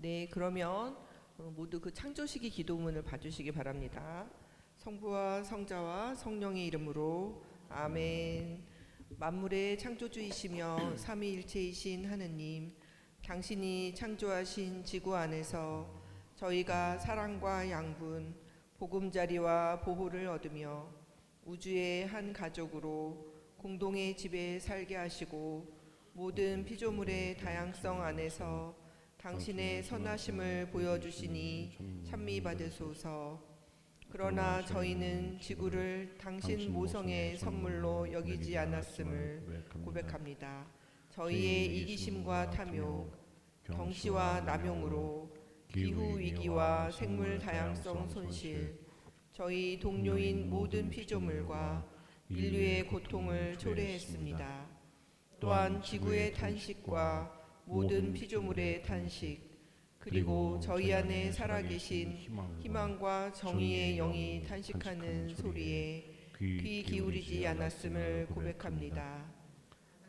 네, 그러면 모두 그 창조시기 기도문을 봐주시기 바랍니다. 성부와 성자와 성령의 이름으로 아멘. 만물의 창조주이시며 삼위일체이신 하느님, 당신이 창조하신 지구 안에서 저희가 사랑과 양분, 보금자리와 보호를 얻으며 우주의 한 가족으로 공동의 집에 살게 하시고 모든 피조물의 다양성 안에서 당신의 선하심을 보여주시니 찬미받으소서. 그러나 저희는 지구를 당신 모성의 선물로 여기지 않았음을 고백합니다. 저희의 이기심과 탐욕, 경시와 남용으로 기후 위기와 생물 다양성 손실, 저희 동료인 모든 피조물과 인류의 고통을 초래했습니다. 또한 지구의 탄식과 모든 피조물의 탄식, 그리고 저희 안에 살아계신 희망과 정의의 영이 탄식하는 소리에 귀 기울이지 않았음을 고백합니다.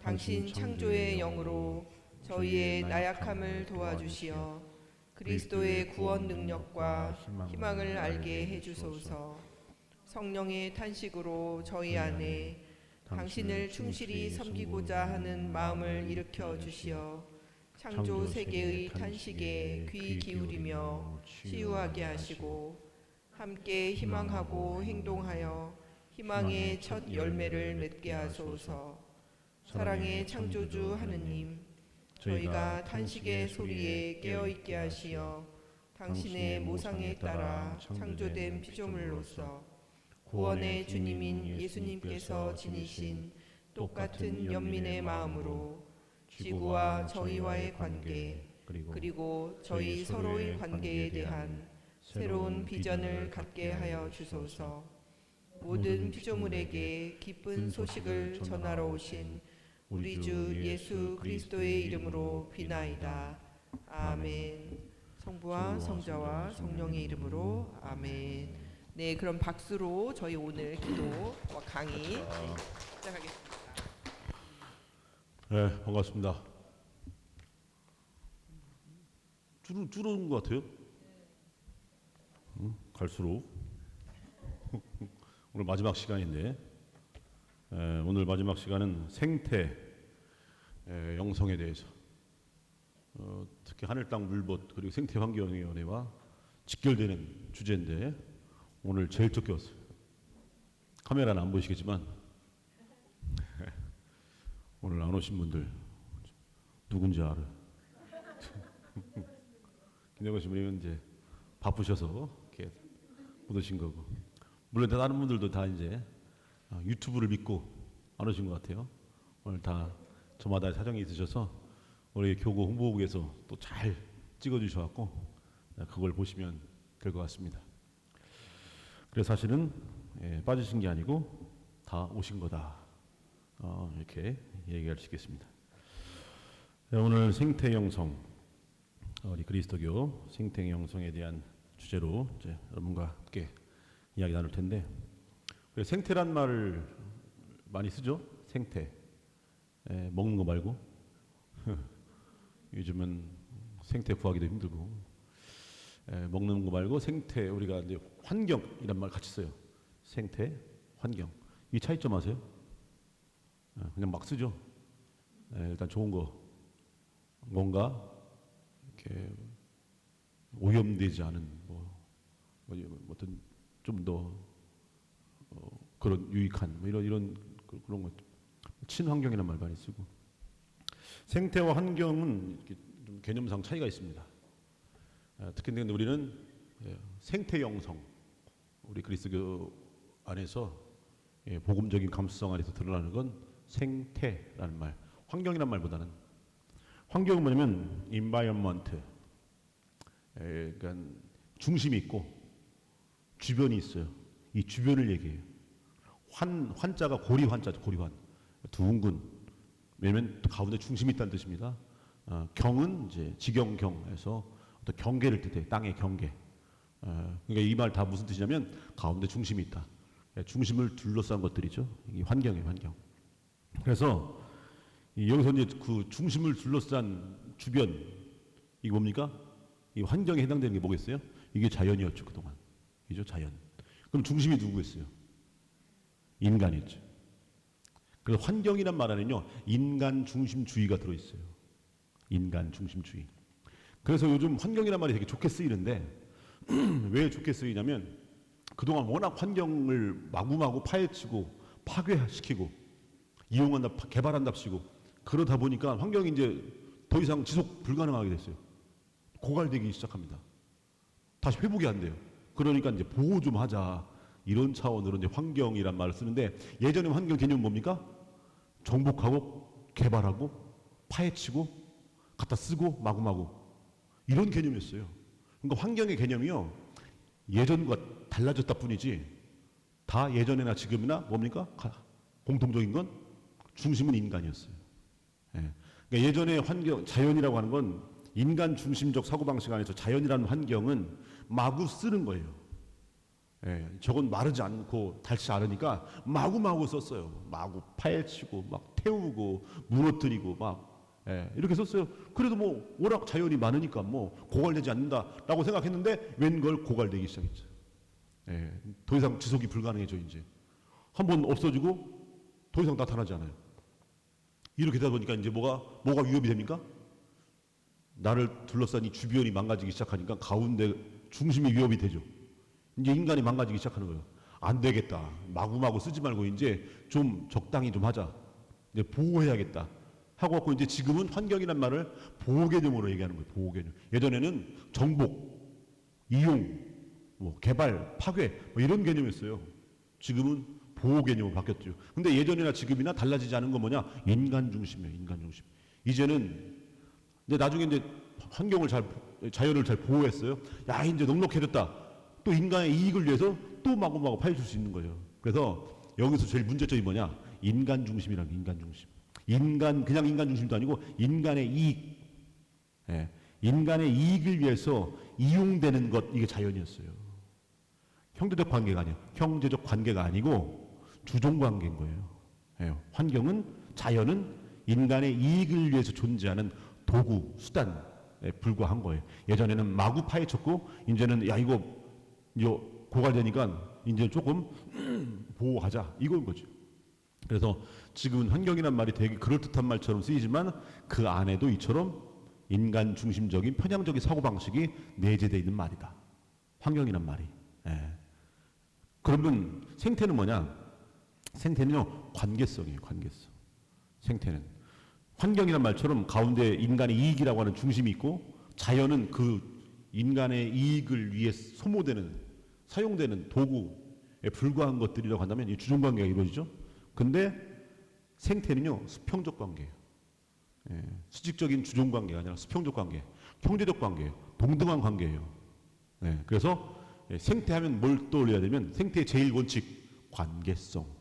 당신 창조의 영으로 저희의 나약함을 도와주시어 그리스도의 구원 능력과 희망을 알게 해주소서. 성령의 탄식으로 저희 안에 당신을 충실히 섬기고자 하는 마음을 일으켜 주시어 창조 세계의 탄식에 귀 기울이며 치유하게 하시고 함께 희망하고 행동하여 희망의 첫 열매를 맺게 하소서. 사랑의 창조주 하느님, 저희가 탄식의 소리에 깨어있게 하시어 당신의 모상에 따라 창조된 피조물로서 구원의 주님인 예수님께서 지니신 똑같은 연민의 마음으로 지구와 저희와의 관계, 그리고 저희 서로의 관계에 대한 새로운 비전을 갖게 하여 주소서. 모든 피조물에게 기쁜 소식을 전하러 오신 우리 주 예수 그리스도의 이름으로 비나이다. 아멘. 성부와 성자와 성령의 이름으로 아멘. 네, 그럼 박수로 저희 오늘 기도와 강의 시작하겠습니다. 네, 반갑습니다. 줄어든 것 같아요. 갈수록. 오늘 마지막 시간인데, 오늘 마지막 시간은 생태 영성에 대해서, 특히 하늘, 땅, 물벗 그리고 생태환경위원회와 직결되는 주제인데 오늘 제일 적게 왔어요. 카메라는 안 보이시겠지만 오늘 안 오신 분들 누군지 알아요. 김영건 씨는 이제 바쁘셔서 이렇게 못 오신 거고, 물론 다른 분들도 다 이제 유튜브를 믿고 안 오신 것 같아요. 오늘 다 저마다 사정이 있으셔서 우리 교구 홍보국에서 또 잘 찍어주셔갖고 그걸 보시면 될 것 같습니다. 그래서 사실은 빠지신 게 아니고 다 오신 거다. 이렇게 얘기할 수 있겠습니다. 오늘 생태영성, 우리 그리스도교 생태영성에 대한 주제로 이제 여러분과 함께 이야기 나눌 텐데, 생태란 말을 많이 쓰죠? 생태. 먹는 거 말고. 요즘은 생태 구하기도 힘들고, 먹는 거 말고 생태, 우리가 이제 환경이란 말 같이 써요. 생태, 환경. 이 차이점 아세요? 그냥 막 쓰죠. 일단 좋은 거, 뭔가 이렇게 오염되지 않은 어떤 좀 더 그런 유익한 이런 그런 것, 친환경이라는 말 많이 쓰고, 생태와 환경은 이렇게 좀 개념상 차이가 있습니다. 특히 근데 우리는 생태 영성, 우리 그리스도 안에서 복음적인 감수성 안에서 드러나는 건 생태라는 말, 환경이란 말보다는, 환경은 뭐냐면 environment, 그러니까 중심이 있고 주변이 있어요. 이 주변을 얘기해요. 환자가 고리 환자죠. 고리환, 둥근, 왜냐면 가운데 중심이 있다는 뜻입니다. 경은 이제 지경경에서 어떤 경계를 뜻해요. 땅의 경계. 그러니까 이 말 다 무슨 뜻이냐면 가운데 중심이 있다. 중심을 둘러싼 것들이죠. 이게 환경이에요, 환경. 그래서 여기서 이제 그 중심을 둘러싼 주변, 이게 뭡니까? 이 환경에 해당되는 게 뭐겠어요? 이게 자연이었죠 그동안. 이죠 자연. 그럼 중심이 누구였어요? 인간이었죠. 그래서 환경이란 말 안에는요 인간 중심주의가 들어있어요. 인간 중심주의. 그래서 요즘 환경이란 말이 되게 좋게 쓰이는데 왜 좋게 쓰이냐면 그동안 워낙 환경을 마구마구 파헤치고 파괴시키고 이용한다 개발한답시고 그러다 보니까 환경이 이제 더 이상 지속 불가능하게 됐어요. 고갈되기 시작합니다. 다시 회복이 안 돼요. 그러니까 이제 보호 좀 하자 이런 차원으로 이제 환경이란 말을 쓰는데 예전에 환경 개념은 뭡니까? 정복하고 개발하고 파헤치고 갖다 쓰고 마구마구 이런 개념이었어요. 그러니까 환경의 개념이요 예전과 달라졌다 뿐이지 다 예전이나 지금이나 뭡니까? 공통적인 건 중심은 인간이었어요. 예. 그러니까 예전에 환경 자연이라고 하는 건 인간 중심적 사고방식 안에서 자연이라는 환경은 마구 쓰는 거예요. 예, 저건 마르지 않고 닳지 않으니까 마구마구 썼어요. 마구 파헤치고 막 태우고 무너뜨리고 막 이렇게 썼어요. 그래도 뭐 워낙 자연이 많으니까 뭐 고갈되지 않는다라고 생각했는데 웬걸 고갈되기 시작했죠. 더 이상 지속이 불가능해져 이제 한번 없어지고 더 이상 나타나지 않아요. 이렇게 되다 보니까 이제 뭐가 위협이 됩니까? 나를 둘러싼 이 주변이 망가지기 시작하니까 가운데 중심이 위협이 되죠. 이제 인간이 망가지기 시작하는 거예요. 안 되겠다. 마구마구 쓰지 말고 이제 좀 적당히 좀 하자. 이제 보호해야겠다. 하고 갖고 이제 지금은 환경이란 말을 보호 개념으로 얘기하는 거예요. 보호 개념. 예전에는 정복, 이용, 뭐 개발, 파괴 뭐 이런 개념이었어요. 지금은 보호 개념으로 바뀌었죠. 근데 예전이나 지금이나 달라지지 않은 건 뭐냐? 인간 중심이에요. 인간 중심. 이제는 이제 나중에 이제 자연을 잘 보호했어요. 야 이제 넉넉해졌다. 또 인간의 이익을 위해서 또 마구마구 파헤칠 수 있는 거예요. 그래서 여기서 제일 문제점이 뭐냐? 인간 중심이라는 인간 중심. 그냥 인간 중심도 아니고 인간의 이익. 인간의 이익을 위해서 이용되는 것 이게 자연이었어요. 형제적 관계가 아니에요. 형제적 관계가 아니고 주종 관계인 거예요. 환경은 자연은 인간의 이익을 위해서 존재하는 도구, 수단에 불과한 거예요. 예전에는 마구 파헤쳤고 이제는 야 이거 고갈되니까 이제 조금 보호하자 이거인 거죠. 그래서 지금은 환경이란 말이 되게 그럴듯한 말처럼 쓰이지만 그 안에도 이처럼 인간 중심적인 편향적인 사고방식이 내재되어 있는 말이다. 환경이란 말이. 그러면 생태는 뭐냐? 생태는요 관계성이에요. 관계성. 생태는 환경이란 말처럼 가운데 인간의 이익이라고 하는 중심이 있고 자연은 그 인간의 이익을 위해 사용되는 도구에 불과한 것들이라고 한다면 이 주종관계가 이루어지죠. 근데 생태는요 수평적 관계예요. 수직적인 주종관계가 아니라 수평적 관계, 형제적 관계, 동등한 관계예요. 그래서 생태하면 뭘 떠올려야 되면 생태의 제일 원칙 관계성.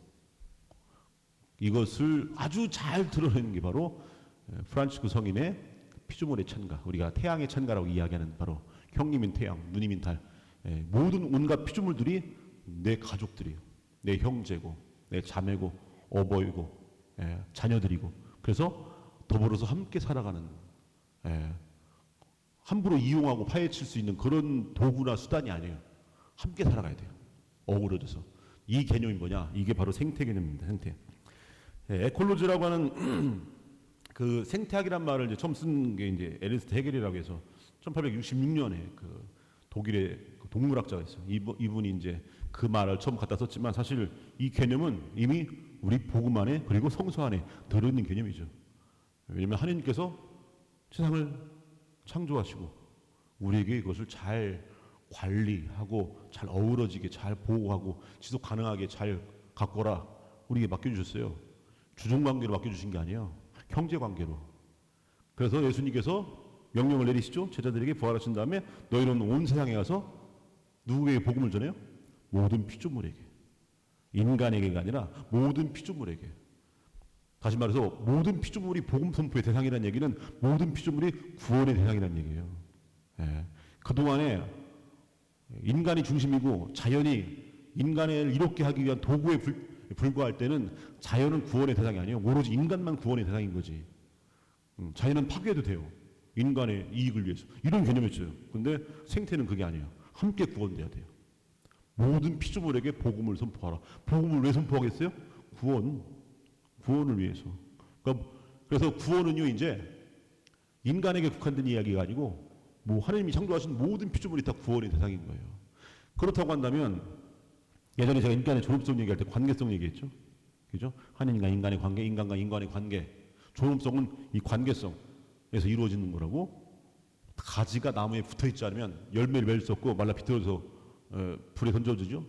이것을 아주 잘 드러내는 게 바로 프란치스코 성인의 피조물의 찬가, 우리가 태양의 찬가라고 이야기하는 바로 형님인 태양, 누님인 달, 모든 온갖 피조물들이 내 가족들이에요. 내 형제고, 내 자매고, 어버이고, 자녀들이고. 그래서 더불어서 함께 살아가는, 함부로 이용하고 파헤칠 수 있는 그런 도구나 수단이 아니에요. 함께 살아가야 돼요. 어우러져서. 이 개념이 뭐냐? 이게 바로 생태 개념입니다. 생태. 에콜로지라고 하는 그 생태학이란 말을 이제 처음 쓴 게 이제 에르스트 헤겔이라고 해서 1866년에 그 독일의 그 동물학자가 있어요. 이분이 이제 그 말을 처음 갖다 썼지만 사실 이 개념은 이미 우리 복음 안에 그리고 성서 안에 들어있는 개념이죠. 왜냐하면 하나님께서 세상을 창조하시고 우리에게 이것을 잘 관리하고 잘 어우러지게 잘 보호하고 지속 가능하게 잘 가꿔라 우리에게 맡겨주셨어요. 주종관계로 맡겨주신 게 아니에요. 형제관계로. 그래서 예수님께서 명령을 내리시죠. 제자들에게 부활하신 다음에 너희는 온 세상에 가서 누구에게 복음을 전해요? 모든 피조물에게. 인간에게가 아니라 모든 피조물에게. 다시 말해서 모든 피조물이 복음 선포의 대상이라는 얘기는 모든 피조물이 구원의 대상이라는 얘기예요. 그동안에 인간이 중심이고 자연이 인간을 이롭게 하기 위한 도구에 불과할 때는 자연은 구원의 대상이 아니에요. 오로지 인간만 구원의 대상인 거지. 자연은 파괴해도 돼요. 인간의 이익을 위해서 이런 개념이었어요. 근데 생태는 그게 아니에요. 함께 구원돼야 돼요. 모든 피조물에게 복음을 선포하라. 복음을 왜 선포하겠어요? 구원을 위해서. 그러니까 그래서 구원은요 이제 인간에게 국한된 이야기가 아니고 뭐 하나님이 창조하신 모든 피조물이 다 구원의 대상인 거예요. 그렇다고 한다면 예전에 제가 인간의 존엄성 얘기할 때 관계성 얘기했죠. 그죠? 하나님과 인간의 관계, 인간과 인간의 관계. 존엄성은 이 관계성에서 이루어지는 거라고. 가지가 나무에 붙어 있지 않으면 열매를 맺을 수 없고 말라 비틀어서 불에 던져주죠.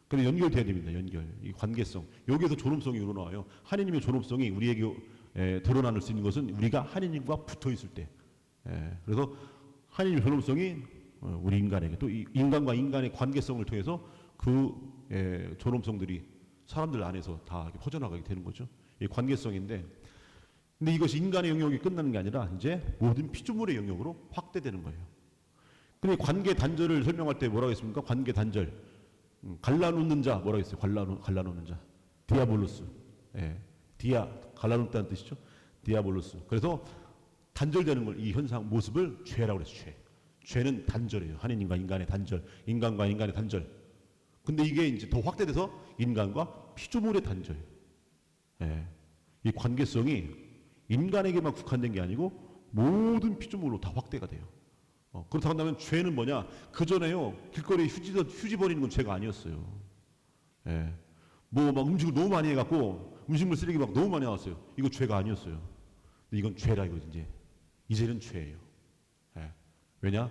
근데 연결돼야 됩니다. 연결. 이 관계성. 여기에서 존엄성이 우러나와요. 하나님의 존엄성이 우리에게 드러날 수 있는 것은 우리가 하나님과 붙어 있을 때. 그래서 하나님의 존엄성이 우리 인간에게 또 이 인간과 인간의 관계성을 통해서 그 존엄성들이 사람들 안에서 다 이렇게 퍼져나가게 되는 거죠. 이 관계성인데, 근데 이것이 인간의 영역이 끝나는 게 아니라 이제 모든 피조물의 영역으로 확대되는 거예요. 근데 관계 단절을 설명할 때 뭐라고 했습니까? 관계 단절. 갈라놓는 자 뭐라고 했어요? 갈라놓는 자. 디아볼로스. 갈라놓다는 뜻이죠. 디아볼로스. 그래서 단절되는 걸, 이 현상 모습을 죄라고 그랬어요. 죄는 단절이에요. 하나님과 인간의 단절, 인간과 인간의 단절. 근데 이게 이제 더 확대돼서 인간과 피조물의 단절. 이 관계성이 인간에게만 국한된 게 아니고 모든 피조물로 다 확대가 돼요. 그렇다고 한다면 죄는 뭐냐? 그 전에요 길거리에 휴지 버리는 건 죄가 아니었어요. 뭐 막 음식을 너무 많이 해갖고 음식물 쓰레기 막 너무 많이 나왔어요. 이거 죄가 아니었어요. 근데 이건 죄라 이거지 이제는 죄예요. 왜냐?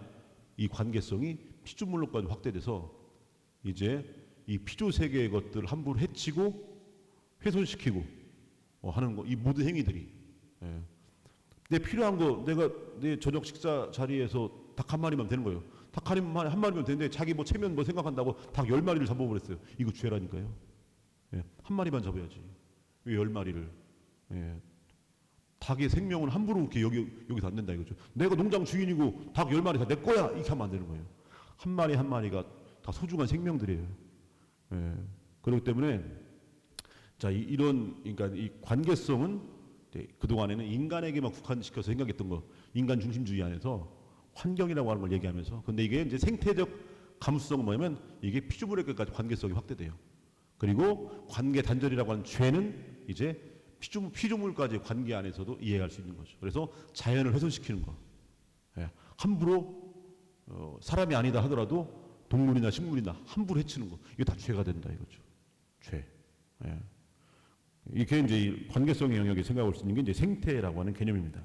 이 관계성이 피조물로까지 확대돼서 이제 이 피조 세계의 것들을 함부로 해치고 훼손시키고 하는 거, 이 모든 행위들이. 내 필요한 거 내가 내 저녁 식사 자리에서 닭 한 마리만 되는 거예요. 닭 한 마리면 되는데 자기 뭐 체면 뭐 생각한다고 닭 10마리를 잡아버렸어요. 이거 죄라니까요. 한 마리만 잡아야지. 왜 10마리를? 닭의 생명은 함부로 이렇게 여기서 안 된다 이거죠. 내가 농장 주인이고 닭 10마리 다 내 거야 이렇게 하면 안 되는 거예요. 한 마리 한 마리가 다 소중한 생명들이에요. 그렇기 때문에 자 이런 그러니까 이 관계성은 그 동안에는 인간에게만 국한시켜서 생각했던 거, 인간 중심주의 안에서 환경이라고 하는 걸 얘기하면서, 근데 이게 이제 생태적 감수성은 뭐냐면 이게 피조물에게까지 관계성이 확대돼요. 그리고 관계 단절이라고 하는 죄는 이제 피조물까지 관계 안에서도 이해할 수 있는 거죠. 그래서 자연을 훼손시키는 거, 함부로 사람이 아니다 하더라도 동물이나 식물이나 함부로 해치는 거, 이게 다 죄가 된다 이거죠. 죄. 이게 이제 이 관계성의 영역에 생각할 수 있는 게 이제 생태라고 하는 개념입니다.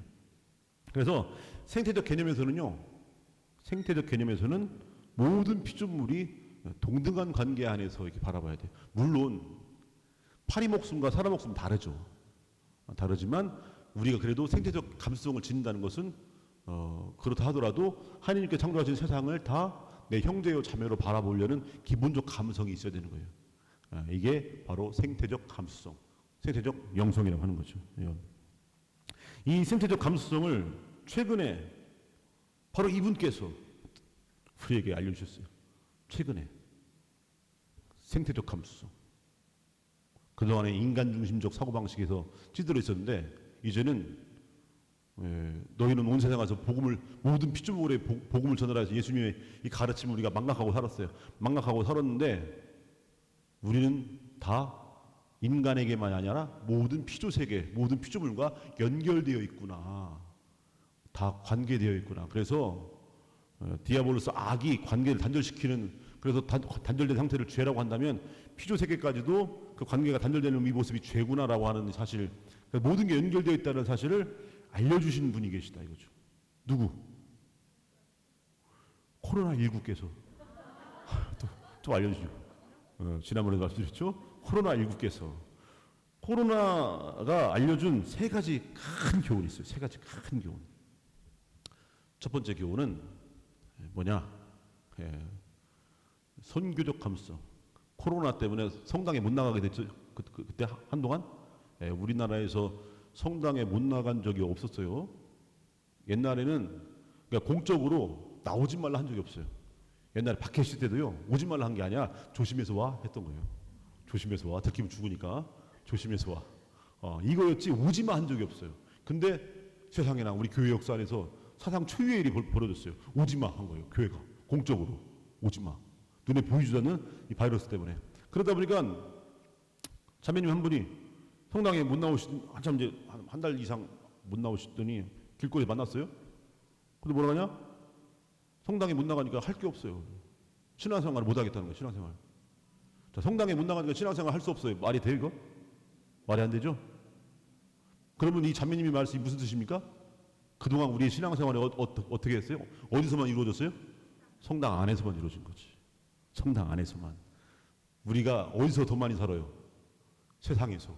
그래서 생태적 개념에서는 모든 피조물이 동등한 관계 안에서 이렇게 바라봐야 돼요. 물론 파리 목숨과 사람 목숨은 다르지만 우리가 그래도 생태적 감수성을 지닌다는 것은 그렇다 하더라도 하나님께 창조하신 세상을 다 내 형제요 자매로 바라보려는 기본적 감성이 있어야 되는 거예요. 이게 바로 생태적 감수성, 생태적 영성이라고 하는 거죠. 이 생태적 감수성을 최근에 바로 이분께서 우리에게 알려주셨어요. 최근에 생태적 감수성. 그동안에 인간 중심적 사고방식에서 찌들어 있었는데 이제는 너희는 온 세상 가서 모든 피조물에 복음을 전하라해서 예수님의 이 가르침을 우리가 망각하고 살았어요. 망각하고 살았는데 우리는 다 인간에게만이 아니라 모든 피조세계, 모든 피조물과 연결되어 있구나. 다 관계되어 있구나. 그래서 디아볼로스 악이 관계를 단절시키는, 그래서 단절된 상태를 죄라고 한다면 피조세계까지도 그 관계가 단절되는 이 모습이 죄구나라고 하는 사실, 모든 게 연결되어 있다는 사실을 알려주신 분이 계시다 이거죠. 누구? 코로나19께서 또 알려주죠. 지난번에 말씀드렸죠. 코로나19께서 코로나가 알려준 세 가지 큰 교훈이 있어요. 세 가지 큰 교훈. 첫 번째 교훈은 뭐냐? 선교적 감수성. 코로나 때문에 성당에 못 나가게 됐죠. 그때 한동안 우리나라에서 성당에 못 나간 적이 없었어요. 옛날에는 그러니까 공적으로 나오지 말라 한 적이 없어요. 옛날에 박해 있을 때도요, 오지 말라 한 게 아니야. 조심해서 와 했던 거예요. 조심해서 와. 들키면 죽으니까 조심해서 와. 이거였지 오지 마 한 적이 없어요. 근데 세상에나 우리 교회 역사 안에서 사상 초유의 일이 벌어졌어요. 오지마 한 거예요. 교회가 공적으로 오지마. 눈에 보이지도 않는 이 바이러스 때문에. 그러다 보니까 자매님 한 분이 성당에 못 나오시 한참 이제 한 달 이상 못 나오시더니 길거리에 만났어요. 근데 뭐라 하냐? 성당에 못 나가니까 할 게 없어요. 신앙생활을 못 하겠다는 거예요. 신앙생활. 자, 성당에 못 나가니까 신앙생활 할 수 없어요. 말이 돼 이거? 말이 안 되죠? 그러면 이 자매님이 말씀이 무슨 뜻입니까? 그동안 우리의 신앙생활이 어떻게 했어요? 어디서만 이루어졌어요? 성당 안에서만 이루어진 거지. 성당 안에서만. 우리가 어디서 더 많이 살아요? 세상에서.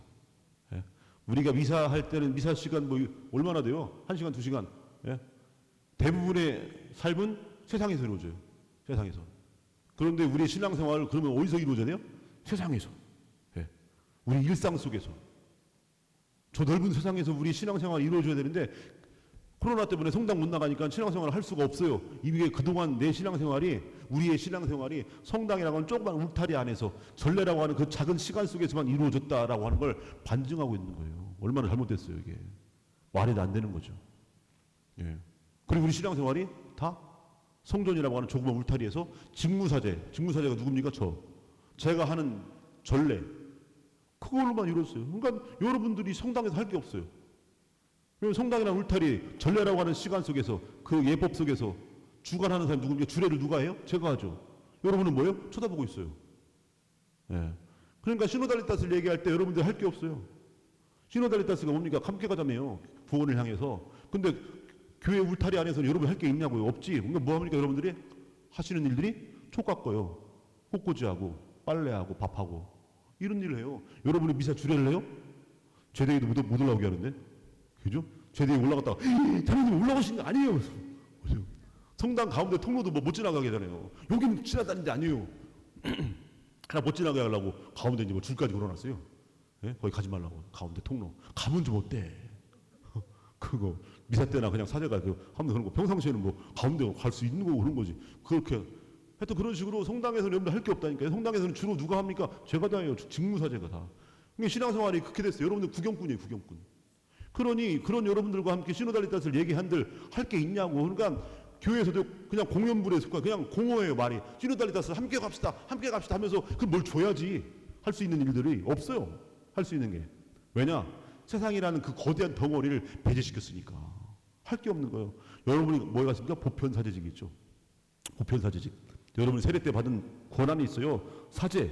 예? 우리가 미사 할 때는 미사 시간 뭐 얼마나 돼요? 1시간, 2시간. 예? 대부분의 삶은 세상에서 이루어져요. 세상에서. 그런데 우리의 신앙생활을 그러면 어디서 이루어져야 돼요? 세상에서. 예. 우리 일상 속에서. 저 넓은 세상에서 우리 신앙생활이 이루어져야 되는데 코로나 때문에 성당 못 나가니까 신앙생활을 할 수가 없어요. 이게 그동안 내 신앙생활이 우리의 신앙생활이 성당이라고 하는 조그만 울타리 안에서 전례라고 하는 그 작은 시간 속에서만 이루어졌다라고 하는 걸 반증하고 있는 거예요. 얼마나 잘못됐어요 이게. 말이 안 되는 거죠. 예. 그리고 우리 신앙생활이 다 성전이라고 하는 조그만 울타리에서 직무사제가 누굽니까? 제가 하는 전례 그걸로만 이뤘어요. 그러니까 여러분들이 성당에서 할 게 없어요. 성당이나 울타리, 전례라고 하는 시간 속에서 그 예법 속에서 주관하는 사람이 누굽니까? 주례를 누가 해요? 제가 하죠. 여러분은 뭐예요? 쳐다보고 있어요. 예. 그러니까 시노달리타스를 얘기할 때 여러분들 할 게 없어요. 시노달리타스가 뭡니까? 함께 가자며요. 구원을 향해서. 근데 교회 울타리 안에서는 여러분 할 게 있냐고요? 없지. 그러니까 뭐 합니까? 여러분들이 하시는 일들이 촉 깎아요. 꽃꽂이하고 빨래하고 밥하고 이런 일을 해요. 여러분이 미사 주례를 해요? 제대에도 못 올라오게 하는데, 그죠? 제대에 올라갔다가 자매님 올라가신 게 아니에요. 성당 가운데 통로도 뭐 못 지나가게 하잖아요. 여기는 지나다니는 데 아니에요. 하나 못 지나가게 하려고 가운데 이제 뭐 줄까지 걸어놨어요. 예? 거기 가지 말라고 가운데 통로. 가면 좀 어때? 그거 미사 때나 그냥 사제가 하면 그런 거 평상시에는 뭐 가운데 갈 수 있는 거고 그런 거지. 그렇게 하여튼 그런 식으로 성당에서는 여러분들 할 게 없다니까요. 성당에서는 주로 누가 합니까? 제가 다 해요. 직무사제가 다. 그러니까 신앙생활이 그렇게 됐어요. 여러분들 구경꾼이에요. 구경꾼. 그러니 그런 여러분들과 함께 시노달리타스를 얘기한들 할 게 있냐고. 그러니까 교회에서도 그냥 공연불에 있을 거야. 그냥 공허해요 말이. 시노달리타스 함께 갑시다. 함께 갑시다 하면서 그걸 뭘 줘야지. 할 수 있는 일들이 없어요. 할 수 있는 게. 왜냐? 세상이라는 그 거대한 덩어리를 배제시켰으니까. 할 게 없는 거예요. 여러분이 뭐가 있습니까? 보편사제직이 있죠. 보편사제직. 여러분이 세례 때 받은 권한이 있어요. 사제,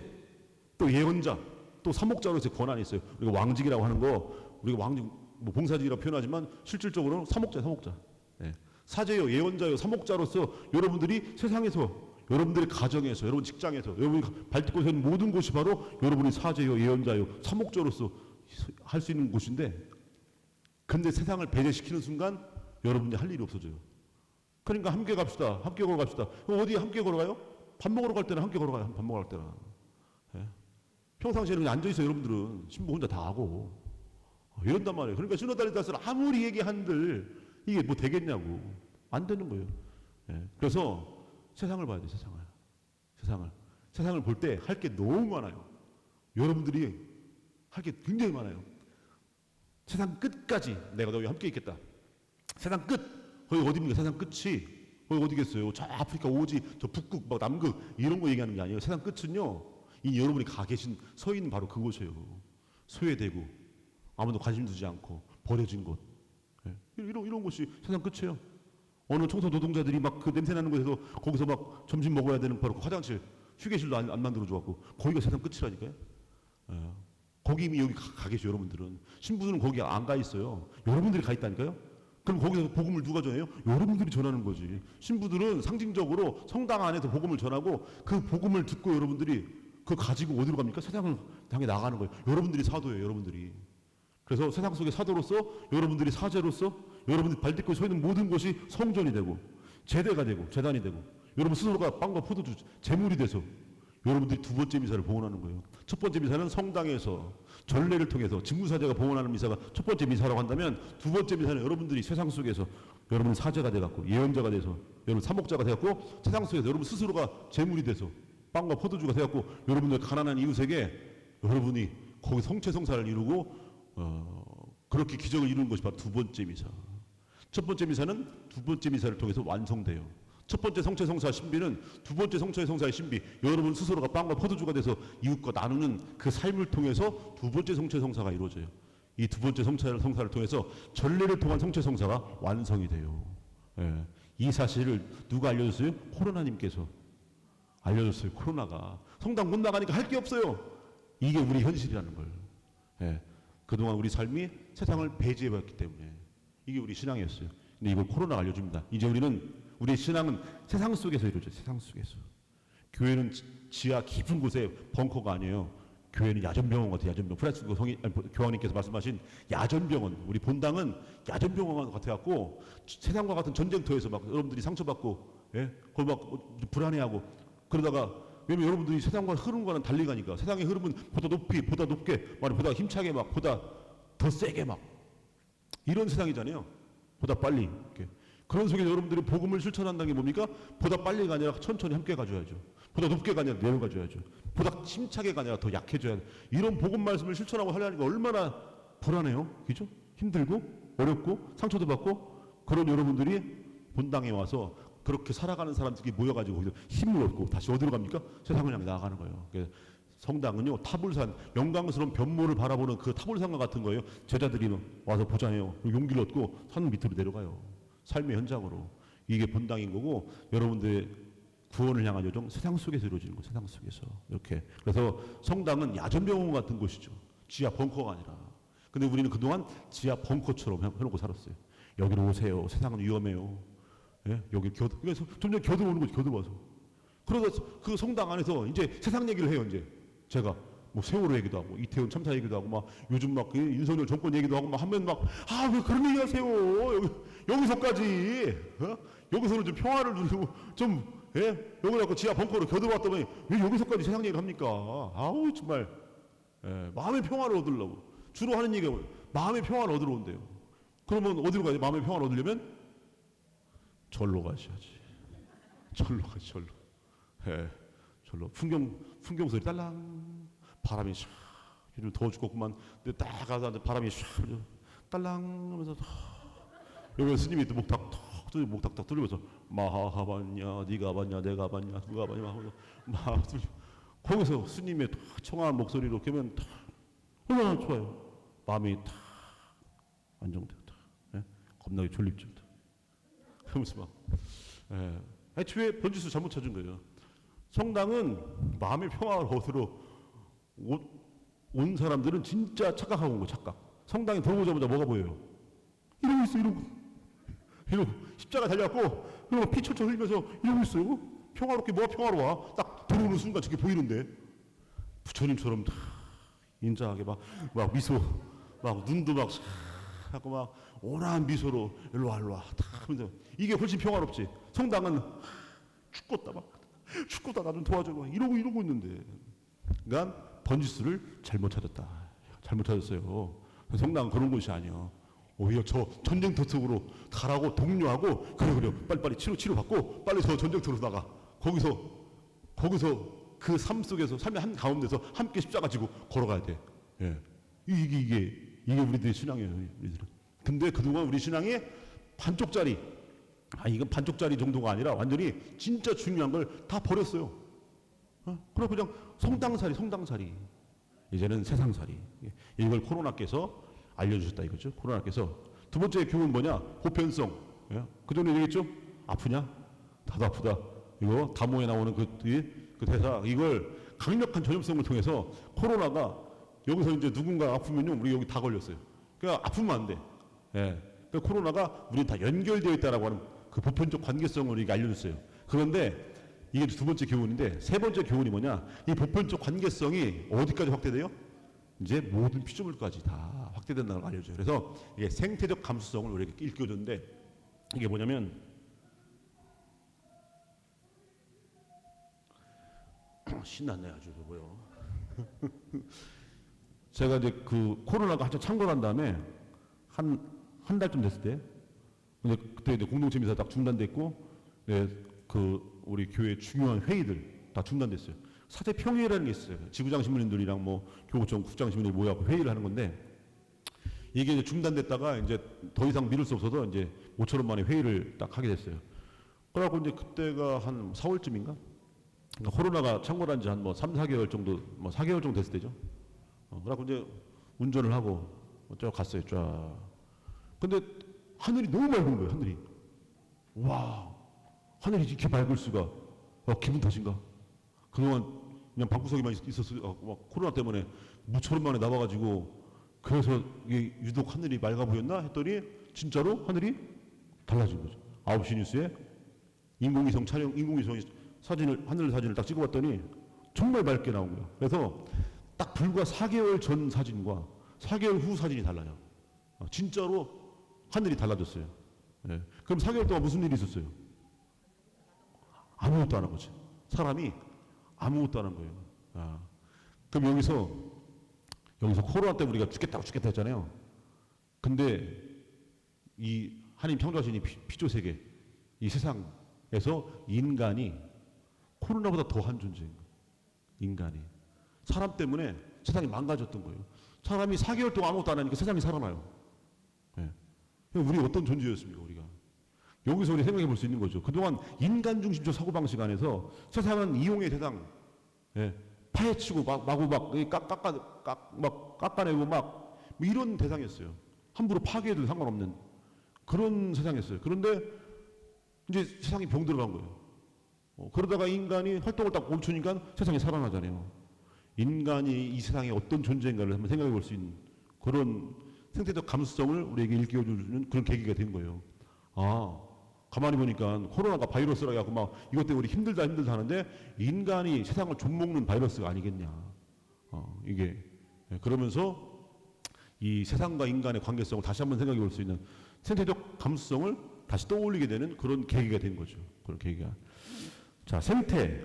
또 예언자, 또 사목자로서의 권한이 있어요. 우리가 왕직이라고 하는 거, 우리가 왕직, 뭐 봉사직이라고 표현하지만 실질적으로는 사목자. 네. 사제요, 예언자요, 사목자로서 여러분들이 세상에서, 여러분들의 가정에서, 여러분 직장에서, 여러분이 발딛고 선 모든 곳이 바로 여러분이 사제요, 예언자요, 사목자로서 할 수 있는 곳인데, 근데 세상을 배제시키는 순간 여러분이 할 일이 없어져요. 그러니까 함께 갑시다. 함께 걸어갑시다. 어디 함께 걸어가요? 밥 먹으러 갈 때는 함께 걸어가요. 밥 먹으러 갈 때는. 예? 평상시에는 그냥 앉아있어요. 여러분들은 신부 혼자 다 하고 이런단 말이에요. 그러니까 시노달리타스를 아무리 얘기한들 이게 뭐 되겠냐고. 안 되는 거예요. 예? 그래서 세상을 봐야 돼요. 세상을 볼 때 할 게 너무 많아요. 여러분들이 할 게 굉장히 많아요. 세상 끝까지 내가 너희와 함께 있겠다. 세상 끝. 거기 어디입니까? 세상 끝이 거기 어디겠어요? 저 아프리카 오지, 저 북극, 막 남극 이런 거 얘기하는 게 아니에요. 세상 끝은요, 이 여러분이 가 계신 서 있는 바로 그곳이에요. 소외되고 아무도 관심 두지 않고 버려진 곳. 예. 이런 곳이 세상 끝이에요. 어느 청소 노동자들이 막 그 냄새 나는 곳에서 거기서 막 점심 먹어야 되는 바로 그 화장실, 휴게실도 안 만들어 줘갖고 거기가 세상 끝이라니까요. 예. 거기 이미 여기 가 계셔 여러분들은. 신부들은 거기 안 가 있어요. 여러분들이 가 있다니까요. 그럼 거기서 복음을 누가 전해요? 여러분들이 전하는 거지. 신부들은 상징적으로 성당 안에서 복음을 전하고 그 복음을 듣고 여러분들이 그거 가지고 어디로 갑니까? 세상을 향해 나가는 거예요. 여러분들이 사도예요. 여러분들이. 그래서 세상 속의 사도로서 여러분들이 사제로서 여러분들이 발딛고 서 있는 모든 것이 성전이 되고 제대가 되고 제단이 되고 여러분 스스로가 빵과 포도주 제물이 돼서 여러분들이 두 번째 미사를 봉헌하는 거예요. 첫 번째 미사는 성당에서 전례를 통해서 직무사제가 봉헌하는 미사가 첫 번째 미사라고 한다면 두 번째 미사는 여러분들이 세상 속에서 여러분 사제가 돼갖고 예언자가 돼서 여러분 사목자가 돼갖고 세상 속에서 여러분 스스로가 제물이 돼서 빵과 포도주가 돼갖고 여러분들 가난한 이웃에게 여러분이 거기 성체성사를 이루고 그렇게 기적을 이루는 것이 바로 두 번째 미사. 첫 번째 미사는 두 번째 미사를 통해서 완성돼요. 첫 번째 성체 성사 신비는 두 번째 성체 성사의 신비, 여러분 스스로가 빵과 포도주가 돼서 이웃과 나누는 그 삶을 통해서 두 번째 성체 성사가 이루어져요. 이 두 번째 성사를 통해서 전례를 통한 성체 성사가 완성이 돼요. 예. 이 사실을 누가 알려줬어요? 코로나님께서 알려줬어요. 코로나가 성당 못 나가니까 할 게 없어요. 이게 우리 현실이라는 걸. 예. 그동안 우리 삶이 세상을 배제해왔기 때문에 이게 우리 신앙이었어요. 근데 이걸 코로나가 알려줍니다. 이제 우리의 신앙은 세상 속에서 이루어져요. 세상 속에서. 교회는 지하 깊은 곳에 벙커가 아니에요. 교회는 야전병원 같아요. 야전병원. 프란시스코 교황님께서 말씀하신 야전병원. 우리 본당은 야전병원 같아갖고 세상과 같은 전쟁터에서 막 여러분들이 상처받고, 예? 거기 막 불안해하고 그러다가 왜냐면 여러분들이 세상과 흐름과는 달리 가니까 세상의 흐름은 보다 높이, 보다 높게, 보다 힘차게 막 보다 더 세게 막 이런 세상이잖아요. 보다 빨리. 이렇게. 그런 속에 여러분들이 복음을 실천한다는 게 뭡니까? 보다 빨리가 아니라 천천히 함께 가줘야죠. 보다 높게 가냐 내려가줘야죠. 보다 힘차게 가냐 더 약해져야 돼. 이런 복음 말씀을 실천하고 하려니까 얼마나 불안해요. 그죠? 힘들고 어렵고 상처도 받고 그런 여러분들이 본당에 와서 그렇게 살아가는 사람들이 모여가지고 거기서 힘을 얻고 다시 어디로 갑니까? 세상을 향해 나아가는 거예요. 성당은요 타불산 영광스러운 변모를 바라보는 그 타불산과 같은 거예요. 제자들이 와서 보잖아요. 용기를 얻고 산 밑으로 내려가요. 삶의 현장으로. 이게 본당인 거고 여러분들의 구원을 향한 요정 세상 속에서 이루어지는 거. 세상 속에서 이렇게. 그래서 성당은 야전병원 같은 곳이죠. 지하 벙커가 아니라. 근데 우리는 그동안 지하 벙커처럼 해놓고 살았어요. 여기로 오세요. 세상은 위험해요. 예? 여기 그래서 점점 겨들어오는 거죠. 겨들어와서. 그러다 그 성당 안에서 이제 세상 얘기를 해요. 이제 제가 뭐 세월호 얘기도 하고 이태원 참사 얘기도 하고 막 요즘 막 윤석열 정권 얘기도 하고 막 하면 막 왜 그런 얘기 하세요. 여기서까지 여기서는 좀 평화를 누리고 좀 예? 여기 갖고 지하 벙커로 겨들어왔더니 왜 여기서까지 세상 얘기를 합니까? 아우 정말 예, 마음의 평화를 얻으려고 주로 하는 얘기가 마음의 평화를 얻으러 온대요. 그러면 어디로 가야지? 마음의 평화를 얻으려면 절로 가셔야지. 절로 가시 절로. 예, 절로 풍경 소리 딸랑 바람이 샥 요즘 더워 죽겠구만. 근데 딱 가서 바람이 샥 딸랑 하면서 여기 스님이 또 목탁탁 들으면서 마하봤냐 네가 봤냐 내가 봤냐 누가 봤냐 막 거기서 스님의 청아한 목소리로 깨면 얼마나 좋아요. 마음이 탁 안정되었다. 예? 겁나게 졸립죠. 그러면서 막 애초에 번지수 잘못 찾은 거예요. 성당은 마음의 평화를 얻으러 온 사람들은 진짜 착각하고 온 거예요. 착각. 성당에 들어오자마자 뭐가 보여요? 이러고 있어. 이러고 십자가 달려갖고 이러고 피 철철 흘리면서 이러고 있어요. 평화롭게 뭐가 평화로워? 딱 들어오는 순간 저게 보이는데 부처님처럼 인자하게 막 미소 막 눈도 막 하고 막 온화한 미소로 일로 와 하면서 이게 훨씬 평화롭지. 성당은 죽겠다 나 좀 도와줘 이러고 있는데 그러니까 번지수를 잘못 찾았다. 잘못 찾았어요. 성당은 그런 곳이 아니에요. 오히려 저 전쟁터 속으로 가라고 독려하고 그래 빨리 치료 받고 빨리 저 전쟁터로 나가. 거기서 그 삶 속에서 삶의 한 가운데서 함께 십자가 지고 걸어가야 돼. 예. 이게 우리들의 신앙이에요. 우리들은. 근데 그동안 우리 신앙이 반쪽짜리 이건 반쪽짜리 정도가 아니라 완전히 진짜 중요한 걸 다 버렸어요. 그럼 그냥 성당살이 이제는 세상살이. 이걸 코로나께서 알려주셨다 이거죠. 코로나께서 두 번째 교훈은 뭐냐? 보편성. 예? 그 전에 얘기했죠? 아프냐? 나도 아프다. 이거 다모에 나오는 그 대사 이걸 강력한 전염성을 통해서 코로나가 여기서 이제 누군가 아프면요 우리 여기 다 걸렸어요. 그러니까 아프면 안 돼. 예. 그러니까 코로나가 우리 다 연결되어 있다라고 하는 그 보편적 관계성을 이게 알려줬어요. 그런데 이게 두 번째 교훈인데 세 번째 교훈이 뭐냐? 이 보편적 관계성이 어디까지 확대돼요? 이제 모든 피조물까지 다 확대된다는 걸 알려줘요. 그래서 이게 생태적 감수성을 우리에게 일깨워줬는데 이게 뭐냐면 신났네 아주 뭐요. 제가 이제 그 코로나가 한참 창궐한 다음에 한 달쯤 됐을 때 근데 그때 이제 공동체 미사 딱 중단됐고 그 우리 교회 중요한 회의들 다 중단됐어요. 사제 평회라는 게 있어요. 지구장 신부님들이랑 뭐 교구청 국장 신부님이 모여서 회의를 하는 건데 이게 이제 중단됐다가 이제 더 이상 미룰 수 없어서 이제 5천 원 만에 회의를 딱 하게 됐어요. 그래갖고 이제 그때가 한 4월쯤인가? 그러니까 코로나가 창궐한 지 한 뭐 3, 4개월 정도, 뭐 4개월 정도 됐을 때죠. 그래갖고 이제 운전을 하고 쭉 갔어요, 쫙. 근데 하늘이 너무 맑은 거예요, 하늘이. 와, 하늘이 이렇게 맑을 수가. 기분 탓인가? 그동안 그냥 방구석에만 있었어요. 막 코로나 때문에 무처럼 만에 나와가지고 그래서 이게 유독 하늘이 맑아 보였나 했더니 진짜로 하늘이 달라진 거죠. 9시 뉴스에 인공위성 사진을, 하늘 사진을 딱 찍어봤더니 정말 맑게 나온 거예요. 그래서 딱 불과 4개월 전 사진과 4개월 후 사진이 달라요. 진짜로 하늘이 달라졌어요. 예. 그럼 4개월 동안 무슨 일이 있었어요? 아무것도 안 한 거지. 사람이 아무것도 안 한 거예요. 그럼 여기서 코로나 때문에 우리가 죽겠다 했잖아요. 근데 이 하나님 창조하신 이 피조세계, 이 세상에서 인간이 코로나보다 더한 존재인 거예요. 인간이. 사람 때문에 세상이 망가졌던 거예요. 사람이 4개월 동안 아무것도 안 하니까 세상이 살아나요. 예. 우리 어떤 존재였습니까, 우리가? 여기서 우리 생각해 볼 수 있는 거죠. 그동안 인간 중심적 사고방식 안에서 세상은 이용의 대상, 예. 파헤치고 마구막 깎아내고 막 이런 대상이었어요. 함부로 파괴해도 상관없는 그런 세상이었어요. 그런데 이제 세상이 병들어간 거예요. 그러다가 인간이 활동을 딱 멈추니까 세상이 살아나잖아요. 인간이 이 세상에 어떤 존재인가를 한번 생각해 볼 수 있는 그런 생태적 감수성을 우리에게 일깨워주는 그런 계기가 된 거예요. 가만히 보니까 코로나가 바이러스라 해갖고 막 이것 때문에 우리 힘들다 하는데 인간이 세상을 좀먹는 바이러스가 아니겠냐. 이게. 그러면서 이 세상과 인간의 관계성을 다시 한번 생각해 볼 수 있는 생태적 감수성을 다시 떠올리게 되는 그런 계기가 된 거죠. 그런 계기가. 자, 생태.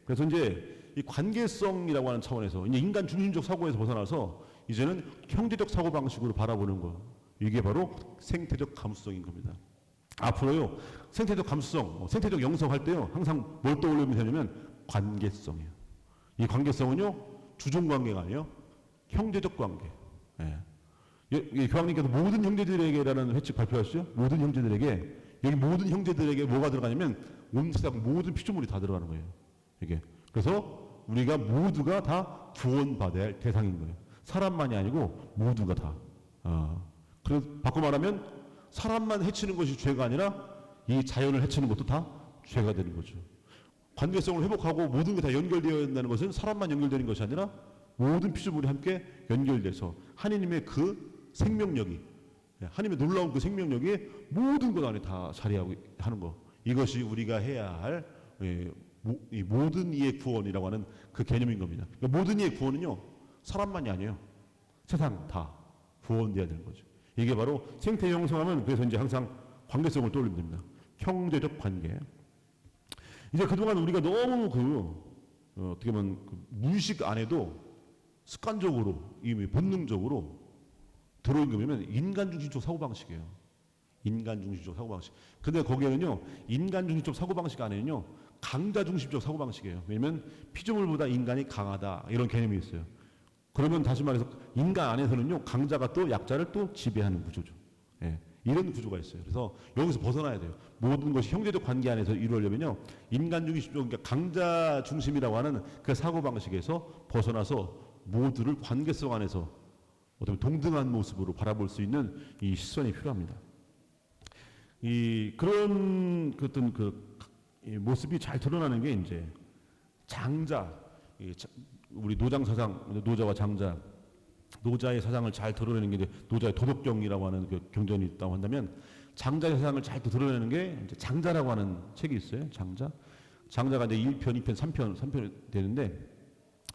그래서 이제 이 관계성이라고 하는 차원에서 이제 인간 중심적 사고에서 벗어나서 이제는 형제적 사고 방식으로 바라보는 거. 이게 바로 생태적 감수성인 겁니다. 앞으로요, 생태적 감수성, 생태적 영성할 때요, 항상 뭘 떠올리면 되냐면 관계성이에요. 이 관계성은요, 주종 관계가 아니에요. 형제적 관계. 예. 교황님께서 모든 형제들에게라는 회칙 발표하시죠? 모든 형제들에게. 여기 모든 형제들에게 뭐가 들어가냐면 온 세상 모든 피조물이 다 들어가는 거예요. 이게. 그래서 우리가 모두가 다 구원받아야 할 대상인 거예요. 사람만이 아니고 모두가 다. 그래서 바꿔 말하면 사람만 해치는 것이 죄가 아니라 이 자연을 해치는 것도 다 죄가 되는 거죠. 관계성을 회복하고 모든 게 다 연결되어야 한다는 것은 사람만 연결되는 것이 아니라 모든 피조물이 함께 연결돼서 하느님의 그 생명력이, 하느님의 놀라운 그 생명력이 모든 것 안에 다 자리하고 하는 거. 이것이 우리가 해야 할 이 모든 이의 구원이라고 하는 그 개념인 겁니다. 그러니까 모든 이의 구원은요, 사람만이 아니에요. 세상 다 구원돼야 되는 거죠. 이게 바로 생태 형성하면 그래서 이제 항상 관계성을 떠올리면 됩니다. 형제적 관계. 이제 그동안 우리가 너무 어떻게 보면 무의식 안에도 습관적으로 이미 본능적으로 들어온 게 뭐냐면 인간 중심적 사고방식이에요. 인간 중심적 사고방식. 근데 거기에는요, 인간 중심적 사고방식 안에는요, 강자 중심적 사고방식이에요. 왜냐면 피조물보다 인간이 강하다 이런 개념이 있어요. 그러면 다시 말해서 인간 안에서는요, 강자가 또 약자를 또 지배하는 구조죠. 예, 이런 구조가 있어요. 그래서 여기서 벗어나야 돼요. 모든 것이 형제적 관계 안에서 이루어지면요, 인간 중심적, 그러니까 강자 중심이라고 하는 그 사고방식에서 벗어나서 모두를 관계성 안에서 어떤 동등한 모습으로 바라볼 수 있는 이 시선이 필요합니다. 그런 어떤 이 모습이 잘 드러나는 게 이제 장자, 우리 노장 사상, 노자와 장자, 노자의 사상을 잘 드러내는 게 이제 노자의 도덕경이라고 하는 그 경전이 있다고 한다면 장자의 사상을 잘 드러내는 게 이제 장자라고 하는 책이 있어요. 장자가 이제 1편, 2편, 3편 되는데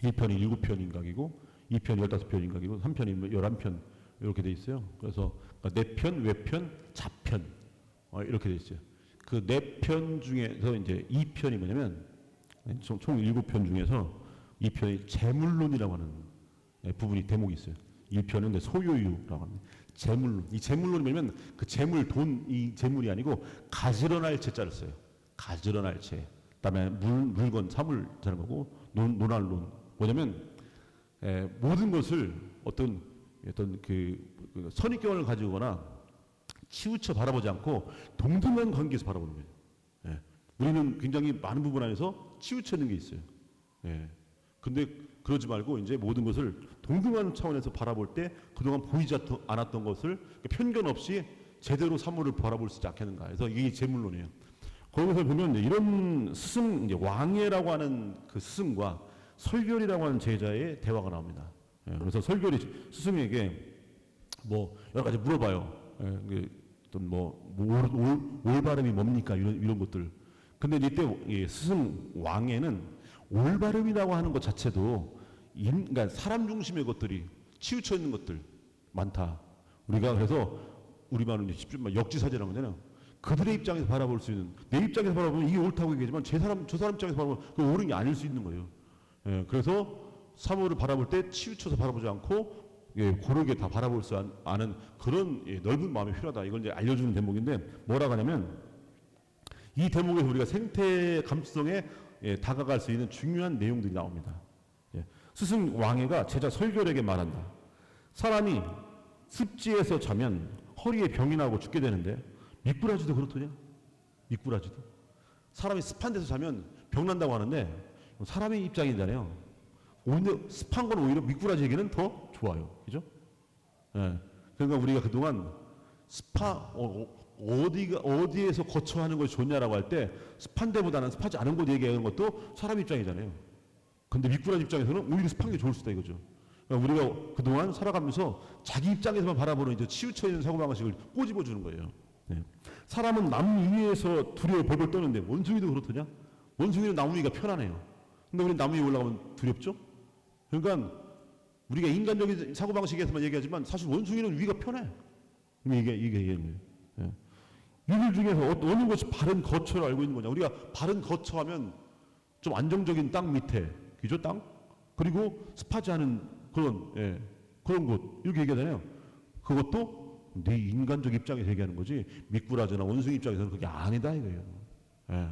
1편이 7편인각이고 2편이 15편인각이고 3편이 11편 이렇게 돼 있어요. 그래서 내편, 외편, 자편 이렇게 돼 있어요. 그 4편 중에서 이제 2편이 뭐냐면 총 7편 중에서 2편이 재물론이라고 하는 부분이 대목이 있어요. 1편은 소유유라고 합니다. 재물론. 이 재물론이 뭐냐면 그 재물, 돈, 이 재물이 아니고 가지런할 재자를 써요. 가지런할 재. 그다음에 물건, 사물 되는 거고 논할론. 뭐냐면 모든 것을 어떤 어떤 그 선입견을 가지거나 치우쳐 바라보지 않고 동등한 관계에서 바라보는 거예요. 예. 우리는 굉장히 많은 부분 안에서 치우쳐 있는 게 있어요. 예. 근데 그러지 말고 이제 모든 것을 동등한 차원에서 바라볼 때 그동안 보이지 않았던 것을 편견 없이 제대로 사물을 바라볼 수 있지 않겠는가. 그래서 이게 제물론이에요. 거기서 보면 이런 스승, 이제 왕예라고 하는 그 스승과 설결이라고 하는 제자의 대화가 나옵니다. 예, 그래서 설결이 스승에게 뭐 여러 가지 물어봐요. 예, 어떤 올바름이 뭡니까? 이런 것들. 근데 이때 스승 왕예는 올바름이라고 하는 것 자체도 그러니까 사람 중심의 것들이 치우쳐 있는 것들 많다. 우리가 그래서 우리말은 쉽게 역지사지라는 거잖아요. 그들의 입장에서 바라볼 수 있는, 내 입장에서 바라보면 이게 옳다고 얘기하지만 저 사람 입장에서 바라보면 그 옳은 게 아닐 수 있는 거예요. 예, 그래서 사물을 바라볼 때 치우쳐서 바라보지 않고 고르게 다 바라볼 수 아는 그런 넓은 마음이 필요하다. 이걸 이제 알려주는 대목인데 뭐라고 하냐면 이 대목에서 우리가 생태 감수성에 다가갈 수 있는 중요한 내용들이 나옵니다. 스승 왕예가 제자 설결에게 말한다. 사람이 습지에서 자면 허리에 병이 나고 죽게 되는데 미꾸라지도 그렇더냐? 미꾸라지도. 사람이 습한 데서 자면 병 난다고 하는데 사람의 입장이잖아요. 오히려 습한 건 오히려 미꾸라지에게는 더 좋아요. 그죠? 예. 그러니까 우리가 그동안 어디에서 거처하는 것이 좋냐라고 할 때 습한 데보다는 습하지 않은 곳 얘기하는 것도 사람 입장이잖아요. 근데 미꾸라지 입장에서는 오히려 습한 게 좋을 수다 이거죠. 그러니까 우리가 그동안 살아가면서 자기 입장에서만 바라보는 이제 치우쳐 있는 사고방식을 꼬집어 주는 거예요. 네. 사람은 나무 위에서 두려워 벌벌 떠는데 원숭이도 그렇더냐? 원숭이는 나무 위가 편하네요. 근데 우리 나무 위에 올라가면 두렵죠? 그러니까 우리가 인간적인 사고방식에서만 얘기하지만 사실 원숭이는 위가 편해. 이게 얘기하는 거예요. 네. 이들 중에서 어느 것이 바른 거처를 알고 있는 거냐? 우리가 바른 거처하면 좀 안정적인 땅 밑에, 그죠? 땅? 그리고 습하지 않은 그런 곳, 이렇게 얘기하잖아요. 그것도 내 인간적 입장에서 얘기하는 거지, 미꾸라지나 원숭이 입장에서는 그게 아니다, 이거예요. 예.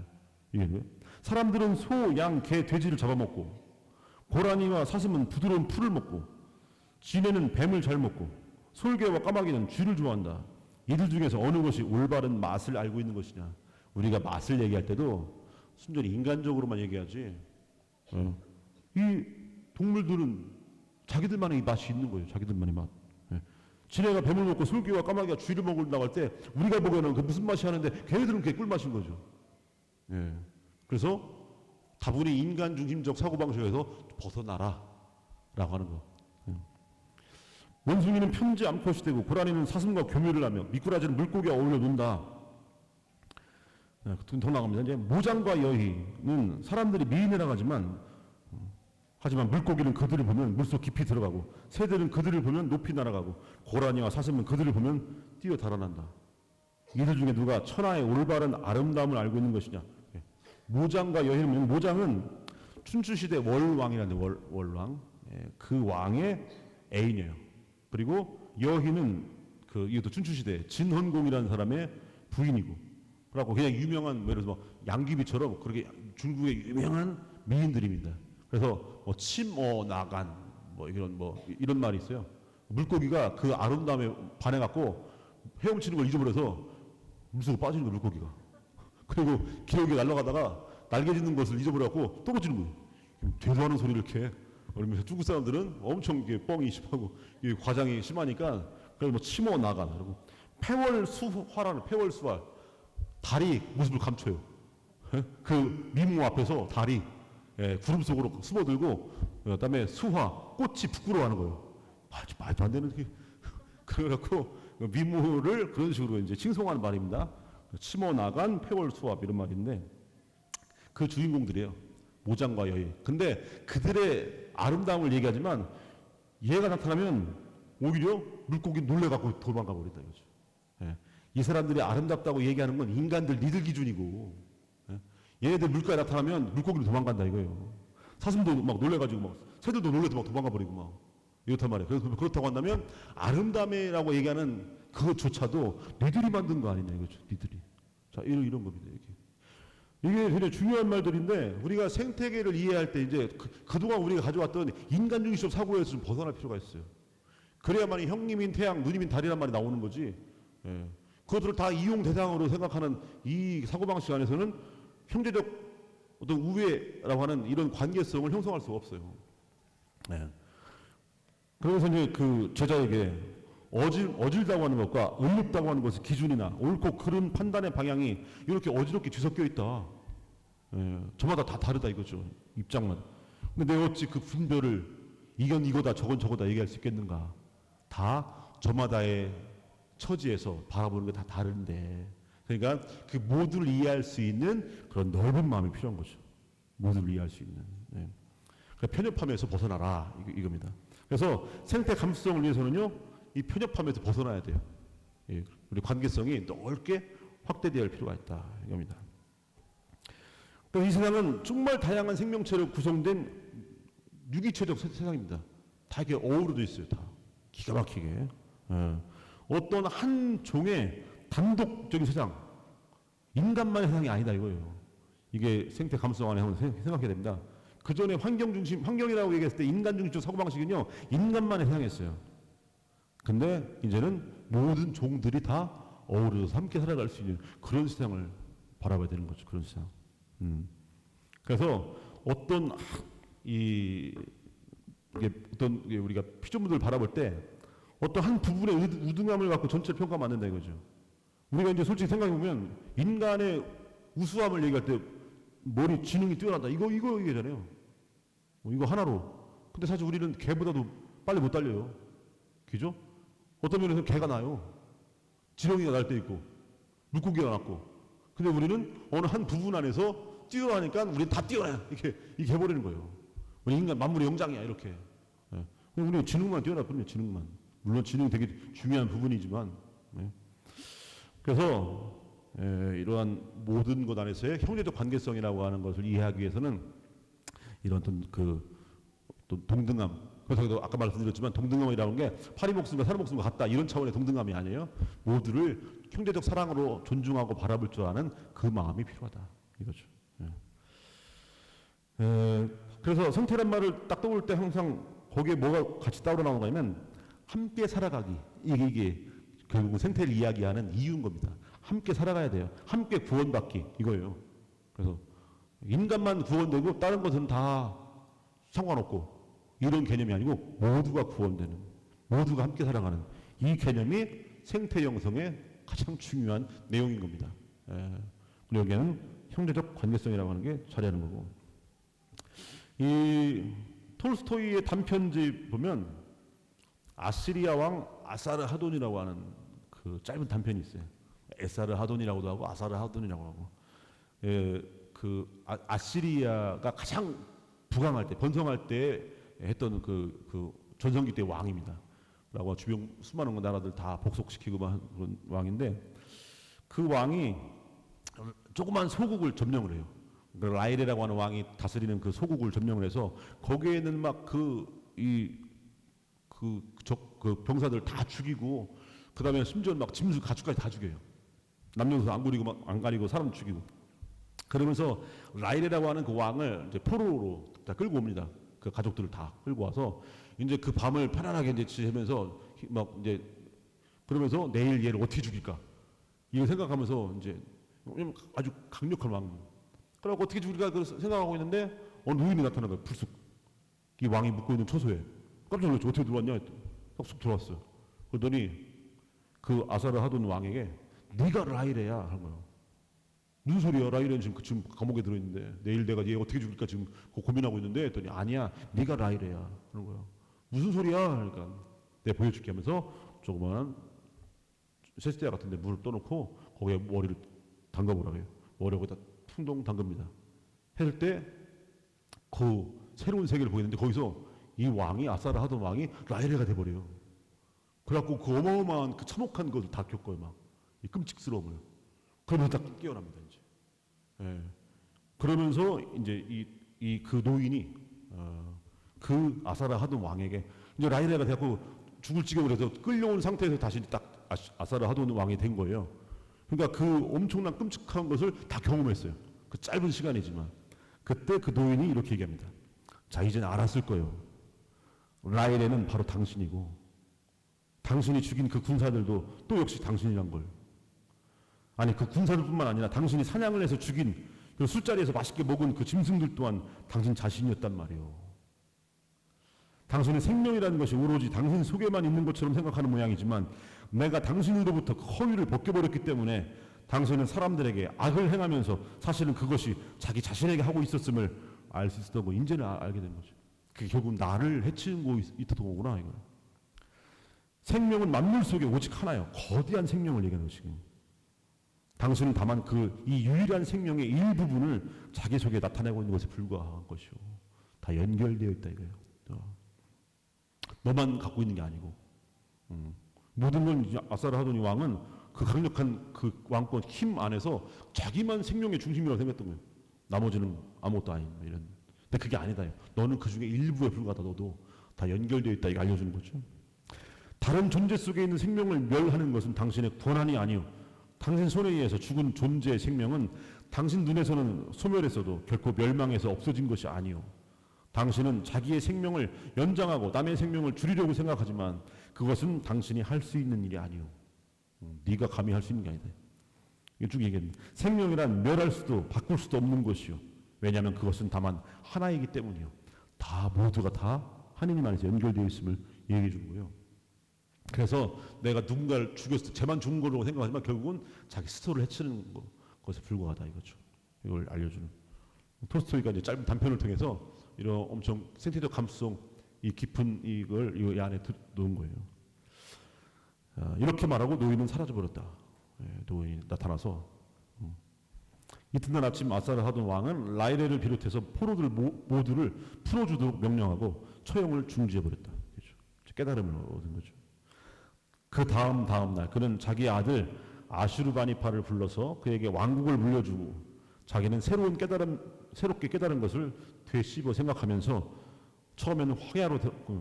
이게 뭐예요? 사람들은 소, 양, 개, 돼지를 잡아먹고, 고라니와 사슴은 부드러운 풀을 먹고, 쥐네는 뱀을 잘 먹고, 솔개와 까마귀는 쥐를 좋아한다. 이들 중에서 어느 것이 올바른 맛을 알고 있는 것이냐? 우리가 맛을 얘기할 때도 순전히 인간적으로만 얘기하지, 이 동물들은 자기들만의 맛이 있는 거예요. 자기들만의 맛. 지네가 뱀을 먹고 솔개와 까마귀가 쥐를 먹으려고 할 때 우리가 보기에는 그 무슨 맛이 하는데 걔네들은 그게 꿀맛인 거죠. 예. 그래서 다분히 인간 중심적 사고방식에서 벗어나라 라고 하는 거. 원숭이는 편지 암컷이 되고 고라니는 사슴과 교묘를 하며 미꾸라지는 물고기와 어울려 논다. 더 나갑니다. 이제 모장과 여희는 사람들이 미인이라고 하지만 물고기는 그들을 보면 물속 깊이 들어가고 새들은 그들을 보면 높이 날아가고 고라니와 사슴은 그들을 보면 뛰어 달아난다. 이들 중에 누가 천하의 올바른 아름다움을 알고 있는 것이냐? 모장과 여희는, 모장은 춘추시대 월왕이라는 월왕, 그 왕의 애인이에요. 그리고 여희는 이것도 춘추시대 진헌공이라는 사람의 부인이고, 그래갖고 그냥 유명한 예를 들어서 양귀비처럼 그렇게 중국의 유명한 미인들입니다. 그래서 나간 이런 말이 있어요. 물고기가 그 아름다움에 반해갖고 헤엄치는 걸 잊어버려서 물속으로 빠지는 거예요, 물고기가. 그리고 기러기가 날아가다가 날개 짖는 것을 잊어버려갖고 떨어지는 거예요. 되도하는 소리를 이렇게. 그러면서 중국 사람들은 엄청 뻥이 심하고 과장이 심하니까 그래서 치모 나간, 그리고 폐월수화라는 폐월수화, 달이 모습을 감춰요. 그 미모 앞에서 달이 구름 속으로 숨어들고, 그다음에 수화, 꽃이 부끄러워하는 거예요. 말도 안 되는 게. 그래갖고 미모를 그런 식으로 이제 칭송하는 말입니다. 치모 나간 폐월수화 이런 말인데 그 주인공들이에요. 모장과 여희. 근데 그들의 아름다움을 얘기하지만 얘가 나타나면 오히려 물고기 놀래갖고 도망가 버린다 이거죠. 이 사람들이 아름답다고 얘기하는 건 인간들 니들 기준이고, 얘네들 물가에 나타나면 물고기로 도망간다 이거예요. 사슴도 막 놀래가지고 막 새들도 놀래서 막 도망가 버리고 막 이렇단 말이에요. 그래서 그렇다고 한다면 아름다움이라고 얘기하는 그것조차도 니들이 만든 거 아니냐 이거죠. 니들이. 자, 이런 겁니다. 이게 굉장히 중요한 말들인데 우리가 생태계를 이해할 때 이제 그동안 우리가 가져왔던 인간 중심적 사고에서 좀 벗어날 필요가 있어요. 그래야만 형님인 태양, 누님인 달이란 말이 나오는 거지. 예. 그것들을 다 이용 대상으로 생각하는 이 사고방식 안에서는 형제적 어떤 우애라고 하는 이런 관계성을 형성할 수가 없어요. 예. 그래서 이제 그 제자에게 어질다고 하는 것과 을렵다고 하는 것의 기준이나 옳고 그른 판단의 방향이 이렇게 어지럽게 뒤섞여 있다. 예. 저마다 다 다르다 이거죠. 입장만. 근데 내가 어찌 그 분별을 이건 이거다 저건 저거다 얘기할 수 있겠는가. 다 저마다의 처지에서 바라보는 게 다 다른데, 그러니까 그 모두를 이해할 수 있는 그런 넓은 마음이 필요한 거죠. 모두를 이해할 수 있는. 예. 그러니까 편협함에서 벗어나라 이겁니다. 그래서 생태 감수성을 위해서는요, 이 편협함에서 벗어나야 돼요. 예. 우리 관계성이 넓게 확대되어야 할 필요가 있다 이겁니다. 그러니까 이 세상은 정말 다양한 생명체로 구성된 유기체적 세상입니다. 다 이렇게 어우러져 있어요. 다 기가 막히게. 예. 어떤 한 종의 단독적인 세상, 인간만의 세상이 아니다 이거예요. 이게 생태 감수성 안에 한번 생각해야 됩니다. 그 전에 환경 중심, 환경이라고 얘기했을 때 인간 중심적 사고방식은요, 인간만의 세상이었어요. 근데 이제는 모든 종들이 다 어우러져서 함께 살아갈 수 있는 그런 세상을 바라봐야 되는 거죠. 그런 세상. 그래서 어떤 이게 어떤 우리가 피조물들을 바라볼 때 어떤 한 부분의 우등함을 갖고 전체를 평가하면 안 된다 이거죠. 우리가 이제 솔직히 생각해보면 인간의 우수함을 얘기할 때 머리 지능이 뛰어난다 이거 얘기잖아요. 이거 하나로. 근데 사실 우리는 개보다도 빨리 못 달려요. 그죠? 어떤 면에서 개가 나요. 지렁이가 날 때 있고 물고기가 났고. 근데 우리는 어느 한 부분 안에서 뛰어나니까 우리는 다 뛰어나요. 이렇게 해버리는 거예요. 우리 인간 만물의 영장이야 이렇게. 예. 우리는 지능만 뛰어났거든요. 지능만. 물론 지능이 되게 중요한 부분이지만. 예. 그래서 이러한 모든 것 안에서의 형제적 관계성이라고 하는 것을 이해하기 위해서는 이런 또 동등함. 그래서 아까 말씀드렸지만 동등함이라는 게 파리 목숨과 사람 목숨과 같다 이런 차원의 동등함이 아니에요. 모두를 형제적 사랑으로 존중하고 바라볼 줄 아는 그 마음이 필요하다 이거죠. 그래서 성태란 말을 딱 떠올 때 항상 거기에 뭐가 같이 따로 나오냐면 함께 살아가기 이게 결국은 생태를 이야기하는 이유인 겁니다. 함께 살아가야 돼요. 함께 구원받기 이거예요. 그래서 인간만 구원되고 다른 것은 다 상관없고 이런 개념이 아니고 모두가 구원되는, 모두가 함께 살아가는 이 개념이 생태 형성의 가장 중요한 내용인 겁니다. 그리고 여기에는 형제적 관계성이라고 하는 게 자리하는 거고, 이 톨스토이의 단편집 보면 아시리아 왕 아사르하돈이라고 하는 그 짧은 단편이 있어요. 에사르하돈이라고도 하고 아사르하돈이라고 하고, 아시리아가 가장 부강할 때, 번성할 때 했던 그 전성기 때 왕입니다. 라고 주변 수많은 나라들 다 복속시키고 한 그런 왕인데, 그 왕이 조그만 소국을 점령을 해요. 그 라이레라고 하는 왕이 다스리는 그 소국을 점령을 해서 거기에는 막 병사들 다 죽이고, 그 다음에 심지어 막 짐승 가축까지 다 죽여요. 남녀노소 안 가리고 사람 죽이고. 그러면서 라이레라고 하는 그 왕을 이제 포로로 다 끌고 옵니다. 그 가족들을 다 끌고 와서 이제 그 밤을 편안하게 이제 지내면서 막 이제 그러면서 내일 얘를 어떻게 죽일까 이거 생각하면서 이제 아주 강력한 왕. 그래서 어떻게 죽일까 생각하고 있는데 어느 노인이 나타난 거예요. 불쑥 이 왕이 묵고 있는 처소에. 깜짝 놀랐죠. 어떻게 들어왔냐? 쏙 들어왔어요. 그러더니 그 아사르하돈 왕에게 네가 라이레야 하는 거예요. 무슨 소리야? 라이레는 지금 감옥에 들어있는데 내일 내가 얘 어떻게 죽일까 지금 고민하고 있는데 했더니 아니야 네가 라이레야 하는 거예요. 무슨 소리야? 그러니까 내가 보여줄게 하면서 조그마한 세스테아 같은 데 물을 떠놓고 거기에 머리를 담가보라고 해요. 머리에 거기다 풍덩 담급니다. 했을 때 그 새로운 세계를 보이는데 거기서 이 왕이 아사르하돈 왕이 라이레가 돼버려요. 그래갖고 그 어마어마한 그 참혹한 것을 다 겪어요. 막 이 끔찍스러움을. 그러면서 딱 깨어납니다. 이제. 예. 그러면서 이제 그 노인이 그 아사르하돈 왕에게 이제 라이레가 돼갖고 죽을 지경을 해서 끌려온 상태에서 다시 딱 아사르하돈 왕이 된 거예요. 그러니까 그 엄청난 끔찍한 것을 다 경험했어요. 그 짧은 시간이지만 그때 그 노인이 이렇게 얘기합니다. 자 이제는 알았을 거예요. 라이레는 바로 당신이고 당신이 죽인 그 군사들도 또 역시 당신이란 걸. 아니 그 군사들뿐만 아니라 당신이 사냥을 해서 죽인 그 술자리에서 맛있게 먹은 그 짐승들 또한 당신 자신이었단 말이에요. 당신의 생명이라는 것이 오로지 당신 속에만 있는 것처럼 생각하는 모양이지만 내가 당신으로부터 그 허위를 벗겨버렸기 때문에 당신은 사람들에게 악을 행하면서 사실은 그것이 자기 자신에게 하고 있었음을 알 수 있었던 거 이제는 알게 된 거죠. 그게 결국 나를 해치는 거 있었던 거구나 이거. 생명은 만물 속에 오직 하나요. 거대한 생명을 얘기하는 것이고 당신은 다만 그 이 유일한 생명의 일부분을 자기 속에 나타내고 있는 것에 불과한 것이요. 다 연결되어 있다 이거예요. 너만 갖고 있는 게 아니고 모든 건 아사르하도니 왕은 그 강력한 그 왕권 힘 안에서 자기만 생명의 중심이라고 생각했던 거예요. 나머지는 아무것도 아닌 이런. 근데 그게 아니다. 너는 그 중에 일부에 불과하다. 너도 다 연결되어 있다. 이거 알려주는 거죠. 다른 존재 속에 있는 생명을 멸하는 것은 당신의 권한이 아니요. 당신 손에 의해서 죽은 존재의 생명은 당신 눈에서는 소멸했어도 결코 멸망해서 없어진 것이 아니요. 당신은 자기의 생명을 연장하고 남의 생명을 줄이려고 생각하지만 그것은 당신이 할 수 있는 일이 아니요. 네가 감히 할 수 있는 게 아니다. 이게 쭉 얘기합니다. 생명이란 멸할 수도 바꿀 수도 없는 것이요. 왜냐하면 그것은 다만 하나이기 때문이요. 다 모두가 다 하느님 안에서 연결되어 있음을 얘기해 주는 거예요. 그래서 내가 누군가를 죽였을 때 쟤만 죽은 거라고 생각하지만 결국은 자기 스스로를 해치는 것에 불과하다 이거죠. 이걸 알려주는. 톨스토이가 이제 짧은 단편을 통해서 이런 엄청 생태적 감수성 이 깊은 이걸 이 안에 넣은 거예요. 이렇게 말하고 노인은 사라져버렸다. 노인이 나타나서 이튿날 아침 아사르하돈 왕은 라이레를 비롯해서 포로들 모두를 풀어주도록 명령하고 처형을 중지해버렸다. 그렇죠? 깨달음을 얻은 거죠. 그 다음 날 그는 자기 아들 아슈르바니파를 불러서 그에게 왕국을 물려주고 자기는 새롭게 깨달은 것을 되씹어 생각하면서 처음에는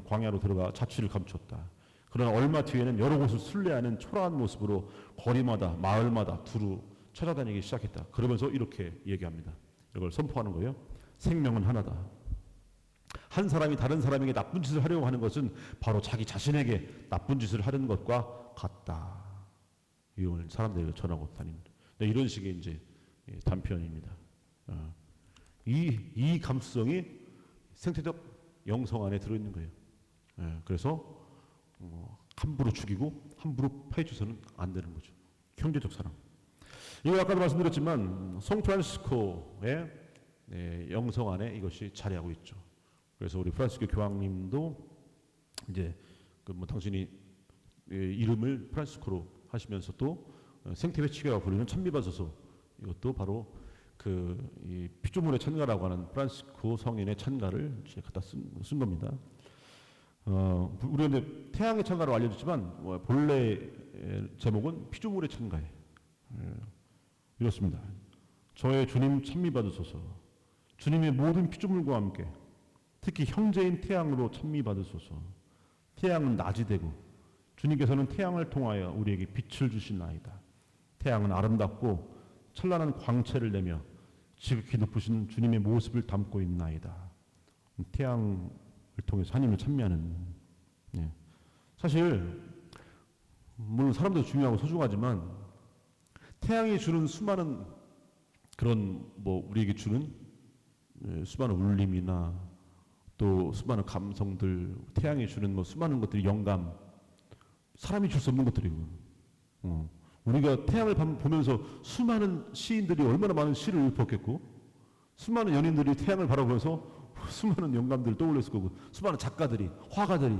광야로 들어가 자취를 감췄다. 그러나 얼마 뒤에는 여러 곳을 순례하는 초라한 모습으로 거리마다 마을마다 두루 찾아다니기 시작했다. 그러면서 이렇게 얘기합니다. 이걸 선포하는 거예요. 생명은 하나다. 한 사람이 다른 사람에게 나쁜 짓을 하려고 하는 것은 바로 자기 자신에게 나쁜 짓을 하는 것과 같다. 이걸 사람들에게 전하고 다닙니다. 네, 이런 식의 이제 단편입니다. 이 감수성이 생태적 영성 안에 들어있는 거예요. 그래서 함부로 죽이고 함부로 파헤쳐서는 안 되는 거죠. 형제적 사랑. 이거 아까도 말씀드렸지만 송 프란시스코의 영성 안에 이것이 자리하고 있죠. 그래서 우리 프란시스코 교황님도 이제 당신이 이름을 프란시스코로 하시면서 또 생태회치교가 부르는 찬미받아서 이것도 바로 이 피조물의 찬가라고 하는 프란시스코 성인의 찬가를 갖다 쓴 겁니다. 우리가 이제 태양의 찬가로 알려졌지만 본래 제목은 피조물의 찬가예요. 이렇습니다. 저의 주님 찬미 받으소서. 주님의 모든 피조물과 함께 특히 형제인 태양으로 찬미 받으소서. 태양은 낮이 되고 주님께서는 태양을 통하여 우리에게 빛을 주시나이다. 태양은 아름답고 찬란한 광채를 내며 지극히 높으신 주님의 모습을 담고 있나이다. 태양을 통해서 하나님을 찬미하는. 사실 물론 사람도 중요하고 소중하지만 태양이 주는 수많은 그런 우리에게 주는 수많은 울림이나 또 수많은 감성들, 태양이 주는 수많은 것들이 영감, 사람이 줄 수 없는 것들이고, 우리가 태양을 보면서 수많은 시인들이 얼마나 많은 시를 읊었겠고, 수많은 연인들이 태양을 바라보면서 수많은 영감들을 떠올렸을 거고, 수많은 작가들이, 화가들이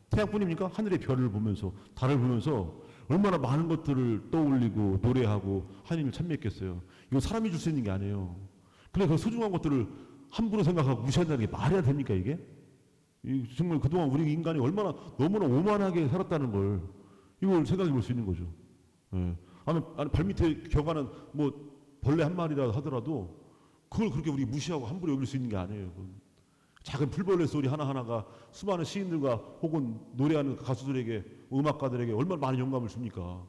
태양뿐입니까? 하늘의 별을 보면서, 달을 보면서 얼마나 많은 것들을 떠올리고 노래하고 하나님을 찬미했겠어요. 이거 사람이 줄 수 있는 게 아니에요. 그래 그 소중한 것들을 함부로 생각하고 무시한다는 게 말이 됩니까 이게? 정말 그동안 우리 인간이 얼마나 너무나 오만하게 살았다는 걸 이걸 생각해 볼 수 있는 거죠. 아니 발밑에 격하는 벌레 한 마리라 하더라도 그걸 그렇게 우리 무시하고 함부로 여길 수 있는 게 아니에요. 작은 풀벌레 소리 하나하나가 수많은 시인들과 혹은 노래하는 가수들에게 음악가들에게 얼마나 많은 영감을 줍니까?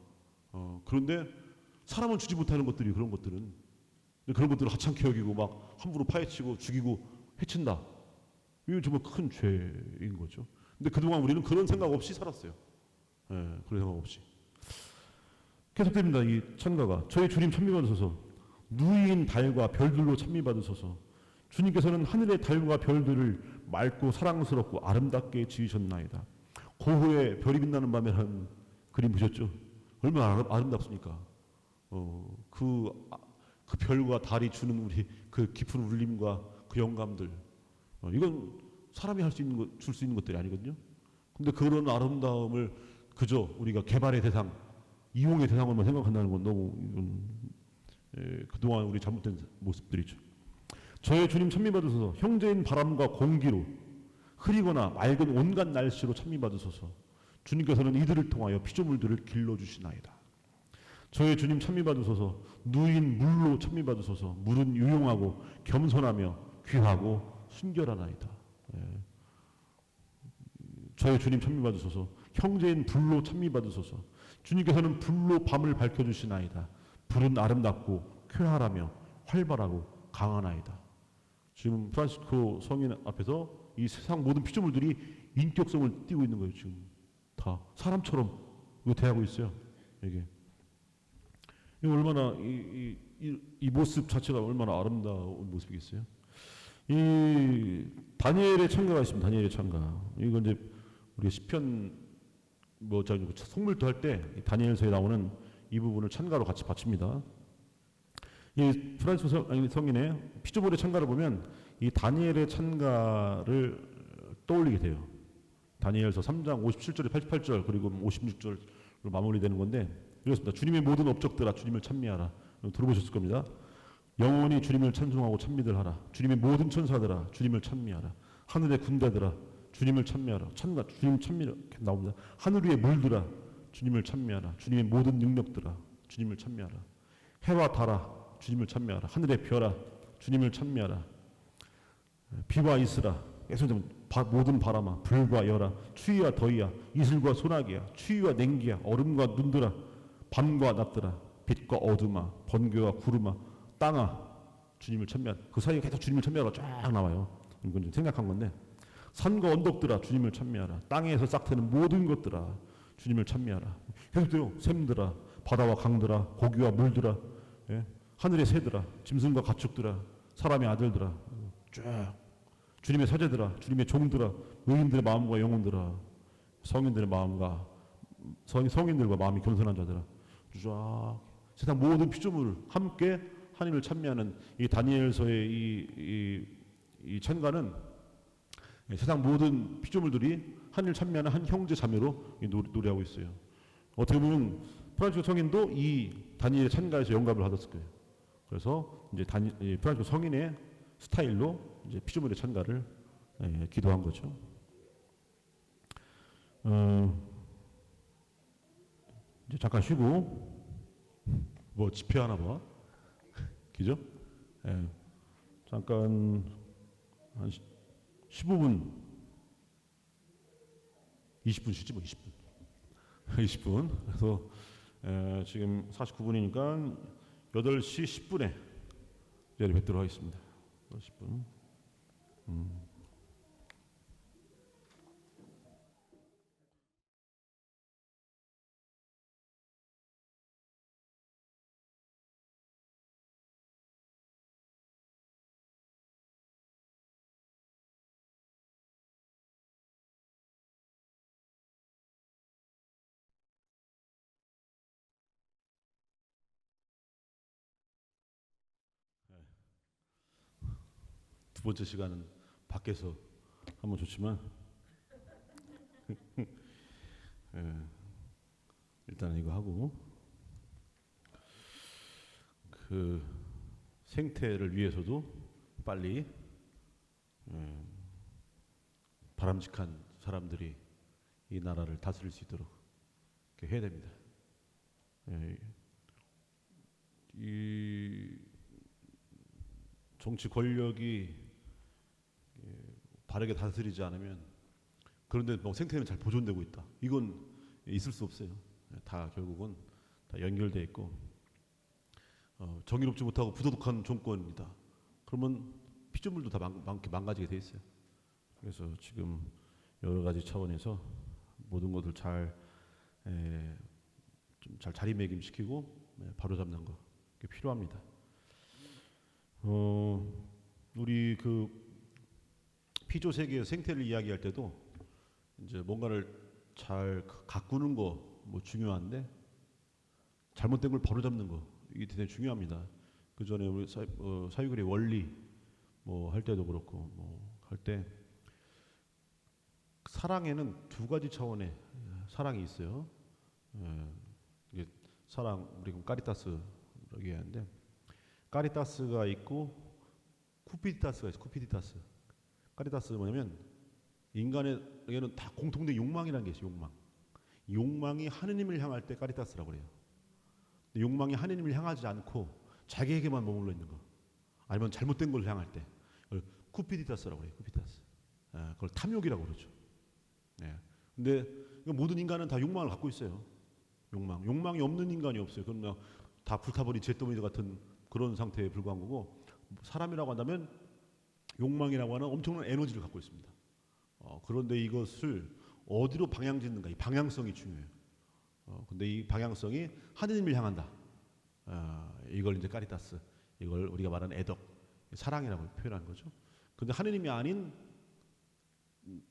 그런데 사람은 주지 못하는 것들이 그런 것들은 그런 것들을 하찮게 여기고 막 함부로 파헤치고 죽이고 해친다. 이건 정말 큰 죄인 거죠. 근데 그동안 우리는 그런 생각 없이 살았어요. 그런 생각 없이 계속됩니다. 이 찬가가 저희 주님 찬미받으소서 누이인 달과 별들로 찬미받으소서 주님께서는 하늘의 달과 별들을 맑고 사랑스럽고 아름답게 지으셨나이다. 고호의 별이 빛나는 밤에라는 그림 보셨죠? 얼마나 아름답습니까? 그 별과 달이 주는 우리 그 깊은 울림과 그 영감들, 이건 사람이 할 수 있는 것, 줄 수 있는 것들이 아니거든요. 근데 그런 아름다움을 그저 우리가 개발의 대상, 이용의 대상으로만 생각한다는 건 너무 그동안 우리 잘못된 모습들이죠. 저의 주님 찬미받으소서 형제인 바람과 공기로 흐리거나 맑은 온갖 날씨로 찬미받으소서 주님께서는 이들을 통하여 피조물들을 길러주시나이다. 저의 주님 찬미받으소서 누인 물로 찬미받으소서 물은 유용하고 겸손하며 귀하고 순결하나이다. 저의 주님 찬미받으소서 형제인 불로 찬미받으소서 주님께서는 불로 밤을 밝혀주시나이다. 불은 아름답고 쾌활하며 활발하고 강하나이다. 지금 프란시스코 성인 앞에서 이 세상 모든 피조물들이 인격성을 띠고 있는 거예요. 지금 다 사람처럼 이거 대하고 있어요. 이게 얼마나 이 모습 자체가 얼마나 아름다운 모습이겠어요. 이 다니엘의 찬가가 있습니다. 다니엘의 찬가. 이거 이제 우리 시편 성물도 할 때 다니엘서에 나오는 이 부분을 찬가로 같이 바칩니다. 이 프란시스코 성인의 피조물의 찬가를 보면 이 다니엘의 찬가를 떠올리게 돼요. 다니엘서 3장 57절에 88절 그리고 56절로 마무리되는 건데 이렇습니다. 주님의 모든 업적들아 주님을 찬미하라. 들어보셨을 겁니다. 영원히 주님을 찬송하고 찬미들 하라. 주님의 모든 천사들아 주님을 찬미하라. 하늘의 군대들아 주님을 찬미하라. 주님 찬미라 나옵니다. 하늘 위의 물들아 주님을 찬미하라. 주님의 모든 능력들아 주님을 찬미하라. 해와 달아 주님을 찬미하라. 하늘의 별아 주님을 찬미하라. 비와 이슬아 모든 바람아 불과 열아 추위와 더위야 이슬과 소나기야 추위와 냉기야 얼음과 눈들아 밤과 낮들아 빛과 어둠아 번개와 구름아 땅아 주님을 찬미하라. 그 사이에 계속 주님을 찬미하라 쫙 나와요. 이건 좀 생략한 건데 산과 언덕들아 주님을 찬미하라. 땅에서 싹트는 모든 것들아 주님을 찬미하라. 계속돼요. 샘들아 바다와 강들아 고기와 물들아 하늘의 새들아 짐승과 가축들아 사람의 아들들아 쫙 주님의 사제들아 주님의 종들아 의인들의 마음과 영혼들아 성인들의 마음과 성인들과 마음이 겸손한 자들아 쫙 세상 모든 피조물을 함께 하나님을 찬미하는 이 다니엘서의 이 찬가는 세상 모든 피조물들이 하나님을 찬미하는 한 형제 자매로 노래하고 있어요. 어떻게 보면 프란시스코 성인도 이 다니엘의 찬가에서 영감을 받았을 거예요. 그래서 이제 프란시스코 성인의 스타일로 이제 피조물의 찬가를 기도한 거죠. 이제 잠깐 쉬고 뭐 집회하나 봐. 그죠? 잠깐 한 15분 20분 쉬지 뭐 20분 20분 그래서 지금 49분이니까 8시 10분에 자리 뵙도록 하겠습니다. 10분. 두 번째 시간은 밖에서 하면 좋지만 일단 이거 하고 그 생태를 위해서도 빨리 바람직한 사람들이 이 나라를 다스릴 수 있도록 이렇게 해야 됩니다. 이 정치 권력이 바르게 다스리지 않으면 그런데 뭐 생태는 잘 보존되고 있다. 이건 있을 수 없어요. 다 결국은 다 연결돼 있고 정의롭지 못하고 부도덕한 정권이다. 그러면 피조물도 다 망가지게 돼 있어요. 그래서 지금 여러 가지 차원에서 모든 것을 잘 좀 잘 자리매김시키고 바로 잡는 거 그게 필요합니다. 우리 그 피조 세계의 생태를 이야기할 때도 이제 뭔가를 잘 가꾸는 거 뭐 중요한데 잘못된 걸 바로 잡는 거 이게 되게 중요합니다. 그 전에 우리 사유글의 원리 뭐 할 때도 그렇고 뭐 할 때 사랑에는 두 가지 차원의 사랑이 있어요. 이게 사랑 우리 까리타스 얘기하는데 까리타스가 있고 쿠피디타스가 있어. 쿠피디타스. 까리타스는 뭐냐면 인간에게는 다 공통된 욕망이라는 게 있어요. 욕망. 욕망이 하느님을 향할 때 까리타스라고 그래요. 근데 욕망이 하느님을 향하지 않고 자기에게만 머물러 있는 거. 아니면 잘못된 걸 향할 때 그걸 쿠피디타스라고 그래요. 쿠피디타스. 그걸 탐욕이라고 그러죠. 근데 모든 인간은 다 욕망을 갖고 있어요. 욕망이 없는 인간이 없어요. 그럼 다 불타버린 잿더미 같은 그런 상태에 불과한 거고 사람이라고 한다면 욕망이라고 하는 엄청난 에너지를 갖고 있습니다. 그런데 이것을 어디로 방향짓는가 이 방향성이 중요해요. 근데 이 방향성이 하느님을 향한다. 이걸 이제 까리타스 이걸 우리가 말하는 애덕 사랑이라고 표현하는 거죠. 근데 하느님이 아닌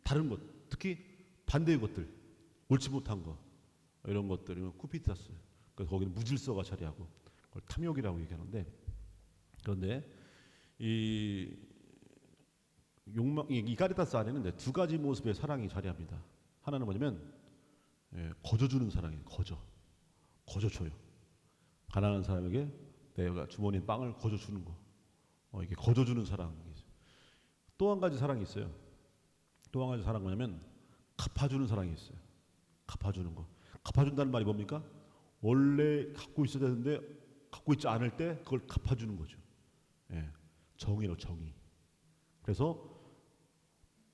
다른 것 특히 반대의 것들 옳지 못한 거 이런 것들이면 쿠피타스. 그래서 거기는 무질서가 자리하고 그걸 탐욕이라고 얘기하는데 그런데 이 욕망 이 까리타스 안에는 두 가지 모습의 사랑이 자리합니다. 하나는 뭐냐면 거저주는 사랑이에요. 거저줘요. 가난한 사람에게 내가 주머니에 빵을 거저주는 거. 이게 거저주는 사랑이 있어요. 또 한 가지 사랑이 있어요. 또 한 가지 사랑 뭐냐면 갚아주는 사랑이 있어요. 갚아주는 거. 갚아준다는 말이 뭡니까? 원래 갖고 있어야 되는데 갖고 있지 않을 때 그걸 갚아주는 거죠. 정의로 정의. 그래서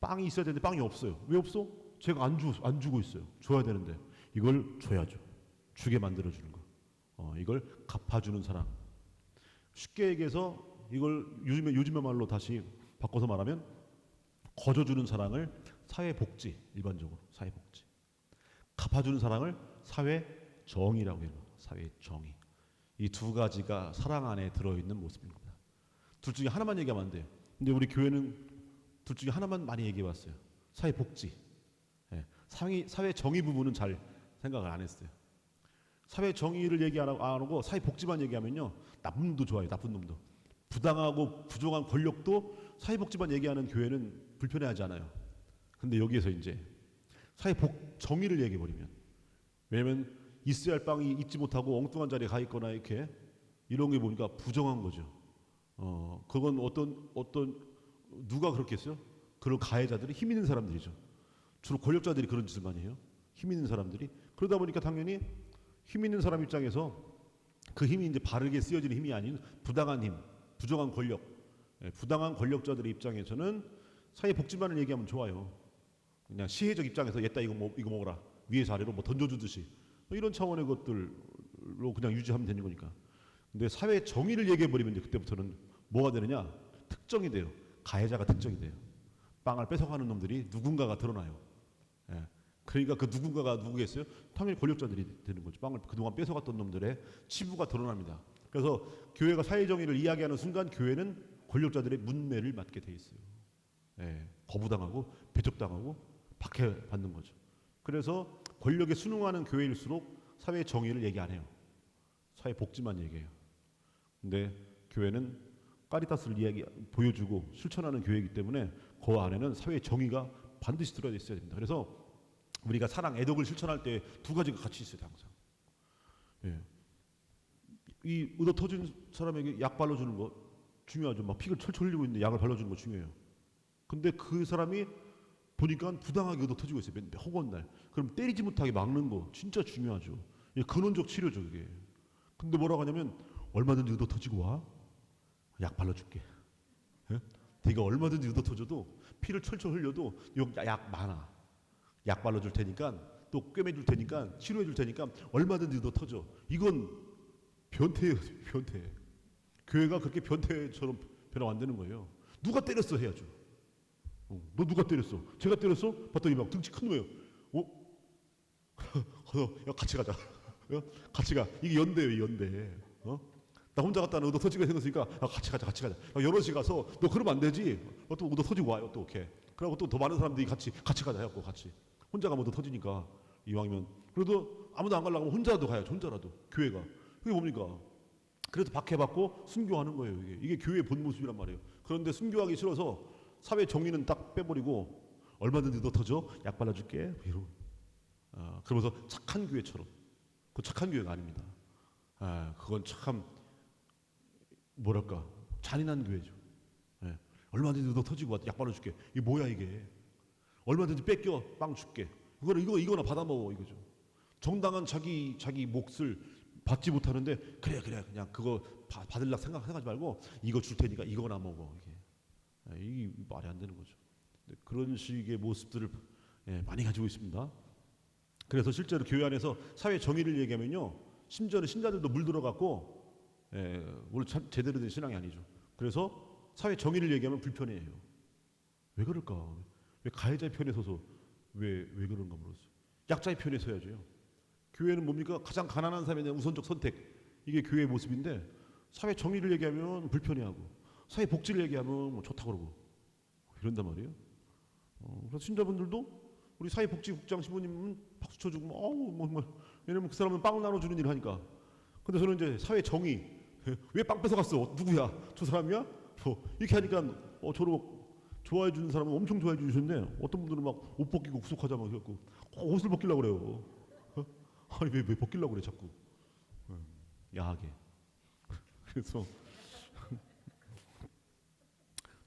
빵이 있어야 되는데 빵이 없어요. 왜 없어? 제가 안 주고 있어요. 줘야 되는데 이걸 줘야죠. 주게 만들어주는 거. 이걸 갚아주는 사랑. 쉽게 얘기해서 이걸 요즘의 말로 다시 바꿔서 말하면 거저주는 사랑을 사회복지 일반적으로 사회복지. 갚아주는 사랑을 사회정의라고 해요. 사회정의. 이 두 가지가 사랑 안에 들어있는 모습입니다. 둘 중에 하나만 얘기하면 안 돼요. 근데 우리 교회는 둘 중에 하나만 많이 얘기해왔어요. 사회복지. 사회정의 부분은 잘 생각을 안 했어요. 사회정의를 얘기 안 하고 사회복지만 얘기하면요. 나쁜 놈도 좋아요. 나쁜 놈도. 부당하고 부정한 권력도 사회복지만 얘기하는 교회는 불편해하지 않아요. 근데 여기에서 이제 사회정의를 얘기해버리면 왜냐면 있어야 할 빵이 있지 못하고 엉뚱한 자리에 가 있거나 이렇게 이런 게 보니까 부정한 거죠. 그건 어떤 누가 그렇게 했어요? 그런 가해자들이 힘 있는 사람들이죠. 주로 권력자들이 그런 짓을 많이 해요. 힘 있는 사람들이. 그러다 보니까 당연히 힘 있는 사람 입장에서 그 힘이 이제 바르게 쓰여지는 힘이 아닌 부당한 힘, 부정한 권력, 부당한 권력자들의 입장에서는 사회복지만을 얘기하면 좋아요. 그냥 시혜적 입장에서 얘따 이거 먹어라. 위에서 아래로 뭐 던져주듯이 이런 차원의 것들로 그냥 유지하면 되는 거니까. 근데 사회 정의를 얘기해버리면 이제 그때부터는 뭐가 되느냐? 특정이 돼요. 가해자가 특정이 돼요. 빵을 뺏어가는 놈들이 누군가가 드러나요. 그러니까 그 누군가가 누구겠어요? 당연히 권력자들이 되는 거죠. 빵을 그동안 뺏어갔던 놈들의 치부가 드러납니다. 그래서 교회가 사회정의를 이야기하는 순간 교회는 권력자들의 문매를 맞게 돼 있어요. 거부당하고 배척당하고 박해받는 거죠. 그래서 권력에 순응하는 교회일수록 사회정의를 얘기 안 해요. 사회복지만 얘기해요. 근데 교회는 까리타스를 보여주고 실천하는 교회이기 때문에 그 안에는 사회정의가 반드시 들어야 있어야 됩니다. 그래서 우리가 사랑, 애덕을 실천할 때 두 가지가 같이 있어요. 항상. 이 의도 터진 사람에게 약 발라주는 거 중요하죠. 막 피가 철철 흘리고 있는데 약을 발라주는 거 중요해요. 근데 그 사람이 보니까 부당하게 의도 터지고 있어요. 허구한 날. 그럼 때리지 못하게 막는 거 진짜 중요하죠. 근원적 치료죠. 그게. 근데 뭐라고 하냐면 얼마든지 의도 터지고 와. 약 발라줄게. 네가 얼마든지 의도 터져도 피를 철철 흘려도 약 많아. 약 발라줄 테니까 또 꿰매줄 테니까 치료해줄 테니까 얼마든지 의도 터져. 이건 변태예요. 변태. 교회가 그렇게 변태처럼 변화 안 되는 거예요. 누가 때렸어 해야죠. 너 누가 때렸어? 제가 때렸어? 봤더니 막 등치 큰 놈이에요. 야, 같이 가자. 같이 가. 이게 연대예요, 이 연대. 나 혼자 갔다 너도 터지게 생겼으니까 야, 같이 가자, 같이 가자. 여럿이 가서 너 그러면 안 되지. 또 너 터지고 와요, 또 오케이. 그러고 또 더 많은 사람들이 같이 가자 해갖고 같이. 혼자 가면 더 터지니까 이왕이면 그래도 아무도 안 가려고 하면 혼자라도 가야죠, 혼자라도 교회가. 그게 뭡니까? 그래서 박해받고 순교하는 거예요. 이게 교회의 본 모습이란 말이에요. 그런데 순교하기 싫어서 사회 정의는 딱 빼버리고 얼마든지 너 터져 약 발라줄게 이러고 그러면서 착한 교회처럼 그 착한 교회가 아닙니다. 그건 참 뭐랄까 잔인한 교회죠. 얼마든지 너 터지고 약 발라줄게. 이게 뭐야 이게? 얼마든지 뺏겨 빵 줄게. 이거나 받아 먹어 이거죠. 정당한 자기 몫을 받지 못하는데 그래 그냥 그거 받을락 생각하지 말고 이거 줄 테니까 이거나 먹어. 이게 말이 안 되는 거죠. 그런 식의 모습들을 많이 가지고 있습니다. 그래서 실제로 교회 안에서 사회 정의를 얘기하면요, 심지어는 신자들도 물들어갖고 오늘 참 제대로 된 신앙이 아니죠. 그래서 사회 정의를 얘기하면 불편해해요. 왜 그럴까? 왜 가해자의 편에 서서 왜 그런가 모르겠어요. 약자의 편에 서야죠. 교회는 뭡니까? 가장 가난한 사람에 대한 우선적 선택. 이게 교회의 모습인데 사회 정의를 얘기하면 불편해하고 사회 복지를 얘기하면 뭐 좋다고 그러고 이런단 말이에요. 그래서 신자분들도 우리 사회복지국장 시부님은 박수 쳐주고 왜냐면 그 사람은 빵 나눠주는 일을 하니까. 근데 저는 이제 사회 정의 왜 빵 뺏어갔어? 누구야? 저 사람이야? 이렇게 하니까 저를 좋아해 주는 사람은 엄청 좋아해 주시는데 어떤 분들은 막 옷 벗기고 구속하자 막 그래갖고 옷을 벗기려고 그래요. 아니 왜 벗기려고 그래 자꾸. 야하게. 그래서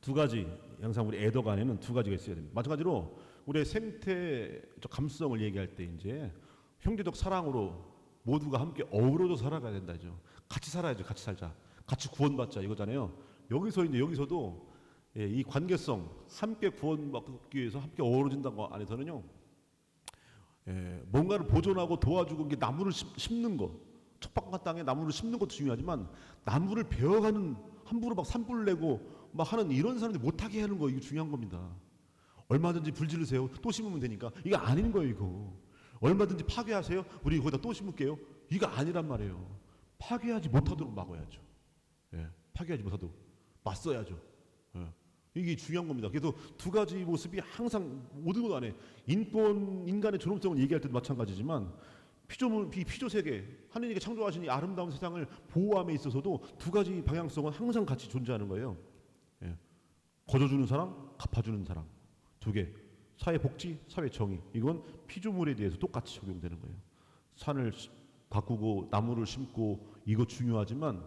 두 가지 항상 우리 애덕 안에는 두 가지가 있어야 됩니다. 마찬가지로 우리의 생태적 감수성을 얘기할 때 이제 형제적 사랑으로 모두가 함께 어우러져 살아가야 된다죠. 같이 살아야죠. 같이 살자. 같이 구원받자 이거잖아요. 여기서도 이 관계성 함께 구원받기 위해서 함께 어우러진다는 거 안에서는요. 뭔가를 보존하고 도와주고 이게 나무를 심는 거, 척박한 땅에 나무를 심는 것도 중요하지만 나무를 베어가는 함부로 막 산불 내고 막 하는 이런 사람들 못하게 하는 거 이거 중요한 겁니다. 얼마든지 불 지르세요. 또 심으면 되니까 이거 아닌 거예요 이거. 얼마든지 파괴하세요. 우리 거기다 또 심을게요. 이거 아니란 말이에요. 파괴하지 못하도록 막아야죠. 파괴하지 못하도록 맞서야죠. 이게 중요한 겁니다. 그래서 두 가지 모습이 항상 모든 것 안에 인간의 존엄성을 얘기할 때도 마찬가지지만 피조 세계 하느님께 창조하신 이 아름다운 세상을 보호함에 있어서도 두 가지 방향성은 항상 같이 존재하는 거예요. 거저주는 사람, 갚아주는 사람 두 개. 사회 복지, 사회 정의 이건 피조물에 대해서 똑같이 적용되는 거예요. 산을 가꾸고 나무를 심고 이거 중요하지만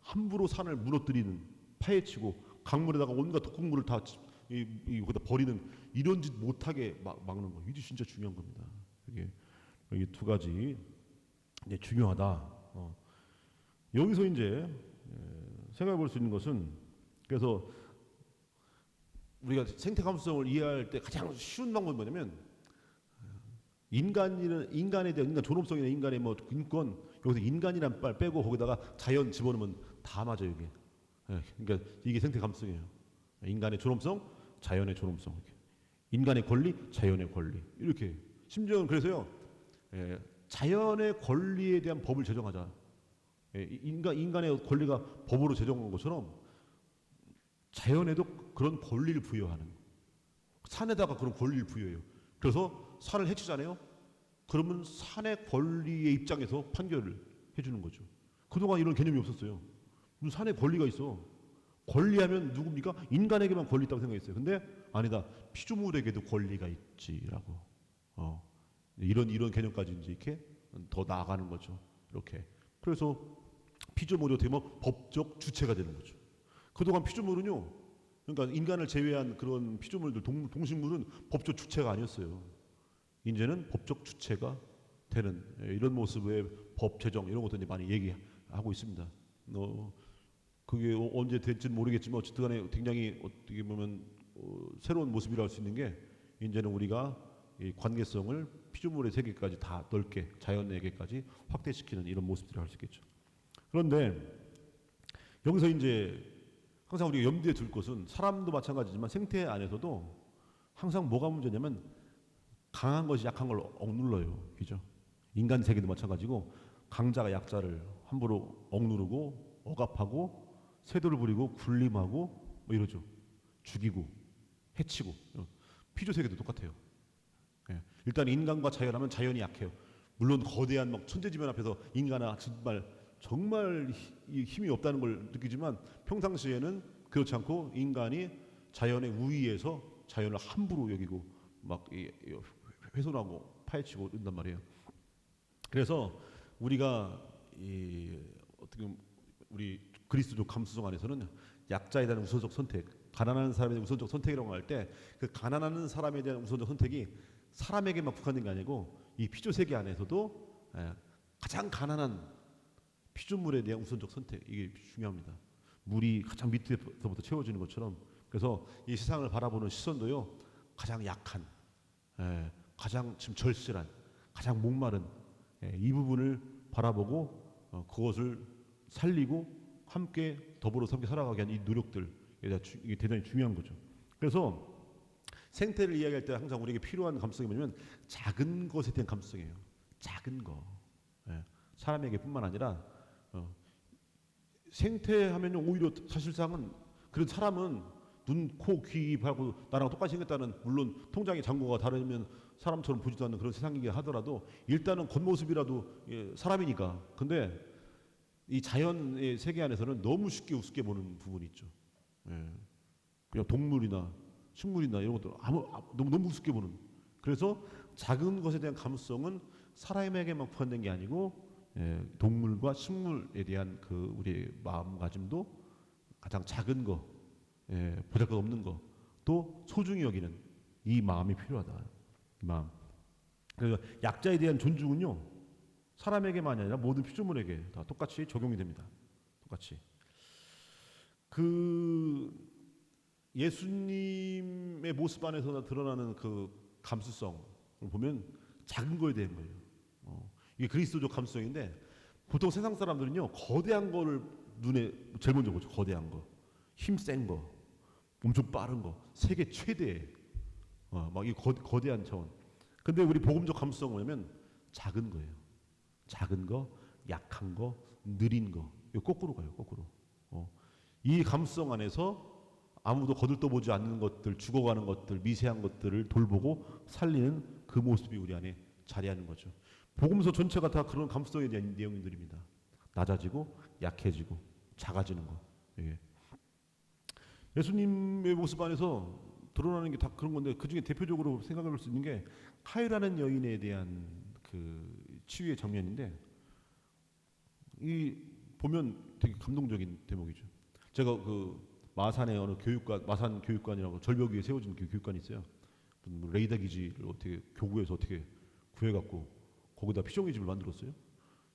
함부로 산을 무너뜨리는 파헤치고 강물에다가 온갖 독극물을 다 거기다 버리는 이런 짓 못하게 막는 거 이게 진짜 중요한 겁니다. 이게 두 가지 이제 중요하다. 여기서 이제 생각해 볼 수 있는 것은 그래서 우리가 생태 감수성을 이해할 때 가장 쉬운 방법이 뭐냐면 인간에 대한 인간 존엄성이나 인간의 뭐 인권 여기서 인간이란 말 빼고 거기다가 자연 집어넣으면 다 맞아요 이게. 그러니까 이게 생태 감수성이에요. 인간의 존엄성, 자연의 존엄성. 인간의 권리, 자연의 권리. 이렇게 심지어는 그래서요. 자연의 권리에 대한 법을 제정하자. 인간의 권리가 법으로 제정한 것처럼 자연에도 그런 권리를 부여하는. 산에다가 그런 권리를 부여해요. 그래서 산을 해치잖아요. 그러면 산의 권리의 입장에서 판결을 해주는 거죠. 그동안 이런 개념이 없었어요. 무슨 산에 권리가 있어. 권리하면 누굽니까? 인간에게만 권리 있다고 생각했어요. 근데 아니다. 피조물에게도 권리가 있지라고. 이런 개념까지 이제 이렇게 더 나아가는 거죠. 이렇게. 그래서 피조물이 되면 법적 주체가 되는 거죠. 그동안 피조물은요. 그러니까 인간을 제외한 그런 피조물들, 동식물은 법적 주체가 아니었어요. 이제는 법적 주체가 되는 이런 모습의 법 제정 이런 것도 이제 많이 얘기하고 있습니다. 그게 언제 될지는 모르겠지만 어쨌든 간에 굉장히 어떻게 보면 새로운 모습이라 할 수 있는 게 이제는 우리가 이 관계성을 피조물의 세계까지 다 넓게 자연에게까지 확대시키는 이런 모습들을 할 수 있겠죠. 그런데 여기서 이제 항상 우리가 염두에 둘 것은 사람도 마찬가지지만 생태 안에서도 항상 뭐가 문제냐면 강한 것이 약한 걸 억눌러요. 그죠? 인간 세계도 마찬가지고 강자가 약자를 함부로 억누르고 억압하고 세도를 부리고 군림하고 뭐 이러죠. 죽이고 해치고. 피조 세계도 똑같아요. 예. 일단 인간과 자연하면 자연이 약해요. 물론 거대한 막 천재지변 앞에서 인간아 정말 힘이 없다는 걸 느끼지만 평상시에는 그렇지 않고 인간이 자연의 우위에서 자연을 함부로 여기고 막 훼손하고 파헤치고 이런단 말이에요. 그래서 우리가 어떻게 보면 우리 그리스도적 감수성 안에서는 약자에 대한 우선적 선택, 가난한 사람에 대한 우선적 선택이라고 할 때 그 가난한 사람에 대한 우선적 선택이 사람에게만 국한된 게 아니고 이 피조 세계 안에서도 가장 가난한 피조물에 대한 우선적 선택, 이게 중요합니다. 물이 가장 밑에서부터 채워지는 것처럼. 그래서 이 세상을 바라보는 시선도요, 가장 약한, 가장 지금 절실한, 가장 목마른 이 부분을 바라보고 그것을 살리고 함께 더불어서 함께 살아가게 하는 이 노력들, 이게 대단히 중요한 거죠. 그래서 생태를 이야기할 때 항상 우리에게 필요한 감성이 뭐냐면 작은 것에 대한 감성이에요. 작은 거. 사람에게뿐만 아니라 생태하면 오히려 사실상은 그런 사람은 눈, 코, 귀, 입하고 나랑 똑같이 생겼다는, 물론 통장의 잔고가 다르면 사람처럼 보지도 않는 그런 세상이긴 하더라도 일단은 겉모습이라도 사람이니까. 근데 이 자연의 세계 안에서는 너무 쉽게 우습게 보는 부분이 있죠. 그냥 동물이나 식물이나 이런 것들 너무 우습게 보는. 그래서 작은 것에 대한 감수성은 사람에게만 국한된 게 아니고 동물과 식물에 대한 그 우리의 마음가짐도 가장 작은 거, 보잘것없는 거, 또 소중히 여기는 이 마음이 필요하다. 이 마음. 그래서 약자에 대한 존중은요, 사람에게만이 아니라 모든 피조물에게 다 똑같이 적용이 됩니다. 똑같이. 그 예수님의 모습 안에서 드러나는 그 감수성을 보면 작은 거에 대한 거예요. 이게 그리스도적 감수성인데, 보통 세상 사람들은요 거대한 거를 눈에 제일 먼저 보죠. 거대한 거, 힘센 거, 엄청 빠른 거, 세계 최대, 막 이 거대한 차원. 근데 우리 복음적 감수성은 뭐냐면 작은 거예요. 작은 거, 약한 거, 느린 거. 이거 거꾸로 가요. 거꾸로. 이 감수성 안에서 아무도 거들떠보지 않는 것들, 죽어가는 것들, 미세한 것들을 돌보고 살리는 그 모습이 우리 안에 자리하는 거죠. 복음서 전체가 다 그런 감수성에 대한 내용들입니다. 낮아지고 약해지고 작아지는 거. 예수님의 모습 안에서 드러나는 게 다 그런 건데, 그 중에 대표적으로 생각해 볼 수 있는 게 카이라는 여인에 대한 그 치유의 장면인데, 이 보면 되게 감동적인 대목이죠. 제가 그 마산의 어느 교육관, 마산 교육관이라고 절벽 위에 세워진 그 교육관이 있어요. 뭐 레이더 기지를 어떻게 교구에서 어떻게 구해갖고 거기다 피조기 집을 만들었어요.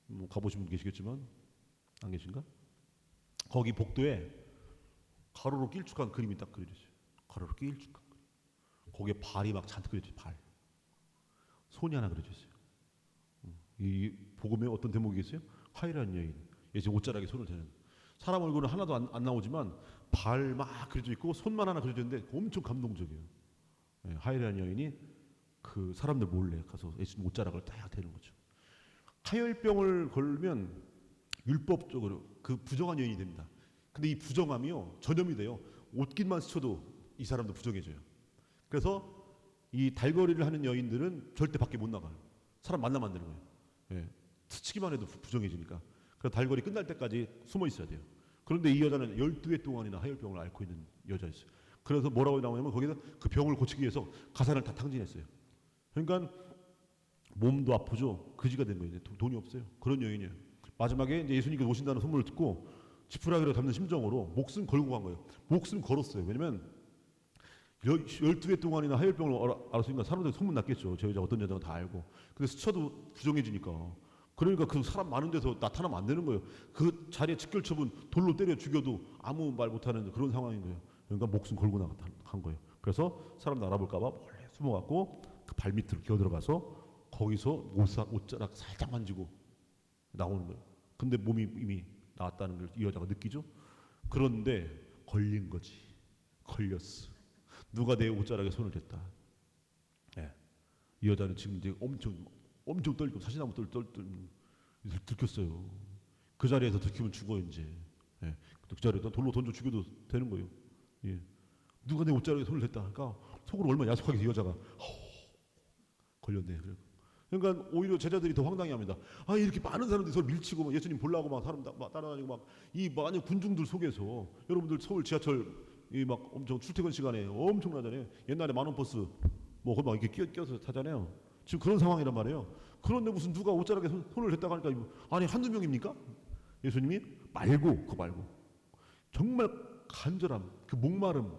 뭐 가보신 분 계시겠지만 안 계신가? 거기 복도에 가로로 길쭉한 그림이 딱 그려졌어요. 가로로 길쭉한 그림. 거기에 발이 막 잔뜩 그려졌어요. 발. 손이 하나 그려졌어요. 이 복음에 어떤 대목이겠어요? 하이라는 여인. 예전 옷자락에 손을 대는. 사람 얼굴은 하나도 안 나오지만 발 막 그려져 있고 손만 하나 그려져 있는데 엄청 감동적이에요. 하이라는 여인이 그 사람들 몰래 가서 예수님 옷자락을 딱 대는 거죠. 하혈병을 걸면 율법적으로 그 부정한 여인이 됩니다. 근데 이 부정함이요 전염이 돼요. 옷깃만 스쳐도 이 사람도 부정해져요. 그래서 이 달거리를 하는 여인들은 절대 밖에 못 나가요. 사람 만나면 안 되는 거예요. 스치기만 해도 부정해지니까. 그래서 달거리 끝날 때까지 숨어 있어야 돼요. 그런데 이 여자는 12해 동안이나 하혈병을 앓고 있는 여자였어요. 그래서 뭐라고 나오냐면 거기서 그 병을 고치기 위해서 가산을 다 탕진했어요. 그러니까 몸도 아프죠. 그지가 된 거예요. 돈이 없어요. 그런 여인이에요. 마지막에 이제 예수님께서 오신다는 소문을 듣고 지푸라기로 잡는 심정으로 목숨 걸고 간 거예요. 목숨 걸었어요. 왜냐면 12해 동안이나 하혈병을 앓았으니까 사람들이 소문 났겠죠. 저 여자 어떤 여자가 다 알고. 근데 스쳐도 부정해지니까. 그러니까 그 사람 많은 데서 나타나면 안 되는 거예요. 그 자리에 직결처분 돌로 때려 죽여도 아무 말 못하는 그런 상황인 거예요. 그러니까 목숨 걸고 나간 거예요. 그래서 사람들 알아볼까 봐 몰래 숨어갖고 그 발밑으로 기어들어가서 거기서 옷자락 살짝 만지고 나오는 거예요. 근데 몸이 이미 나왔다는 걸 이 여자가 느끼죠. 그런데 걸린 거지. 걸렸어. 누가 내 옷자락에 손을 댔다. 이 여자는 지금 이제 엄청 엄청 떨고 사시나무 들켰어요. 그 자리에서 들키면 죽어 이제. 예. 그 자리에다 돌로 던져 죽여도 되는 거예요. 예. 누가 내 옷자락에 손을 댔다 하니까 속으로 얼마나 야속하게 이 여자가 걸렸네. 그러니까 오히려 제자들이 더 황당해합니다. 아 이렇게 많은 사람들이 서로 밀치고 막 예수님 보려고 막 사람 막 따라다니고 막 이 많은 군중들 속에서 여러분들 서울 지하철 이 막 엄청 출퇴근 시간에 엄청나잖아요. 옛날에 만원 버스 뭐 거기 막 이렇게 껴서 타잖아요. 지금 그런 상황이란 말이에요. 그런데 무슨 누가 옷자락에 손을 댔다고 하니까 아니 한두 명입니까? 예수님이 말고 그거 말고 정말 간절함 그 목마름으로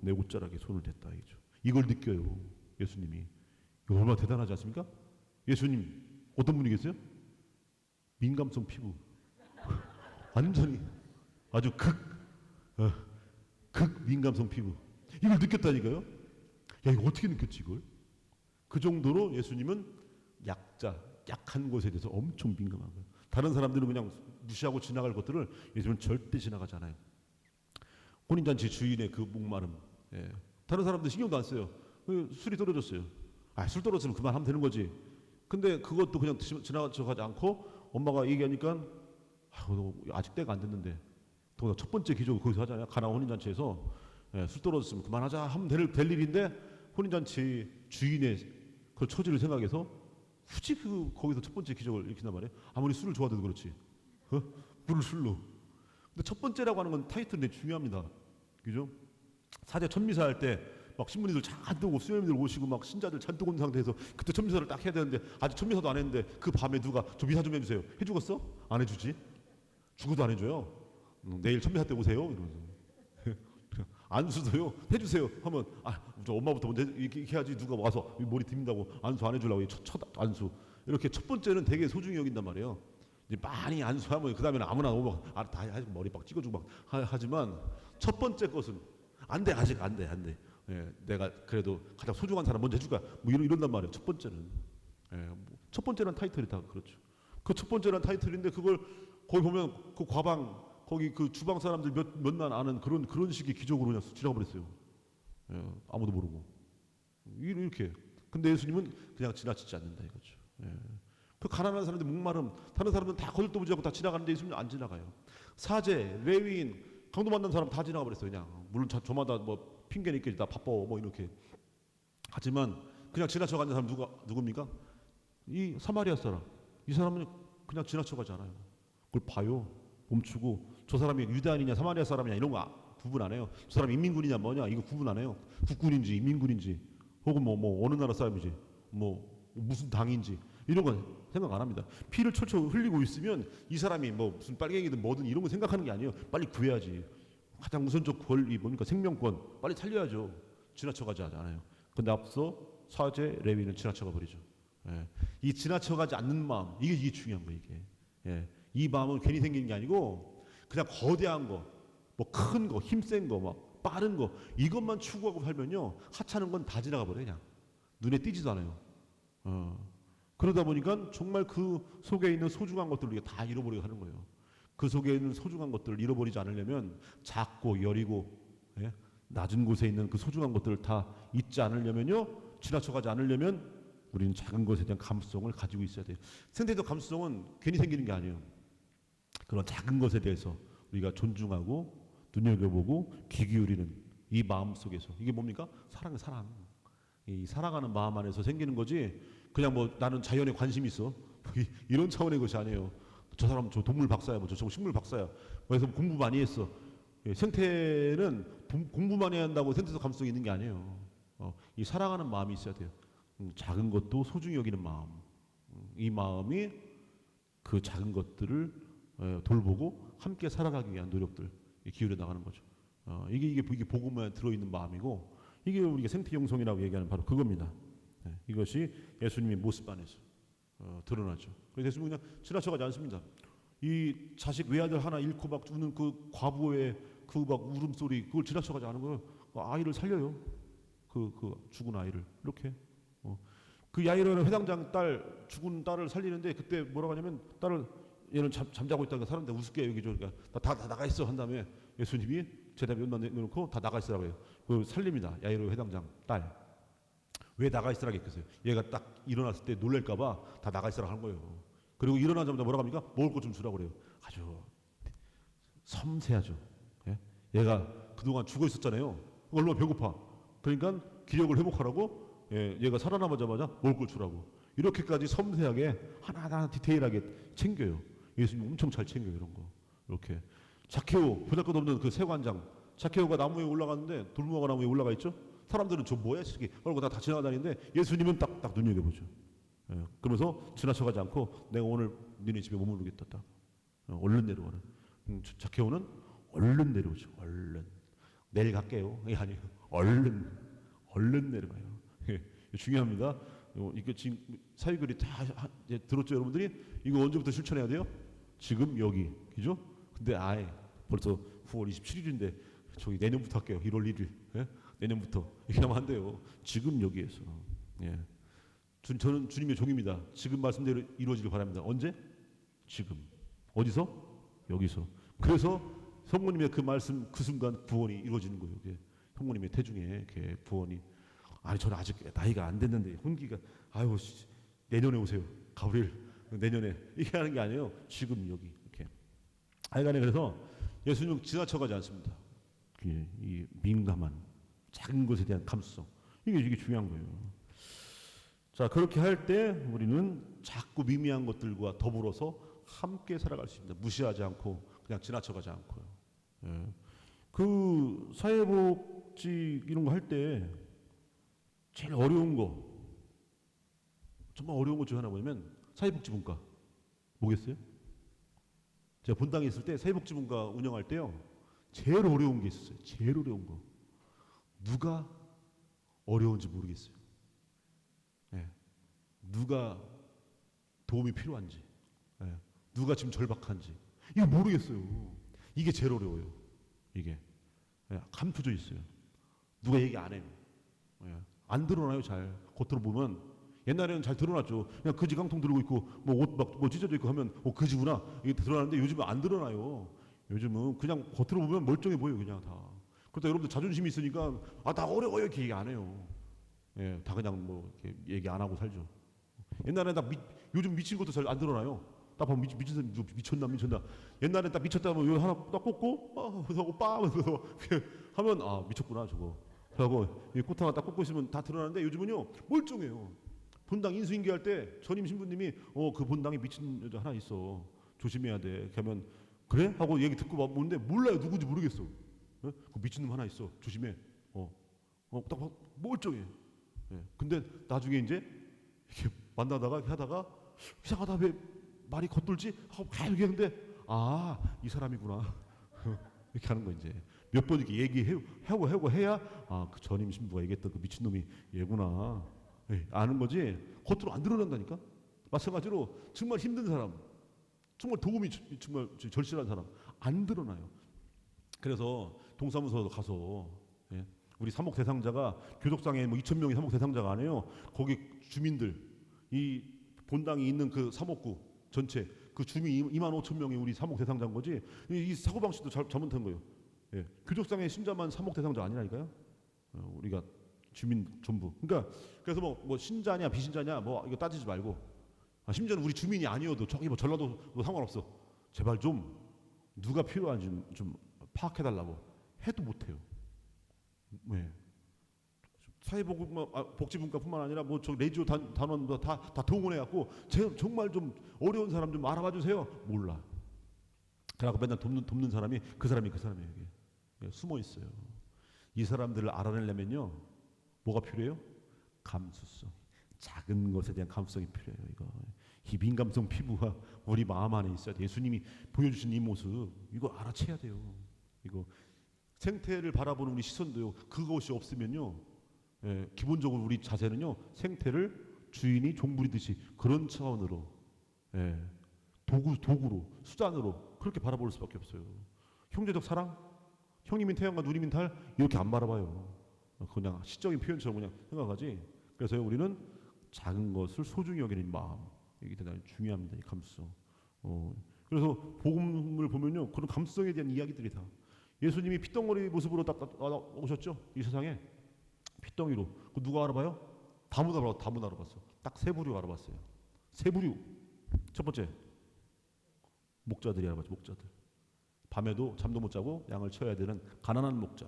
내 옷자락에 손을 댔다 이거죠. 이걸 느껴요 예수님이. 이거 얼마나 대단하지 않습니까? 예수님 어떤 분이 계세요? 민감성 피부 완전히 아주 극 민감성 피부 이걸 느꼈다니까요. 야 이거 어떻게 느꼈지 이걸? 그 정도로 예수님은 약한 것에 대해서 엄청 민감한 거예요. 다른 사람들은 그냥 무시하고 지나갈 것들을 예수님은 절대 지나가지 않아요. 혼인잔치 주인의 그 목마름, 예. 다른 사람들 신경도 안 써요. 술이 떨어졌어요. 아, 술 떨어졌으면 그만하면 되는 거지. 근데 그것도 그냥 지나가지 않고 엄마가 얘기하니까 아직 때가 안 됐는데 또 첫 번째 기적을 거기서 하잖아요. 가나 혼인잔치에서 예, 술 떨어졌으면 그만하자 하면 될 일인데 혼인잔치 주인의 그 처지를 생각해서 굳이 거기서 첫 번째 기적을 일으킨단 말이에요. 아무리 술을 좋아해도 그렇지. 물을 술로. 근데 첫 번째라고 하는 건 타이틀이 되게 중요합니다. 그죠? 사제 천미사 할 때 막 신부님들 잔뜩 오고 수녀님들 오시고 막 신자들 잔뜩 온 상태에서 그때 천미사를 딱 해야 되는데 아직 천미사도 안 했는데 그 밤에 누가 저 미사 좀 해주세요. 해주겠어? 안 해주지? 죽어도 안 해줘요. 내일 천미사 때 오세요. 이러면서. 안수도요 해주세요 하면 저 엄마부터 먼저 이렇게 해야지 누가 와서 머리 듭는다고 안수 안 해주려고 첫 안수 이렇게 첫 번째는 되게 소중히 여긴단 말이에요. 이제 많이 안수하면 그 다음에는 아무나 오면 다 머리 막 찍어주고 막 하지만 첫 번째 것은 안 돼 아직 안 돼. 예, 내가 그래도 가장 소중한 사람 먼저 해줄까 뭐 이런단 말이에요. 첫 번째는 첫 번째는 타이틀이 다 그렇죠. 그 첫 번째는 타이틀인데 그걸 거기 보면 그 과방 거기 그 주방 사람들 몇만 아는 그런 식의 기적으로 그냥 지나가 버렸어요. 예, 아무도 모르고 이렇게. 근데 예수님은 그냥 지나치지 않는다 이거죠. 예. 그 가난한 사람들 목마름 다른 사람들은 다 거들떠보지 다 지나가는데 예수님은 안 지나가요. 사제, 레위인, 강도 만난 사람 다 지나가 버렸어요. 그냥 물론 저마다 뭐 핑계는 있겠지 나 바빠 뭐 이렇게. 하지만 그냥 지나쳐가는 사람 누굽니까? 이 사마리아 사람. 이 사람은 그냥 지나쳐가지 않아요. 그걸 봐요. 멈추고 저 사람이 유대인이냐 사마리아 사람이냐 이런 거 구분 안 해요. 저 사람이 인민군이냐 뭐냐 이거 구분 안 해요. 국군인지 인민군인지 혹은 뭐 어느 나라 사람인지 뭐 무슨 당인지 이런 건 생각 안 합니다. 피를 철철 흘리고 있으면 이 사람이 뭐 무슨 빨갱이든 뭐든 이런 거 생각하는 게 아니에요. 빨리 구해야지. 가장 우선적 권리 뭡니까? 생명권 빨리 살려야죠. 지나쳐가지 않아요. 근데 앞서 사제 레위는 지나쳐가 버리죠. 예. 이 지나쳐가지 않는 마음 이게 중요한 거예요. 이게. 예. 이 마음은 괜히 생긴 게 아니고 그냥 거대한 거, 뭐 큰 거, 힘센 거, 막 빠른 거 이것만 추구하고 살면요 하찮은 건 다 지나가 버려요. 그냥 눈에 띄지도 않아요. 그러다 보니까 정말 그 속에 있는 소중한 것들을 우리가 다 잃어버리게 하는 거예요. 그 속에 있는 소중한 것들을 잃어버리지 않으려면 작고 여리고 예? 낮은 곳에 있는 그 소중한 것들을 다 잊지 않으려면요 지나쳐가지 않으려면 우리는 작은 것에 대한 감수성을 가지고 있어야 돼요. 생태적 감수성은 괜히 생기는 게 아니에요. 그런 작은 것에 대해서 우리가 존중하고 눈여겨보고 귀 기울이는 이 마음 속에서 이게 뭡니까? 사랑의 사랑. 이 사랑하는 마음 안에서 생기는 거지 그냥 뭐 나는 자연에 관심이 있어 이런 차원의 것이 아니에요. 저 사람 저 동물 박사야 뭐 저 식물 박사야 그래서 공부 많이 했어. 생태는 공부 많이 한다고 생태적 감수성이 있는 게 아니에요. 이 사랑하는 마음이 있어야 돼요. 작은 것도 소중히 여기는 마음. 이 마음이 그 작은 것들을 돌보고 함께 살아가기 위한 노력들 기울여 나가는 거죠. 이게 복음에 들어있는 마음이고 이게 우리가 생태영성이라고 얘기하는 바로 그겁니다. 이것이 예수님의 모습 안에서 드러나죠. 그래서 예수님은 그냥 지나쳐가지 않습니다. 이 자식 외아들 하나 잃고 막 우는 그 과부의 그 막 울음소리 그걸 지나쳐가지 않은 거예요. 아이를 살려요. 그 죽은 아이를 이렇게. 그 야이로는 회당장 딸 죽은 딸을 살리는데 그때 뭐라고 하냐면 딸을 얘는 잠자고 있다니까 사람들 우습게 여기죠. 그러니까 다 나가 있어 한 다음에 예수님이 제답이 연만 내놓고 다 나가 있으라고 해요. 그 살립니다. 야이로 회당장 딸. 왜 나가 있으라고 했겠어요? 얘가 딱 일어났을 때 놀랄까봐 다 나가 있으라고 하는 거예요. 그리고 일어나자마자 뭐라고 합니까? 먹을 것 좀 주라고 그래요. 아주 섬세하죠. 예? 얘가 그동안 죽어 있었잖아요. 얼마나 배고파. 그러니까 기력을 회복하라고 얘가 살아남자마자 먹을 걸 주라고. 이렇게까지 섬세하게 하나하나 디테일하게 챙겨요. 예수님 엄청 잘 챙겨요. 이런 거. 이렇게. 자케오, 보잘것없는 그 세관장. 자케오가 나무 위에 올라갔는데 돌무화과 나무 위에 올라가 있죠. 사람들은 저 뭐야? 저게 그러고 다 지나다니는데 예수님은 딱 눈여겨보죠. 그러면서 지나쳐가지 않고 내가 오늘 너네 집에 머무르겠다. 딱. 얼른 내려와라. 자케오는 얼른 내려오죠. 얼른. 내일 갈게요. 이게 아니에요. 얼른 내려가요. 중요합니다. 이거 지금 사회글이 다 들었죠, 여러분들이? 이거 언제부터 실천해야 돼요? 지금 여기, 그죠? 근데 아예 벌써 9월 27일인데 저기 내년부터 할게요. 1월 1일. 예? 내년부터 이렇게 하면 안 돼요. 지금 여기에서. 예. 저는 주님의 종입니다. 지금 말씀대로 이루어지길 바랍니다. 언제? 지금. 어디서? 여기서. 그래서 성모님의 그 말씀 그 순간 구원이 이루어지는 거예요. 성모님의 태중에 구원이. 아니 저는 아직 나이가 안 됐는데 혼기가 아유 내년에 오세요. 가브리엘 내년에 이렇게 하는 게 아니에요. 지금 여기 이렇게. 하여간에 그래서 예수님은 지나쳐가지 않습니다. 이 민감한 작은 것에 대한 감수성 이게 중요한 거예요. 자 그렇게 할 때 우리는 자꾸 미미한 것들과 더불어서 함께 살아갈 수 있습니다. 무시하지 않고 그냥 지나쳐가지 않고요. 예. 그 사회복지 이런 거 할 때 제일 어려운 거 정말 어려운 것 중 하나 뭐냐면 사회복지분과 뭐겠어요? 제가 본당에 있을 때 사회복지분과 운영할 때요 제일 어려운 게 있었어요. 제일 어려운 거 누가 어려운지 모르겠어요. 예. 누가 도움이 필요한지 예. 누가 지금 절박한지 이거 모르겠어요. 이게 제일 어려워요. 이게 예. 감춰져 있어요. 누가 얘기 안 해요. 예. 안 드러나요. 잘 겉으로 보면 옛날에는 잘 드러났죠. 그냥 그지 깡통 들고 있고 뭐 옷 막 뭐 찢어져 있고 하면 그지구나 이게 드러나는데 요즘은 안 드러나요. 요즘은 그냥 겉으로 보면 멀쩡해 보여요. 그냥 다. 그러다 여러분들 자존심이 있으니까 나 어려워요 이렇게 얘기 안 해요. 예, 다 그냥 뭐 이렇게 얘기 안 하고 살죠. 옛날에 요즘 미친 것도 잘 안 드러나요. 딱 보면 미친 사람 미쳤나. 옛날에 딱 미쳤다면 요 하나 딱 꽂고 그러고 빠면서 하면 미쳤구나 저거. 하고 이 꽃 하나 딱 꽂고 있으면 다 드러나는데 요즘은요 멀쩡해요. 본당 인수인계할 때 전임 신부님이 그 본당에 미친 여자 하나 있어. 조심해야 돼. 그러면 그래? 하고 얘기 듣고 보는데 몰라요. 누군지 모르겠어. 그 미친놈 하나 있어. 조심해. 딱 멀쩡해. 예. 근데 나중에 이제 이렇게 만나다가 이렇게 하다가 이상하다 왜 말이 겉돌지? 하고 계속 얘기하는데 이 사람이구나. 이렇게 하는 거 이제 몇 번 이렇게 얘기하고 해야 그 전임 신부가 얘기했던 그 미친놈이 얘구나. 예. 아는 거지 겉으로 안 드러난다니까. 마찬가지로 정말 힘든 사람 정말 도움이 정말 절실한 사람 안 드러나요. 그래서 동사무소 가서 우리 사목 대상자가 교독상에 2,000명이 사목 대상자가 아니에요. 거기 주민들 이 본당이 있는 그 사목구 전체 그 주민 25,000명이 우리 사목 대상자인 거지. 이 사고방식도 잘못한 거예요. 예. 교독상의 신자만 사목 대상자 아니라니까요. 우리가 주민 전부. 그러니까 그래서 뭐 신자냐 비신자냐 이거 따지지 말고 심지어는 우리 주민이 아니어도 저기 전라도 상관없어. 제발 좀 누가 필요한지 좀 파악해달라고 해도 못해요. 네. 사회복지분과뿐만 아니라 저 레지오 단원 다 동원해갖고 정말 좀 어려운 사람 좀 알아봐 주세요. 몰라. 그래갖고 맨날 돕는 사람이 그 사람이에요. 이게 숨어 있어요. 이 사람들을 알아내려면요 뭐가 필요해요? 감수성. 작은 것에 대한 감수성이 필요해요. 이 민감성 피부가 우리 마음 안에 있어야 돼. 예수님이 보여주신 이 모습 이거 알아채야 돼요. 이거 생태를 바라보는 우리 시선도요. 그것이 없으면요. 기본적으로 우리 자세는요. 생태를 주인이 종부리듯이 그런 차원으로 도구로 수단으로 그렇게 바라볼 수밖에 없어요. 형제적 사랑, 형님인 태양과 누님인 달 이렇게 안 바라봐요. 그냥 시적인 표현처럼 그냥 생각하지. 그래서 우리는 작은 것을 소중히 여기는 마음 이게 대단히 중요합니다. 이 감수성. 그래서 복음을 보면요 그런 감수성에 대한 이야기들이 다 예수님이 핏덩어리 모습으로 딱 오셨죠 이 세상에 핏덩이로. 누가 알아봐요? 다문 알아봤어. 딱 세 부류 알아봤어요. 세 부류. 첫 번째 목자들이 알아봤죠. 목자들. 밤에도 잠도 못 자고 양을 쳐야 되는 가난한 목자.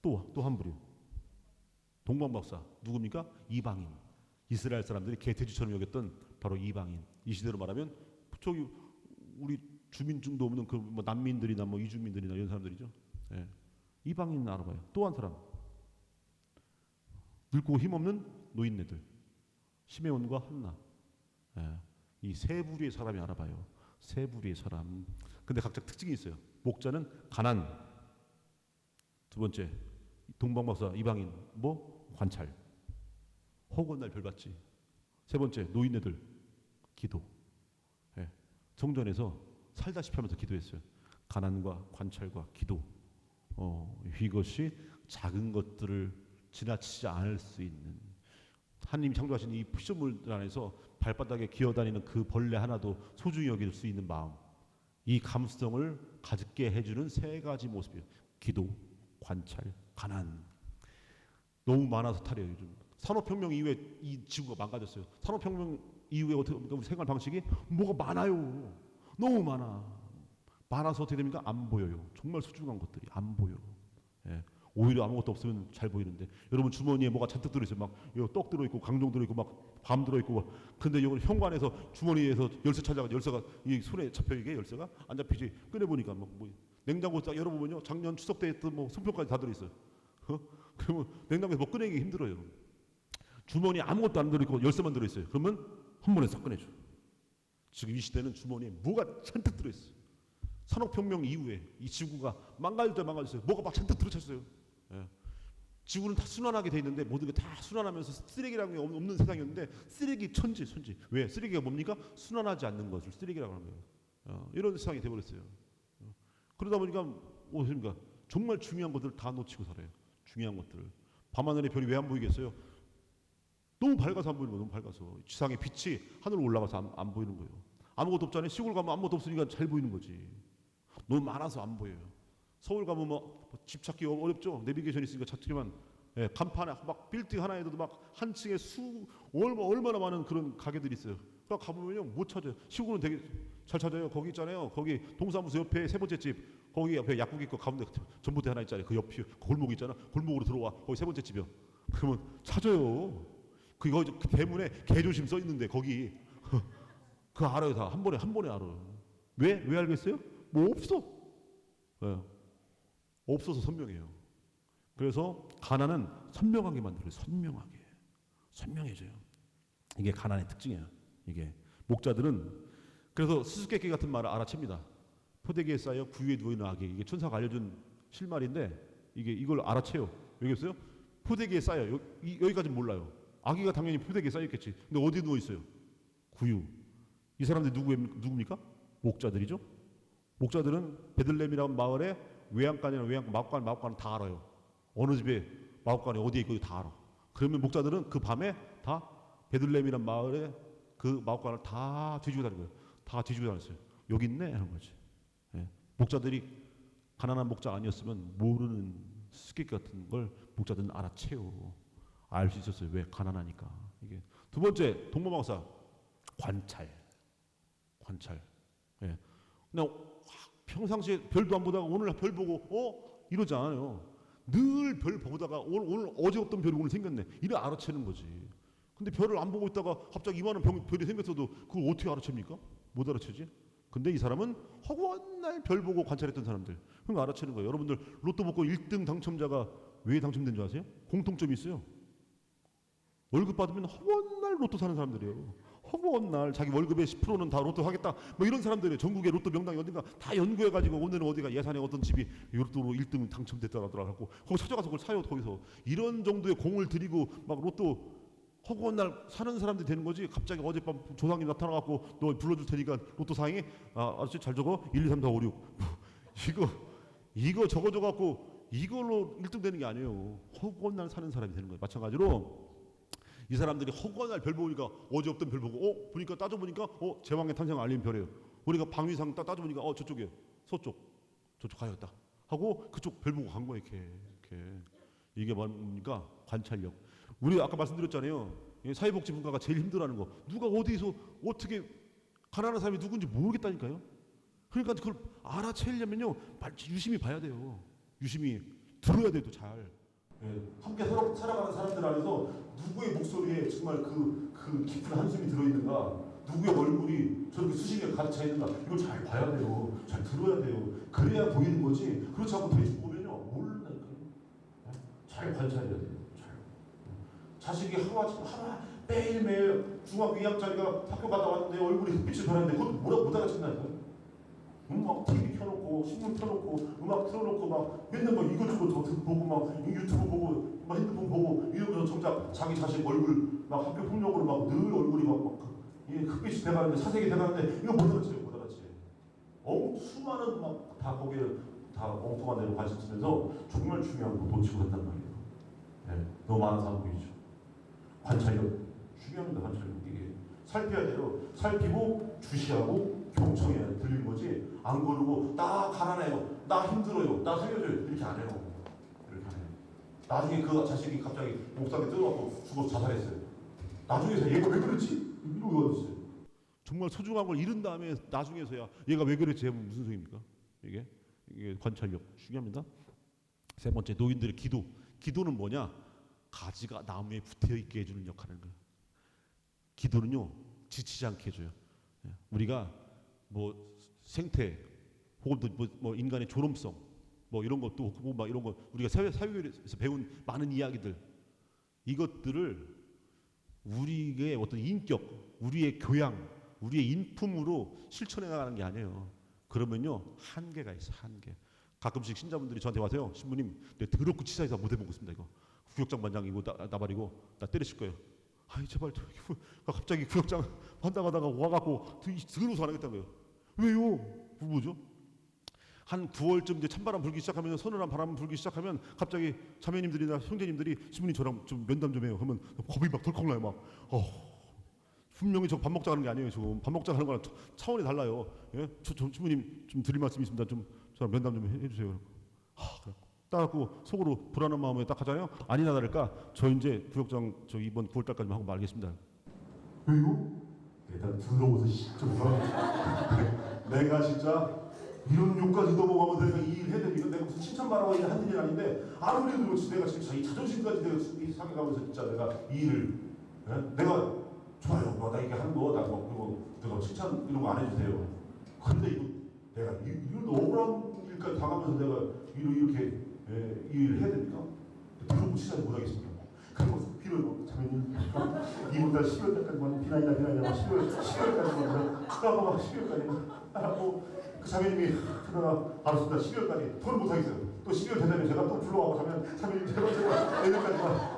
또 한 부류. 동방박사. 누굽니까? 이방인. 이스라엘 사람들이 개돼지처럼 여겼던 바로 이방인. 이 시대로 말하면 저기 우리 주민증도 없는 그 뭐 난민들이나 뭐 이주민들이나 이런 사람들이죠. 예. 이방인 알아봐요. 또 한 사람. 늙고 힘없는 노인네들. 시메온과 한나. 예. 이 세 부류의 사람이 알아봐요. 세 부류의 사람. 근데 각자 특징이 있어요. 목자는 가난. 두 번째 동방박사 이방인 뭐 관찰. 허구한 날 별받지. 세 번째 노인네들 기도. 예. 성전에서 살다시피 하면서 기도했어요. 가난과 관찰과 기도. 이것이 작은 것들을 지나치지 않을 수 있는 하나님이 창조하신 이 피조물 안에서 발바닥에 기어다니는 그 벌레 하나도 소중히 여길 수 있는 마음, 이 감수성을 가지게 해주는 세 가지 모습이에요. 기도, 관찰, 가난. 너무 많아서 탈이에요. 요즘 산업혁명 이후에 이 지구가 망가졌어요. 산업혁명 이후에 어떻게 우리 생활 방식이 뭐가 많아요. 너무 많아서 어떻게 됩니까? 안 보여요. 정말 소중한 것들이 안 보여. 예. 오히려 아무것도 없으면 잘 보이는데 여러분 주머니에 뭐가 잔뜩 들어있어요. 막 떡 들어있고 강정 들어있고 막 밤 들어있고. 근데 이걸 현관에서 주머니에서 열쇠 찾아가 열쇠가 이 손에 잡혀 이게 열쇠가 안 잡히지. 꺼내 보니까 뭐 냉장고 딱 열어보면요 작년 추석 때 했던 뭐 손편까지 다 들어있어요. 그러면 냉장고에서 뭐 꺼내기 힘들어요. 주머니에 아무것도 안 들어있고 열쇠만 들어있어요. 그러면 한 번에 싹 꺼내줘. 지금 이 시대는 주머니에 뭐가 잔뜩 들어있어요. 산업혁명 이후에 이 지구가 망가졌어요. 뭐가 막 잔뜩 들어찼어요. 예. 지구는 다 순환하게 돼 있는데 모든 게 다 순환하면서 쓰레기라는 게 없는 세상이었는데 쓰레기 천지. 왜? 쓰레기가 뭡니까? 순환하지 않는 것을 쓰레기라고 하는 거예요. 이런 세상이 돼버렸어요. 그러다 보니까 어떻습니까? 정말 중요한 것들을 다 놓치고 살아요. 중요한 것들을. 밤하늘에 별이 왜 안 보이겠어요? 너무 밝아서 안 보이는 거예요. 너무 밝아서. 지상의 빛이 하늘로 올라가서 안 보이는 거예요. 아무것도 없잖아요. 시골 가면 아무것도 없으니까 잘 보이는 거지. 너무 많아서 안 보여요. 서울 가면 집 찾기 어렵죠. 내비게이션 있으니까 찾지만 예, 간판에 막 빌딩 하나에도 막 한 층에 얼마나 많은 그런 가게들이 있어요. 그러니까 가보면요 못 찾아요. 시골은 되게 잘 찾아요. 거기 있잖아요. 거기 동사무소 옆에 세 번째 집 거기 옆에 약국 있고 가운데 전봇대 하나 있잖아요. 그 옆이 골목 있잖아. 골목으로 들어와. 거기 세 번째 집이요. 그러면 찾아요. 그 대문에 개조심 써 있는데 거기 그 알아요 다 한 번에 알아요. 왜 알겠어요? 뭐 없어. 예. 없어서 선명해요. 그래서 가난은 선명하게 만들어요. 선명해져요. 이게 가난의 특징이에요. 이게 목자들은 그래서 수수께끼 같은 말을 알아챕니다. 포대기에 쌓여 구유에 누워있는 아기. 이게 천사가 알려준 실말인데 이걸 알아채요. 여기있어요? 포대기에 쌓여. 여기까지는 몰라요. 아기가 당연히 포대기에 쌓였겠지. 근데 어디 누워있어요? 구유. 이 사람들이 누굽니까? 목자들이죠. 목자들은 베들레헴이라는 마을에 외양간이나 마구간 다 알아요. 어느 집에 마구간이 어디에 있고 다 알아. 그러면 목자들은 그 밤에 다 베들레헴이라는 마을에 그 마구간을 다 뒤지고 다니는 거예요. 다 뒤지고 다녔어요. 여기 있네 하는 거지. 예. 목자들이 가난한 목자가 아니었으면 모르는 수수께끼 같은 걸 목자들은 알아채요. 알 수 있었어요. 왜? 가난하니까. 이게 두 번째 동방박사 관찰. 예. 그냥 평상시에 별도 안 보다가 오늘 별 보고 이러지 않아요. 늘 별 보다가 오늘 어제 없던 별이 오늘 생겼네. 이래 알아채는 거지. 근데 별을 안 보고 있다가 갑자기 이만한 별이 생겼어도 그걸 어떻게 알아챕니까? 못 알아채지. 근데 이 사람은 허구한 날 별 보고 관찰했던 사람들. 그럼 알아채는 거예요. 여러분들 로또 복권 1등 당첨자가 왜 당첨된 줄 아세요? 공통점이 있어요. 월급 받으면 허구한 날 로또 사는 사람들이에요. 허구한 날 자기 월급의 10%는 다 로또 하겠다. 뭐 이런 사람들이에요. 전국에 로또 명당이 어딘가 다 연구해가지고 오늘은 어디가 예산에 어떤 집이 로또로 1등 당첨됐더라고. 거기 찾아가서 그걸 사요. 거기서 이런 정도의 공을 들이고 막 로또 허구한 날 사는 사람들이 되는 거지. 갑자기 어젯밤 조상님 나타나갖고 너 불러줄 테니까 로또 사행해. 아저씨 잘 적어. 1, 2, 3, 4, 5, 6. 이거 적어줘갖고 이걸로 1등 되는 게 아니에요. 허구한 날 사는 사람이 되는 거예요. 마찬가지로 이 사람들이 허구한 날 별 보니까 어제 없던 별 보고 보니까 따져보니까 제왕의 탄생 알린 별이에요. 우리가 방위상 따져보니까 저쪽이에요. 저쪽 가야겠다 하고 그쪽 별 보고 간 거예요. 이렇게. 이게 뭡니까? 관찰력. 우리 아까 말씀드렸잖아요. 사회복지분과가 제일 힘들어하는 거. 누가 어디서 어떻게 가난한 사람이 누군지 모르겠다니까요. 그러니까 그걸 알아채려면요, 유심히 봐야 돼요. 유심히 들어야 돼도 잘. 함께 살아가는 사람들 안에서 누구의 목소리에 정말 그 깊은 한숨이 들어있는가, 누구의 얼굴이 저렇게 수식에 가득 차 있는가, 이걸 잘 봐야 돼요. 잘 들어야 돼요. 그래야 보이는 거지. 그렇지 않고 대충 보면요, 모른다니까요. 잘 관찰해야 돼요. 잘. 자식이 하루 매일매일 중학교 2학년짜리가 학교 갔다 왔는데 얼굴이 햇빛을 발하는데 그것도 못 알아듣는다니까요. 막 TV 켜놓고 신문 켜놓고 음악 틀어놓고 막 맨날 막 이것저것 더 보고 막 유튜브 보고 막 핸드폰 보고 이러면서 정작 자기 자식 얼굴 막 학교 폭력으로 막 늘 얼굴이 막 흑빛이 돼가는데 사색이 돼가는데 이거 못 알아채요. 못 알아채. 수많은 막 다 거기에 다 엉뚱한 데로 관심 쓰면서 정말 중요한 거 놓치고 간단 말이에요. 너무 많은 사람 보이죠. 관찰력 중요합니다. 관찰력 이게 살펴야 돼요. 살피고 주시하고 경청해야 들리는 거지. 안 거르고 나 가난해요, 나 힘들어요, 나 살려줘요 이렇게 안 해요. 이렇게 안 해요. 나중에 그 자식이 갑자기 옥상에 뛰어갖고 죽어서 자살했어요. 나중에서 얘가 왜 그랬지? 이러고 왔어요. 정말 소중한 걸 잃은 다음에 나중에서야 얘가 왜 그랬지 하면 무슨 소리입니까? 이게 관찰력 중요합니다. 세 번째, 노인들의 기도. 기도는 뭐냐? 가지가 나무에 붙어 있게 해주는 역할을 하는 거예요. 기도는요, 지치지 않게 해줘요. 우리가 뭐 생태 혹은 뭐 인간의 존엄성 뭐 이런 것도 보고 막 이런 거 우리가 사회에서 배운 많은 이야기들, 이것들을 우리의 어떤 인격, 우리의 교양, 우리의 인품으로 실천해 나가는 게 아니에요. 그러면요, 한계가 있어. 한계. 가끔씩 신자분들이 저한테 와서요, 신부님, 내가 더럽고 치사해서 못 해먹고 있습니다. 이거 구역장 반장 이거 나발이고 나 때리실 거예요. 아이 제발. 갑자기 구역장 반장하다가 와갖고 더러워서 안 하겠다는 거예요. 왜요? 뭐죠? 한 9월쯤 이제 찬바람 불기 시작하면, 서늘한 바람 불기 시작하면 갑자기 자매님들이나 형제님들이 신부님 저랑 좀 면담 좀 해요. 그러면 겁이 막 덜컥 나요. 막 분명히 저 밥 먹자 하는 게 아니에요. 지금 밥 먹자 하는 거랑 차원이 달라요. 예? 신부님 좀 드릴 말씀이 있습니다. 좀 저랑 면담 좀 해주세요. 딱 갖고 속으로 불안한 마음에 딱 하잖아요. 아니나 다를까 저 이제 구역장 저 이번 9월달까지만 하고 말겠습니다. 왜요? 일단 들어오서 좀 내가 진짜 이런 욕까지 넘어가면 내가 이 일 해야 되니까 내가 무슨 칭찬받아가 하는 일 아닌데 아무리 그렇지 내가 지금 자기 자존심까지 내가 상해가면서 진짜 내가 이 일을 내가 좋아요. 나 이게 하는 거 나 그거 칭찬 이런 거 안 해주세요. 근데 이거 내가 이런 억울한 일까지 당하면서 내가 이렇게 이 일을 해야 됩니까? 들어보고 치사하지 못하겠습니다. 그리고 필요해요. 자매님 이번 달 12월달까지만 비나이다 12월까지만 하고 막 12월까지 하고 그 자매님이 그러나 알았습니다. 12월까지 더 못하겠어요. 또 12월 되면 제가 또 불러가고 자매님 제발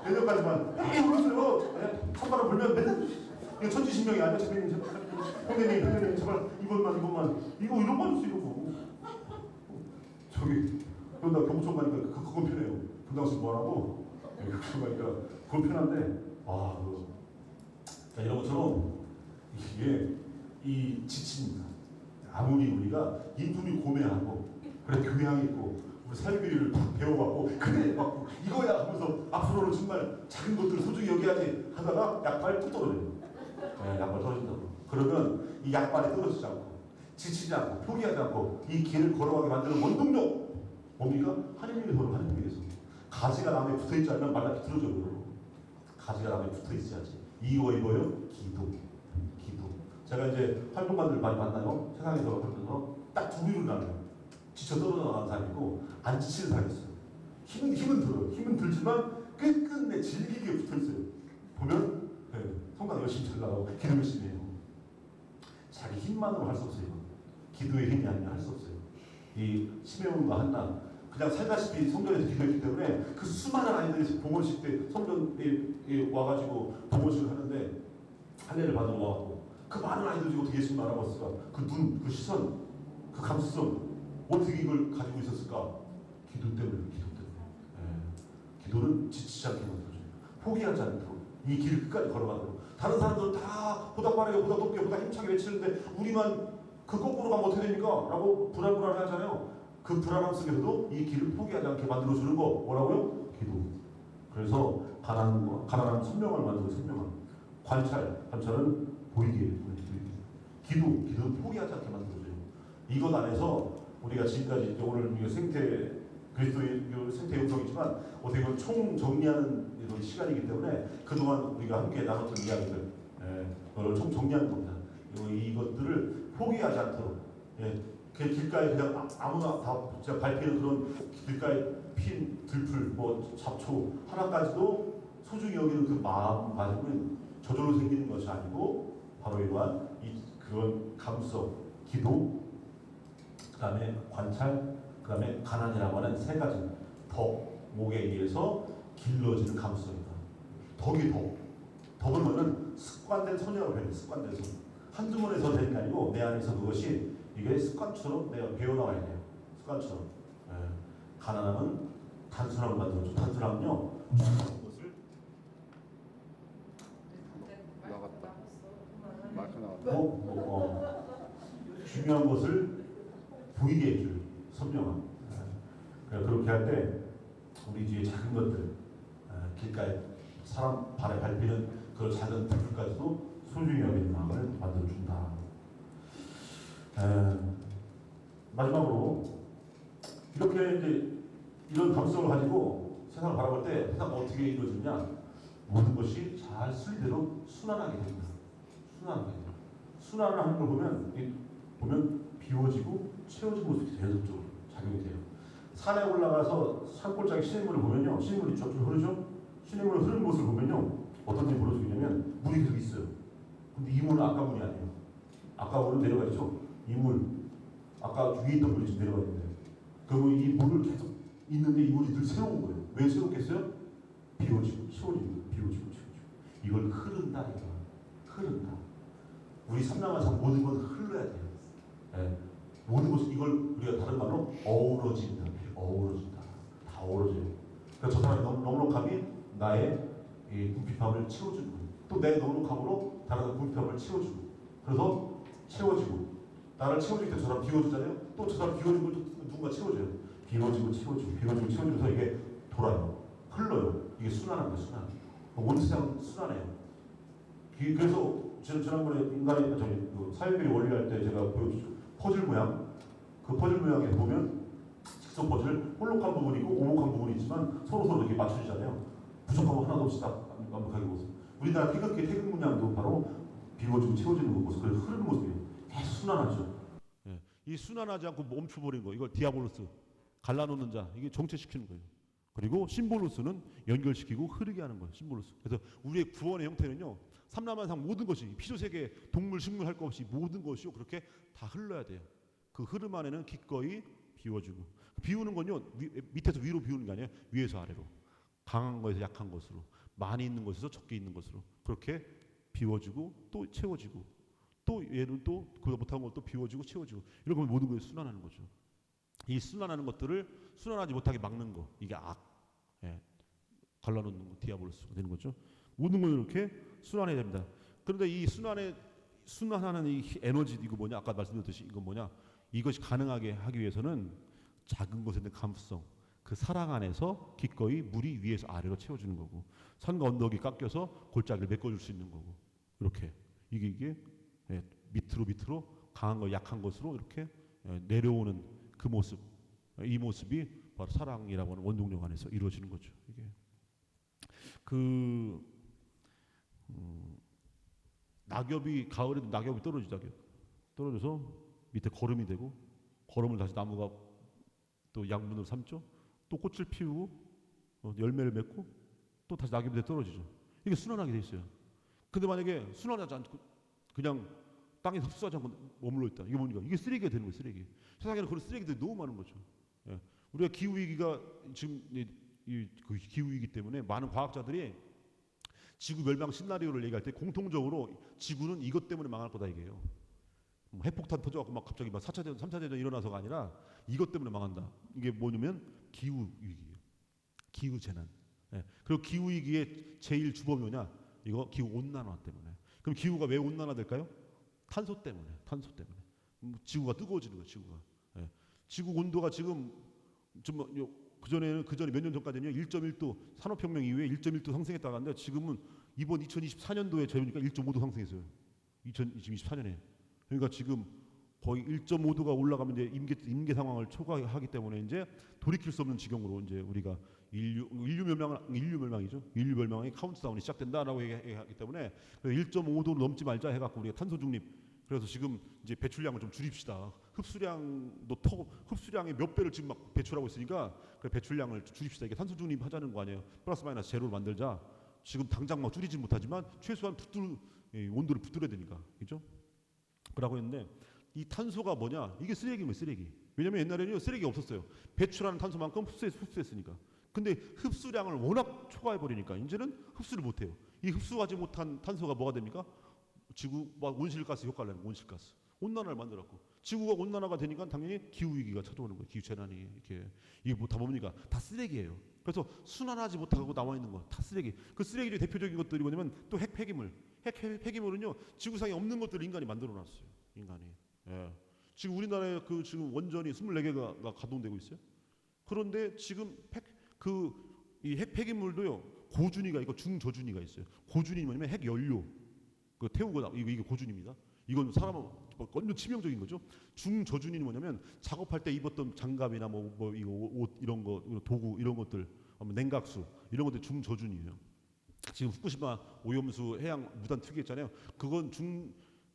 내년까지만 모르겠어요. 찬바람 불면 맨날 이거 천지신명이 아니야. 자매님 제발 형님 제발 이번만 이거 이런 거 있어 이러고 저기 그런다 경찰 가니까 그건 편해요. 분당시 뭐하고 경찰 가니까 그건 편한데 이런 것처럼 이게 이 지칩니다. 아무리 우리가 인품이 고매하고 그래 교양이 있고 우리 살비를 다 배워갖고 그래 막 이거야 하면서 앞으로는 정말 작은 것들을 소중히 여겨야지 하다가 약발 뚝 떨어져요. 약발 떨어진다고. 그러면 이 약발이 떨어지지 않고 지치지 않고 포기하지 않고 이 길을 걸어가게 만드는 원동력 뭡니까? 하느님이 도는 하느님에 대해서. 가지가 나무에 붙어있지 않으면 말라 비틀어져요. 가지가 나무에 붙어있어야지. 이거 이거요? 기도. 제가 이제 활동가들 많이 만나요. 세상에서 하면서 딱 두 개로 나눠요. 지쳐 떨어져나가는 사람이 있고 안 지치는 사람이 있어요. 힘은 들어요. 힘은 들지만 끝끝내 질기게 붙어있어요. 보면 성당 열심히 잘 나가고 기도 열심히 해요. 자기 힘만으로 할 수 없어요. 기도의 힘이 아니라 할 수 없어요. 이 시메온과 한나 그냥 살다시피 성전에서 기도했기 때문에 그 수많은 아이들이 봉헌식 때 성전에 와가지고 봉헌식을 하는데 할례를 받으러 와갖고 그 많은 아이들이 어떻게 예수님 알아봤을까? 그 눈, 그 시선, 그 감수성 어떻게 이걸 가지고 있었을까? 기도 때문에. 기도는 지치지 않게 만들어줘요. 포기하지 않도록 이 길을 끝까지 걸어가도록. 다른 사람들은 다 보다 빠르게 보다 높게 보다 힘차게 외치는데 우리만 그 거꾸로 가면 어떻게 됩니까? 라고 불안불안해 하잖아요. 그 불안함 속에서도 이 길을 포기하지 않게 만들어주는 거 뭐라고요? 기도. 그래서 가난한 선명을 만들고 선명한 관찰은 보이게. 기도는 포기하지 않게 만들어줘요. 이것 안에서 우리가 지금까지 이제 오늘 우리가 그리스도의 생태 영성이지만 어떻게 보면 총 정리하는 이런 시간이기 때문에 그동안 우리가 함께 나눴던 이야기들, 그걸 총 정리하는 겁니다. 그리고 이것들을 포기하지 않도록, 그 길가에 그냥 아무나 다 진짜 밟히는 그런 길가에 핀 들풀, 뭐 잡초 하나까지도 소중히 여기는 그 마음 가지고 저절로 생기는 것이 아니고 바로 이러한 그런 감성, 기도, 그다음에 관찰, 그다음에 가난이라고 하는 세 가지 목에 의해서 길러지는 감성이다. 덕은 뭐는 습관된 선이라고 해요. 습관된 선. 한두 번에서 되는 게 아니고 내 안에서 그것이 이게 습관처럼 내가 배워나가야 돼요. 습관처럼. 가난함은 단순함을 만들어줘. 단순함은요. 것을 나갔다. 마이크 나갔다. 중요한 것을 보이게 해줘요. 선명함. 그렇게 할 때 우리 뒤에 작은 것들, 길가에 사람 발에 밟히는 그런 작은 들까지도 소중히 여기는 마음을 만들어준다. 마지막으로 이렇게 이제 이런 감성을 가지고 세상을 바라볼 때 세상 어떻게 이루어지냐? 모든 것이 잘 순리대로 순환하게 됩니다. 순환을 하는 걸 보면 비워지고 채워진 모습이 계속적으로 작용이 돼요. 산에 올라가서 산골짜기 시냇물을 보면요, 시냇물이 쭉 흐르죠. 시냇물이 흐르는 모습을 보면요, 어떤 일이 벌어지냐면 물이 계속 있어요. 근데 이 물은 아까 물이 아니에요. 아까 물은 내려가 있죠. 이 물, 아까 위에 있던 물이 지금 내려가 있는데, 그러면 이 물을 계속 있는데 이 물이 늘 새로운 거예요. 왜 새롭겠어요? 비워지고 채워지고 비워지고 채워지고. 이걸 흐른다. 우리 삼남한상 모든 건 흘러야 돼요. 모든 것을 이걸 우리가 다른 말로 어우러진다. 다 어우러져요. 그러니까 저 사람의 넉넉함이 나의 이 궁핍함을 채워주는 거예요. 또 내 넉넉함으로 다른 궁핍함을 채워주고. 그래서 채워지고. 나를 채워줄 때 저 사람 비워주잖아요. 또 저 사람 비워주고 또 누군가 채워줘요. 비워지고 채워주면서 이게 돌아요. 흘러요. 이게 순환한 거예요. 순환. 온 세상 순환해요. 그래서 지난번에 사회비리 원리할 때 제가 보여줬죠. 퍼즐 모양. 그 퍼즐 모양에 보면 직선 퍼즐 볼록한 부분이 있고 오목한 부분이 있지만 서로 이렇게 맞춰지잖아요. 부족한 거 하나도 없이 딱 완벽하게 모습. 우리나라 태극 문양도 바로 비워지고 채워지는 그 모습, 그래서 흐르는 모습이에요. 계속 순환하죠. 이 순환하지 않고 멈춰버린 거, 이걸 디아볼로스, 갈라놓는 자, 이게 정체시키는 거예요. 그리고 심볼로스는 연결시키고 흐르게 하는 거예요. 심볼로스. 그래서 우리의 구원의 형태는요, 삼라만상 모든 것이 피조세계 동물 식물 할 것 없이 모든 것이요 그렇게 다 흘러야 돼요. 그 흐름 안에는 기꺼이 비워주고, 비우는 건요 밑에서 위로 비우는 게 아니에요. 위에서 아래로, 강한 것에서 약한 것으로, 많이 있는 것에서 적게 있는 것으로 그렇게 비워주고 또 채워지고, 또 얘는 또 그거 못한 것도 비워지고 채워지고, 이렇게 모든 것이 순환하는 거죠. 이 순환하는 것들을 순환하지 못하게 막는 거, 이게 갈라놓는 거, 디아볼로스가 되는 거죠. 모든 걸 이렇게 순환해야 됩니다. 그런데 이 순환하는 이 에너지, 이거 뭐냐? 아까 말씀드렸듯이 이거 뭐냐? 이것이 가능하게 하기 위해서는 작은 것에 있는 감수성, 그 사랑 안에서 기꺼이 물이 위에서 아래로 채워주는 거고, 산과 언덕이 깎여서 골짜기를 메꿔줄 수 있는 거고, 이렇게 이게 밑으로 강한 거 약한 것으로 이렇게 내려오는 그 모습, 이 모습이 바로 사랑이라고 하는 원동력 안에서 이루어지는 거죠. 이게 낙엽이 가을에도 낙엽이 떨어져서 밑에 거름이 되고, 거름을 다시 나무가 또 양분으로 삼죠. 또 꽃을 피우고 열매를 맺고 또 다시 낙엽이 돼 떨어지죠. 이게 순환하게 돼 있어요. 근데 만약에 순환하지 않고 그냥 땅에 흡수하지 않고 머물러 있다, 이게 뭡니까? 이게 쓰레기가 되는 거예요. 쓰레기. 세상에는 그런 쓰레기들이 너무 많은 거죠. 우리가 기후 위기가 지금 그 기후 위기 때문에 많은 과학자들이 지구 멸망 시나리오를 얘기할 때 공통적으로 지구는 이것 때문에 망할 거다 얘기해요. 핵폭탄 터져갖고 막 갑자기 막 4차 대전, 3차 대전 일어나서가 아니라 이것 때문에 망한다. 이게 뭐냐면 기후 위기예요. 기후 재난. 그리고 기후 위기의 제일 주범이 뭐냐? 이거 기후 온난화 때문에. 그럼 기후가 왜 온난화될까요? 탄소 때문에. 지구가 뜨거워지는 거예요. 지구 온도가 지금 그전에 몇 년 전까지는요 1.1도 산업혁명 이후에 1.1도 상승했다가 하는데 지금은 이번 2024년도에 재보니까 1.5도 상승했어요. 2024년에. 그러니까 지금 거의 1.5도가 올라가면 이제 임계 상황을 초과하기 때문에 이제 돌이킬 수 없는 지경으로 이제 우리가 인류 멸망이죠. 인류 멸망의 카운트다운이 시작된다라고 얘기하기 때문에 1.5도 넘지 말자 해갖고 우리가 탄소 중립. 그래서 지금 이제 배출량을 좀 줄입시다. 흡수량의 몇 배를 지금 막 배출하고 있으니까 그 배출량을 줄입시다. 이게 탄소 중립 하자는 거 아니에요. 플러스 마이너스 제로를 만들자. 지금 당장 막 줄이지 못하지만 최소한 온도를 붙들어야 되니까, 그죠? 그러고 했는데 이 탄소가 뭐냐? 이게 쓰레기면 쓰레기. 왜냐면 옛날에는 쓰레기가 없었어요. 배출하는 탄소만큼 흡수했으니까. 근데 흡수량을 워낙 초과해 버리니까 이제는 흡수를 못 해요. 이 흡수하지 못한 탄소가 뭐가 됩니까? 지구가 온실가스 효과를 내는 온실가스. 온난화를 만들었고 지구가 온난화가 되니까 당연히 기후 위기가 찾아오는 거예요. 기후 재난이 이렇게 이게 뭐 다 뭡니까? 다 쓰레기예요. 그래서 순환하지 못하고 나와 있는 거 다 쓰레기. 그 쓰레기 중에 대표적인 것들이 뭐냐면 또 핵 폐기물. 폐기물은요 지구상에 없는 것들을 인간이 만들어놨어요. 인간이. 예. 지금 우리나라에 그 지금 원전이 24개가 가동되고 있어요. 그런데 지금 이 핵 폐기물도요 고준위가 있고 중저준위가 있어요. 고준위 뭐냐면 핵 연료 그 태우고 이게 고준입니다. 이건 사람은 완전 치명적인 거죠. 중저준위는 뭐냐면 작업할 때 입었던 장갑이나 뭐 이거 옷 이런 거 도구 이런 것들 냉각수 이런 것들 중저준위예요. 지금 후쿠시마 오염수 해양 무단 투기했잖아요. 그건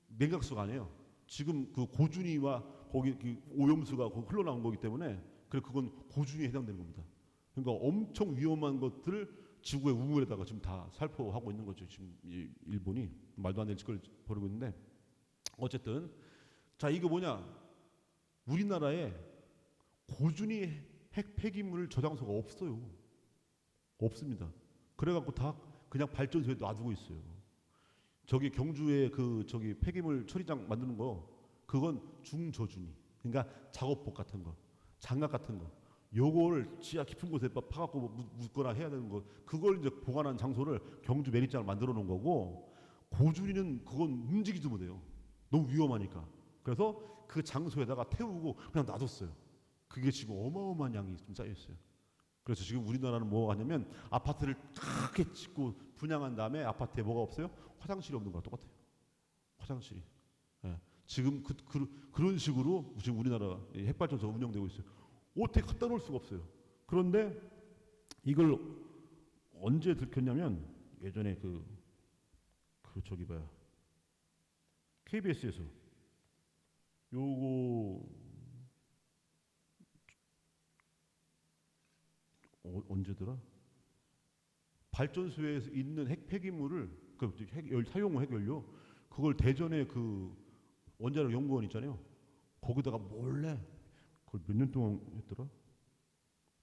냉각수가 아니에요. 지금 그 고준위와 거기 그 오염수가 흘러나온 거기 때문에 그건 고준위에 해당되는 겁니다. 그러니까 엄청 위험한 것들을 지구의 우물에다가 지금 다 살포하고 있는 거죠. 지금 일본이 말도 안 되는 짓을 벌이고 있는데 어쨌든 자 이거 뭐냐? 우리나라에 고준위 핵 폐기물 저장소가 없어요. 없습니다. 그래갖고 다 그냥 발전소에 놔두고 있어요. 저기 경주에 저기 폐기물 처리장 만드는 거 그건 중저준위. 그러니까 작업복 같은 거, 장갑 같은 거. 요걸 지하 깊은 곳에 파갖고 묻거나 해야 되는 거 그걸 이제 보관하는 장소를 경주 매립장을 만들어 놓은 거고 고준위는 그건 움직이지 못해요. 너무 위험하니까. 그래서 그 장소에다가 태우고 그냥 놔뒀어요. 그게 지금 어마어마한 양이 좀 쌓여 있어요. 그래서 지금 우리나라는 뭐 하냐면 아파트를 크게 짓고 분양한 다음에 아파트에 뭐가 없어요? 화장실이 없는 거랑 똑같아요. 화장실이. 예. 지금 그런 식으로 지금 우리나라 핵발전소가 운영되고 있어요. 어떻게 갖다 놓을 수가 없어요. 그런데 이걸 언제 들켰냐면 예전에 저기 뭐야 KBS에서 요거 언제더라? 발전소에 있는 핵 폐기물을 사용후 핵연료 그걸 대전에 그 원자력 연구원 있잖아요. 거기다가 몰래 그걸 몇 년 동안 했더라?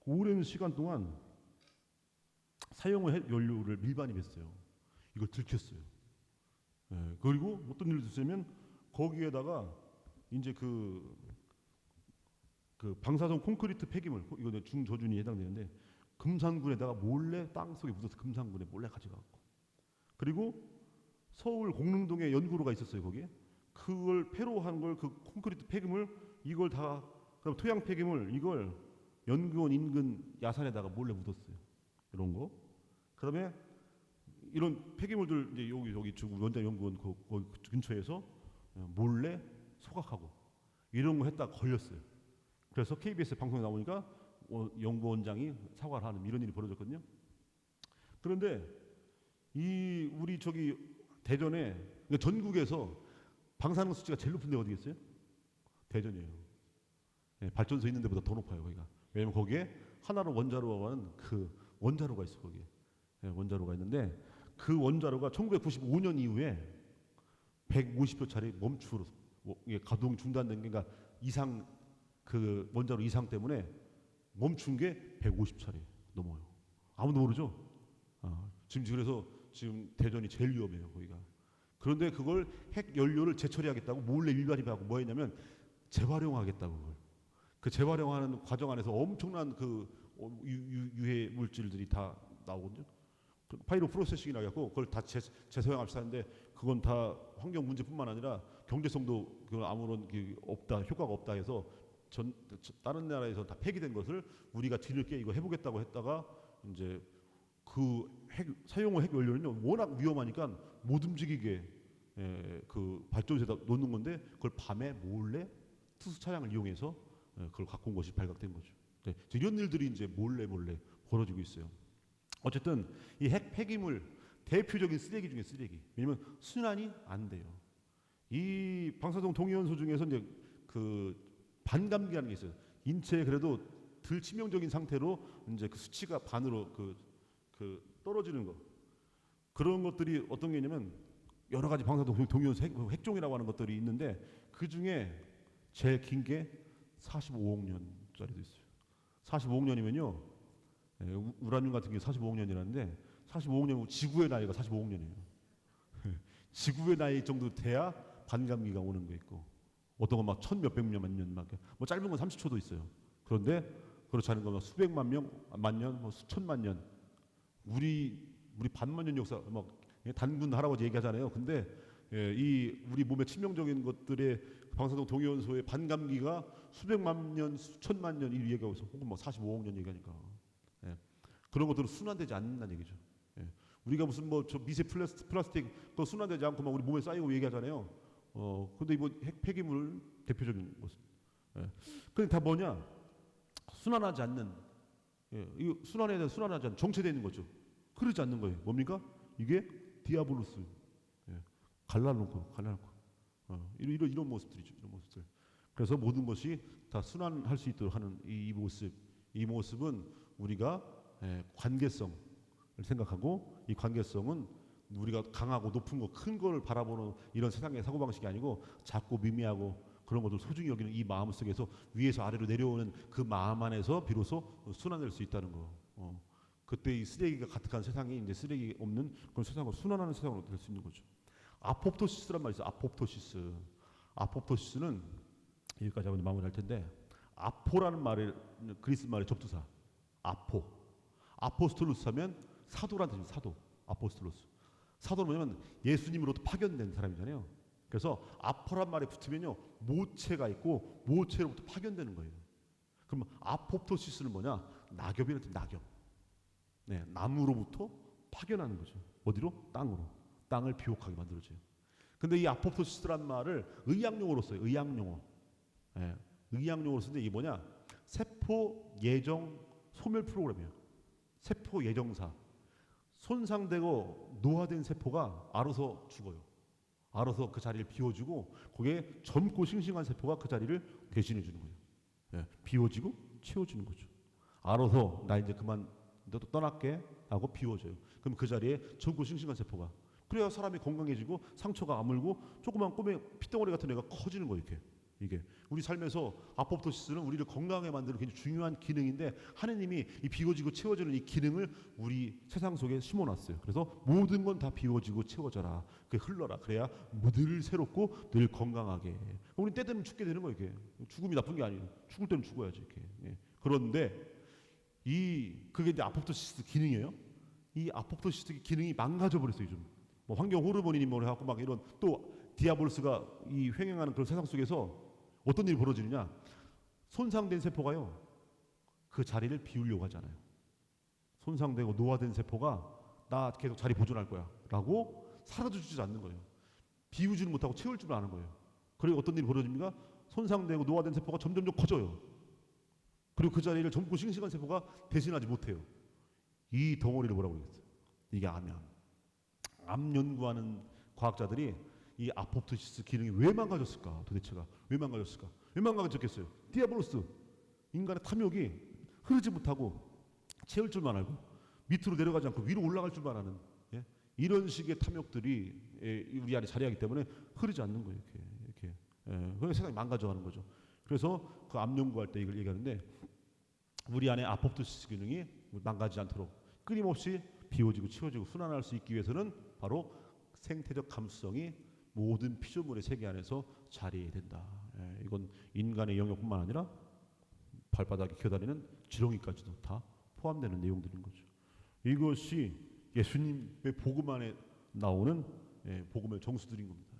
오랜 시간 동안 사용후 핵연료를 밀반입했어요. 이걸 들켰어요. 예, 그리고 어떤 일을 있었냐면 거기에다가 이제 그 방사성 콘크리트 폐기물 이거 중저준위에 해당되는데 금산군에다가 몰래 땅 속에 묻어서 금산군에 몰래 가져가고 그리고 서울 공릉동에 연구로가 있었어요. 거기에 그걸 폐로한 걸 그 콘크리트 폐기물 이걸 다 그럼 토양 폐기물 이걸 연구원 인근 야산에다가 몰래 묻었어요. 이런 거. 그다음에 이런 폐기물들 이제 여기 지금 원자 연구원 거기 근처에서 몰래 소각하고 이런 거 했다 걸렸어요. 그래서 KBS 방송에 나오니까 연구원장이 사과를 하는 이런 일이 벌어졌거든요. 그런데 우리 저기 대전에 그러니까 전국에서 방사능 수치가 제일 높은 데 어디겠어요? 대전이에요. 네, 발전소 있는 데보다 더 높아요 거기가. 왜냐면 거기에 하나로 원자로가 하는 그 원자로가 있어 거기에. 네, 원자로가 있는데 그 원자로가 1995년 이후에 150호짜리 멈추로 가동 중단된 게 그러니까 이상 그 원자로 이상 때문에 멈춘 게 150차례 넘어요. 아무도 모르죠. 지금 그래서 지금 대전이 제일 위험해요 거기가. 그런데 그걸 핵 연료를 재처리하겠다고 몰래 일반입하고 뭐 했냐면 재활용하겠다고 그걸. 그 재활용하는 과정 안에서 엄청난 그 유해 물질들이 다 나오거든요. 파이로 프로세싱이라고 해갖고 그걸 다 재사용합시다 하는데 그건 다 환경 문제뿐만 아니라 경제성도 그건 아무런 없다 효과가 없다 해서 다른 나라에서 다 폐기된 것을 우리가 뒤늦게 이거 해보겠다고 했다가 이제 사용한 핵 연료는요 워낙 위험하니까 못 움직이게 그 발전소에다 놓는 건데 그걸 밤에 몰래 특수 차량을 이용해서 그걸 갖고 온 것이 발각된 거죠. 네, 이런 일들이 이제 몰래 벌어지고 있어요. 어쨌든 이 핵 폐기물 대표적인 쓰레기 중에 쓰레기. 왜냐면 순환이 안 돼요. 이 방사성 동위원소 중에서 이제 그 반감기라는 게 있어요. 인체에 그래도 덜 치명적인 상태로 이제 그 수치가 반으로 그 떨어지는 거. 그런 것들이 어떤 게 있냐면 여러 가지 방사성 동위원소 핵종이라고 하는 것들이 있는데 그 중에 제일 긴 게 45억 년짜리도 있어요. 45억 년이면요. 우라늄 같은 게 45억 년이라는데 45억 년이면 지구의 나이가 45억 년이에요. 지구의 나이 정도 돼야 반감기가 오는 거 있고 어떤 건 막 천 몇백 년 막 뭐 짧은 건 30초도 있어요. 그런데 그렇지 않은 건 수백만 명, 만 년, 뭐 수천만 년. 우리 반만 년 역사 막 단군 할아버지 얘기하잖아요. 근데 이 우리 몸에 치명적인 것들의 방사성 동위원소의 반감기가 수백만 년, 수천만 년 이 얘기하고 있어. 혹은 뭐 45억 년 얘기하니까. 그런 것들은 순환되지 않는다는 얘기죠. 우리가 무슨 뭐 저 미세 플라스틱 또 순환되지 않고 막 우리 몸에 쌓이고 얘기하잖아요. 근데 이번 핵 폐기물 대표적인 모습. 근데 다 뭐냐? 순환하지 않는. 이 순환하지 않는 정체되어 있는 거죠. 흐르지 않는 거예요. 뭡니까? 이게 디아블로스. 갈라놓고. 이런 모습들이죠. 이런 모습들. 그래서 모든 것이 다 순환할 수 있도록 하는 이 모습. 이 모습은 우리가 관계성을 생각하고 이 관계성은 우리가 강하고 높은 거, 큰 걸 바라보는 이런 세상의 사고방식이 아니고 작고 미미하고 그런 것들 소중히 여기는 이 마음 속에서 위에서 아래로 내려오는 그 마음 안에서 비로소 순환될 수 있다는 거. 그때 이 쓰레기가 가득한 세상이 이제 쓰레기 없는 그런 세상으로 순환하는 세상으로 될 수 있는 거죠. 아포프토시스란 말이 있어요. 아포프토시스. 아포프토시스는 여기까지 하고 마무리할 텐데 아포라는 말을 그리스 말의 접두사. 아포. 아포스톨로스 하면 사도란 뜻이에요. 사도. 아포스톨로스. 사도는 뭐냐면 예수님으로부터 파견된 사람이잖아요. 그래서 아포란 말에 붙으면요 모체가 있고 모체로부터 파견되는 거예요. 그럼 아포프토시스는 뭐냐? 낙엽이라는 뜻. 낙엽. 네, 나무로부터 파견하는 거죠. 어디로? 땅으로. 땅을 비옥하게 만들어줘요. 근데 이 아포프토시스란 말을 의학용어로 써요. 의학용어. 의학용어로 쓰는데 이게 뭐냐? 세포 예정 소멸 프로그램이에요. 세포 예정사. 손상되고 노화된 세포가 알아서 죽어요. 알아서 그 자리를 비워주고 거기에 젊고 싱싱한 세포가 그 자리를 대신해 주는 거예요. 비워지고 채워주는 거죠. 알아서 나 이제 그만 너도 떠날게 하고 비워줘요. 그럼 그 자리에 젊고 싱싱한 세포가 그래야 사람이 건강해지고 상처가 아물고 조그만 꿈의 피덩어리 같은 애가 커지는 거예요. 이게 우리 삶에서 아포프토시스는 우리를 건강하게 만드는 굉장히 중요한 기능인데 하느님이 이 비워지고 채워지는 이 기능을 우리 세상 속에 심어놨어요. 그래서 모든 건 다 비워지고 채워져라. 그게 흘러라. 그래야 늘 새롭고 늘 건강하게. 우리 때 되면 죽게 되는 거예요. 이게 죽음이 나쁜 게 아니에요. 죽을 때는 죽어야지. 이렇게. 그런데 그게 이제 아포프토시스 기능이에요. 이 아포프토시스 기능이 망가져 버렸어요. 요즘 뭐 환경 호르몬이니 뭐 해갖고 막 이런 또 디아볼스가 이 횡행하는 그런 세상 속에서 어떤 일이 벌어지느냐? 손상된 세포가요 그 자리를 비우려고 하잖아요. 손상되고 노화된 세포가 나 계속 자리 보존할 거야라고 사라져주지 않는 거예요. 비우지는 못하고 채울 줄 아는 거예요. 그리고 어떤 일이 벌어집니까? 손상되고 노화된 세포가 점점 커져요. 그리고 그 자리를 젊고 싱싱한 세포가 대신하지 못해요. 이 덩어리를 뭐라고 그러겠어요? 이게 암이야. 암 연구하는 과학자들이 이 아포프토시스 기능이 왜 망가졌을까? 도대체가 왜 망가졌을까? 왜 망가졌겠어요? 디아블로스 인간의 탐욕이 흐르지 못하고 채울 줄만 알고 밑으로 내려가지 않고 위로 올라갈 줄만 아는 이런 식의 탐욕들이 우리 안에 자리하기 때문에 흐르지 않는 거예요. 이렇게. 그래서 세상이 망가져가는 거죠. 그래서 그 암 연구할 때 이걸 얘기하는데 우리 안에 아포프토시스 기능이 망가지지 않도록 끊임없이 비워지고 치워지고 순환할 수 있기 위해서는 바로 생태적 감수성이 모든 피조물의 세계 안에서 자리해야 된다. 이건 인간의 영역뿐만 아니라 발바닥에 기어다니는 지렁이까지도 다 포함되는 내용들인 거죠. 이것이 예수님의 복음 안에 나오는 복음의 정수들인 겁니다.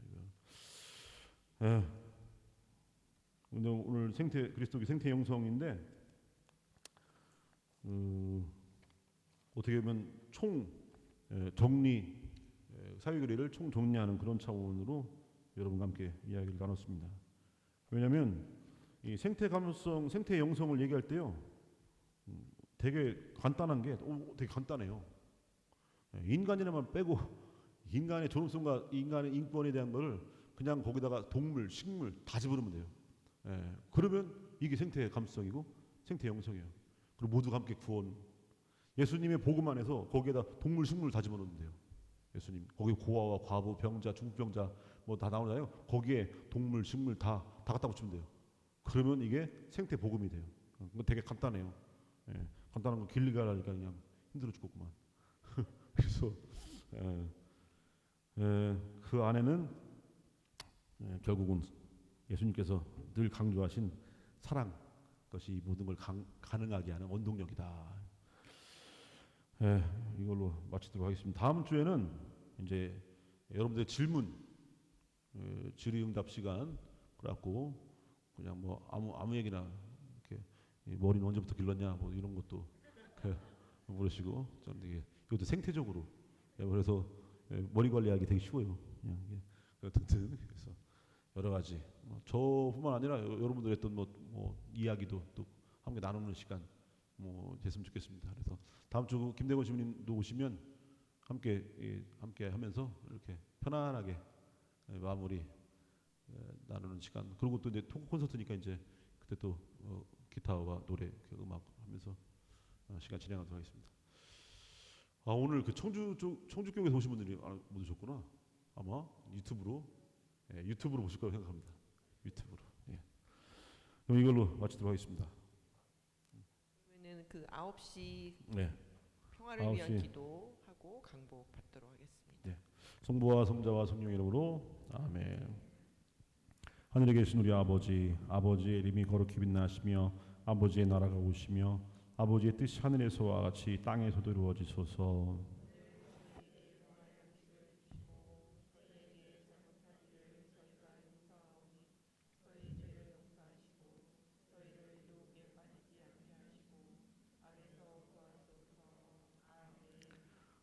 오늘 그리스도의 생태 형성인데 어떻게 보면 정리 사회교리를 총 정리하는 그런 차원으로 여러분과 함께 이야기를 나눴습니다. 왜냐하면 이 생태 가능성, 생태 영성을 얘기할 때요, 되게 간단한 게 되게 간단해요. 인간이라만 빼고 인간의 존엄성과 인간의 인권에 대한 거를 그냥 거기다가 동물, 식물 다 집어넣으면 돼요. 그러면 이게 생태 감수성이고 생태 영성이에요. 그리고 모두가 함께 구원. 예수님의 복음 안에서 거기에다 동물, 식물 다 집어넣으면 돼요. 예수님 거기 고아와 과부, 병자, 중병자 뭐 다 나오잖아요. 거기에 동물, 식물 다 갖다 붙이면 돼요. 그러면 이게 생태 복음이 돼요. 그거 되게 간단해요. 간단한 거 길게 하니까 그냥 힘들어 죽겠구만. 그래서 그 안에는 결국은 예수님께서 늘 강조하신 사랑, 그것이 모든 걸 가능하게 하는 원동력이다. 이걸로 마치도록 하겠습니다. 다음 주에는 이제 여러분들의 질문, 질의응답 시간 그래갖고 그냥 뭐 아무 얘기나 이렇게 머리는 언제부터 길렀냐 뭐 이런 것도 물으시고 좀 되게 이것도 생태적으로 그래서 머리 관리하기 되게 쉬워요. 그냥 등등 그래서 여러 가지 저뿐만 아니라 여러분들의 어떤 뭐 이야기도 또 함께 나누는 시간 뭐 됐으면 좋겠습니다. 그래서 다음 주 김대건 주민님도 오시면 함께 하면서 이렇게 편안하게 마무리 나누는 시간. 그리고 또 이제 토크 콘서트니까 이제 그때 또 기타와 노래 음악 하면서 시간 진행하도록 하겠습니다. 오늘 그 청주 쪽에서 오신 분들이 못 오셨구나. 아마 유튜브로 보실 거라고 생각합니다. 유튜브로. 그럼 이걸로 마치도록 하겠습니다. 그러면은 그 9시 네. 평화를 9시. 위한 기도하고 강복 받도록 하겠습니다. 성부와 성자와 성령의 이름으로 아멘. 하늘에 계신 우리 아버지의 이름이 거룩히 빛나시며 아버지의 나라가 오시며 아버지의 뜻이 하늘에서와 같이 땅에서도 이루어지소서.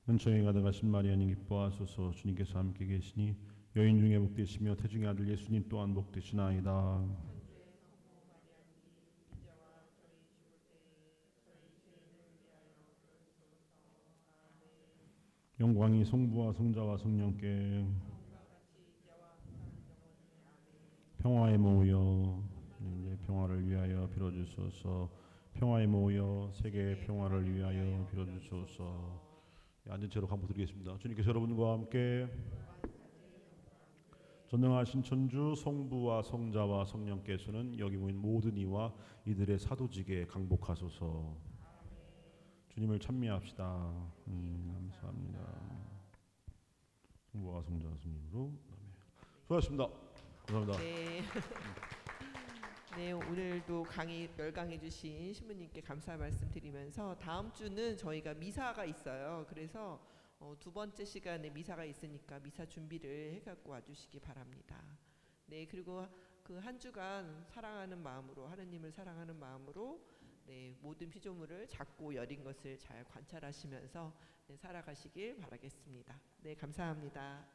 은총이 가득하신 마리아님 기뻐하소서. 주님께서 함께 계시니 여인 중에 복되시며 태중의 아들 예수님 또한 복되시나이다. 영광이 성부와 성자와 성령께 평화에 모여 이제 평화를 위하여 빌어주소서. 평화에 모여 세계의 평화를 위하여 빌어주소서. 앉은 채로 감사드리겠습니다. 주님께서 여러분과 함께 전능하신 천주 성부와 성자와 성령께서는 여기 모인 모든 이와 이들의 사도직에 강복하소서. 주님을 찬미합시다. 감사합니다. 성부와 성자와 성령으로 아멘. 수고하셨습니다. 감사합니다. 네. 네, 오늘도 열강해 주신 신부님께 감사 말씀드리면서 다음 주는 저희가 미사가 있어요. 그래서 두 번째 시간에 미사가 있으니까 미사 준비를 해갖고 와주시기 바랍니다. 네, 그리고 그 한 주간 사랑하는 마음으로 하느님을 사랑하는 마음으로 모든 피조물을 작고 여린 것을 잘 관찰하시면서 살아가시길 바라겠습니다. 네, 감사합니다.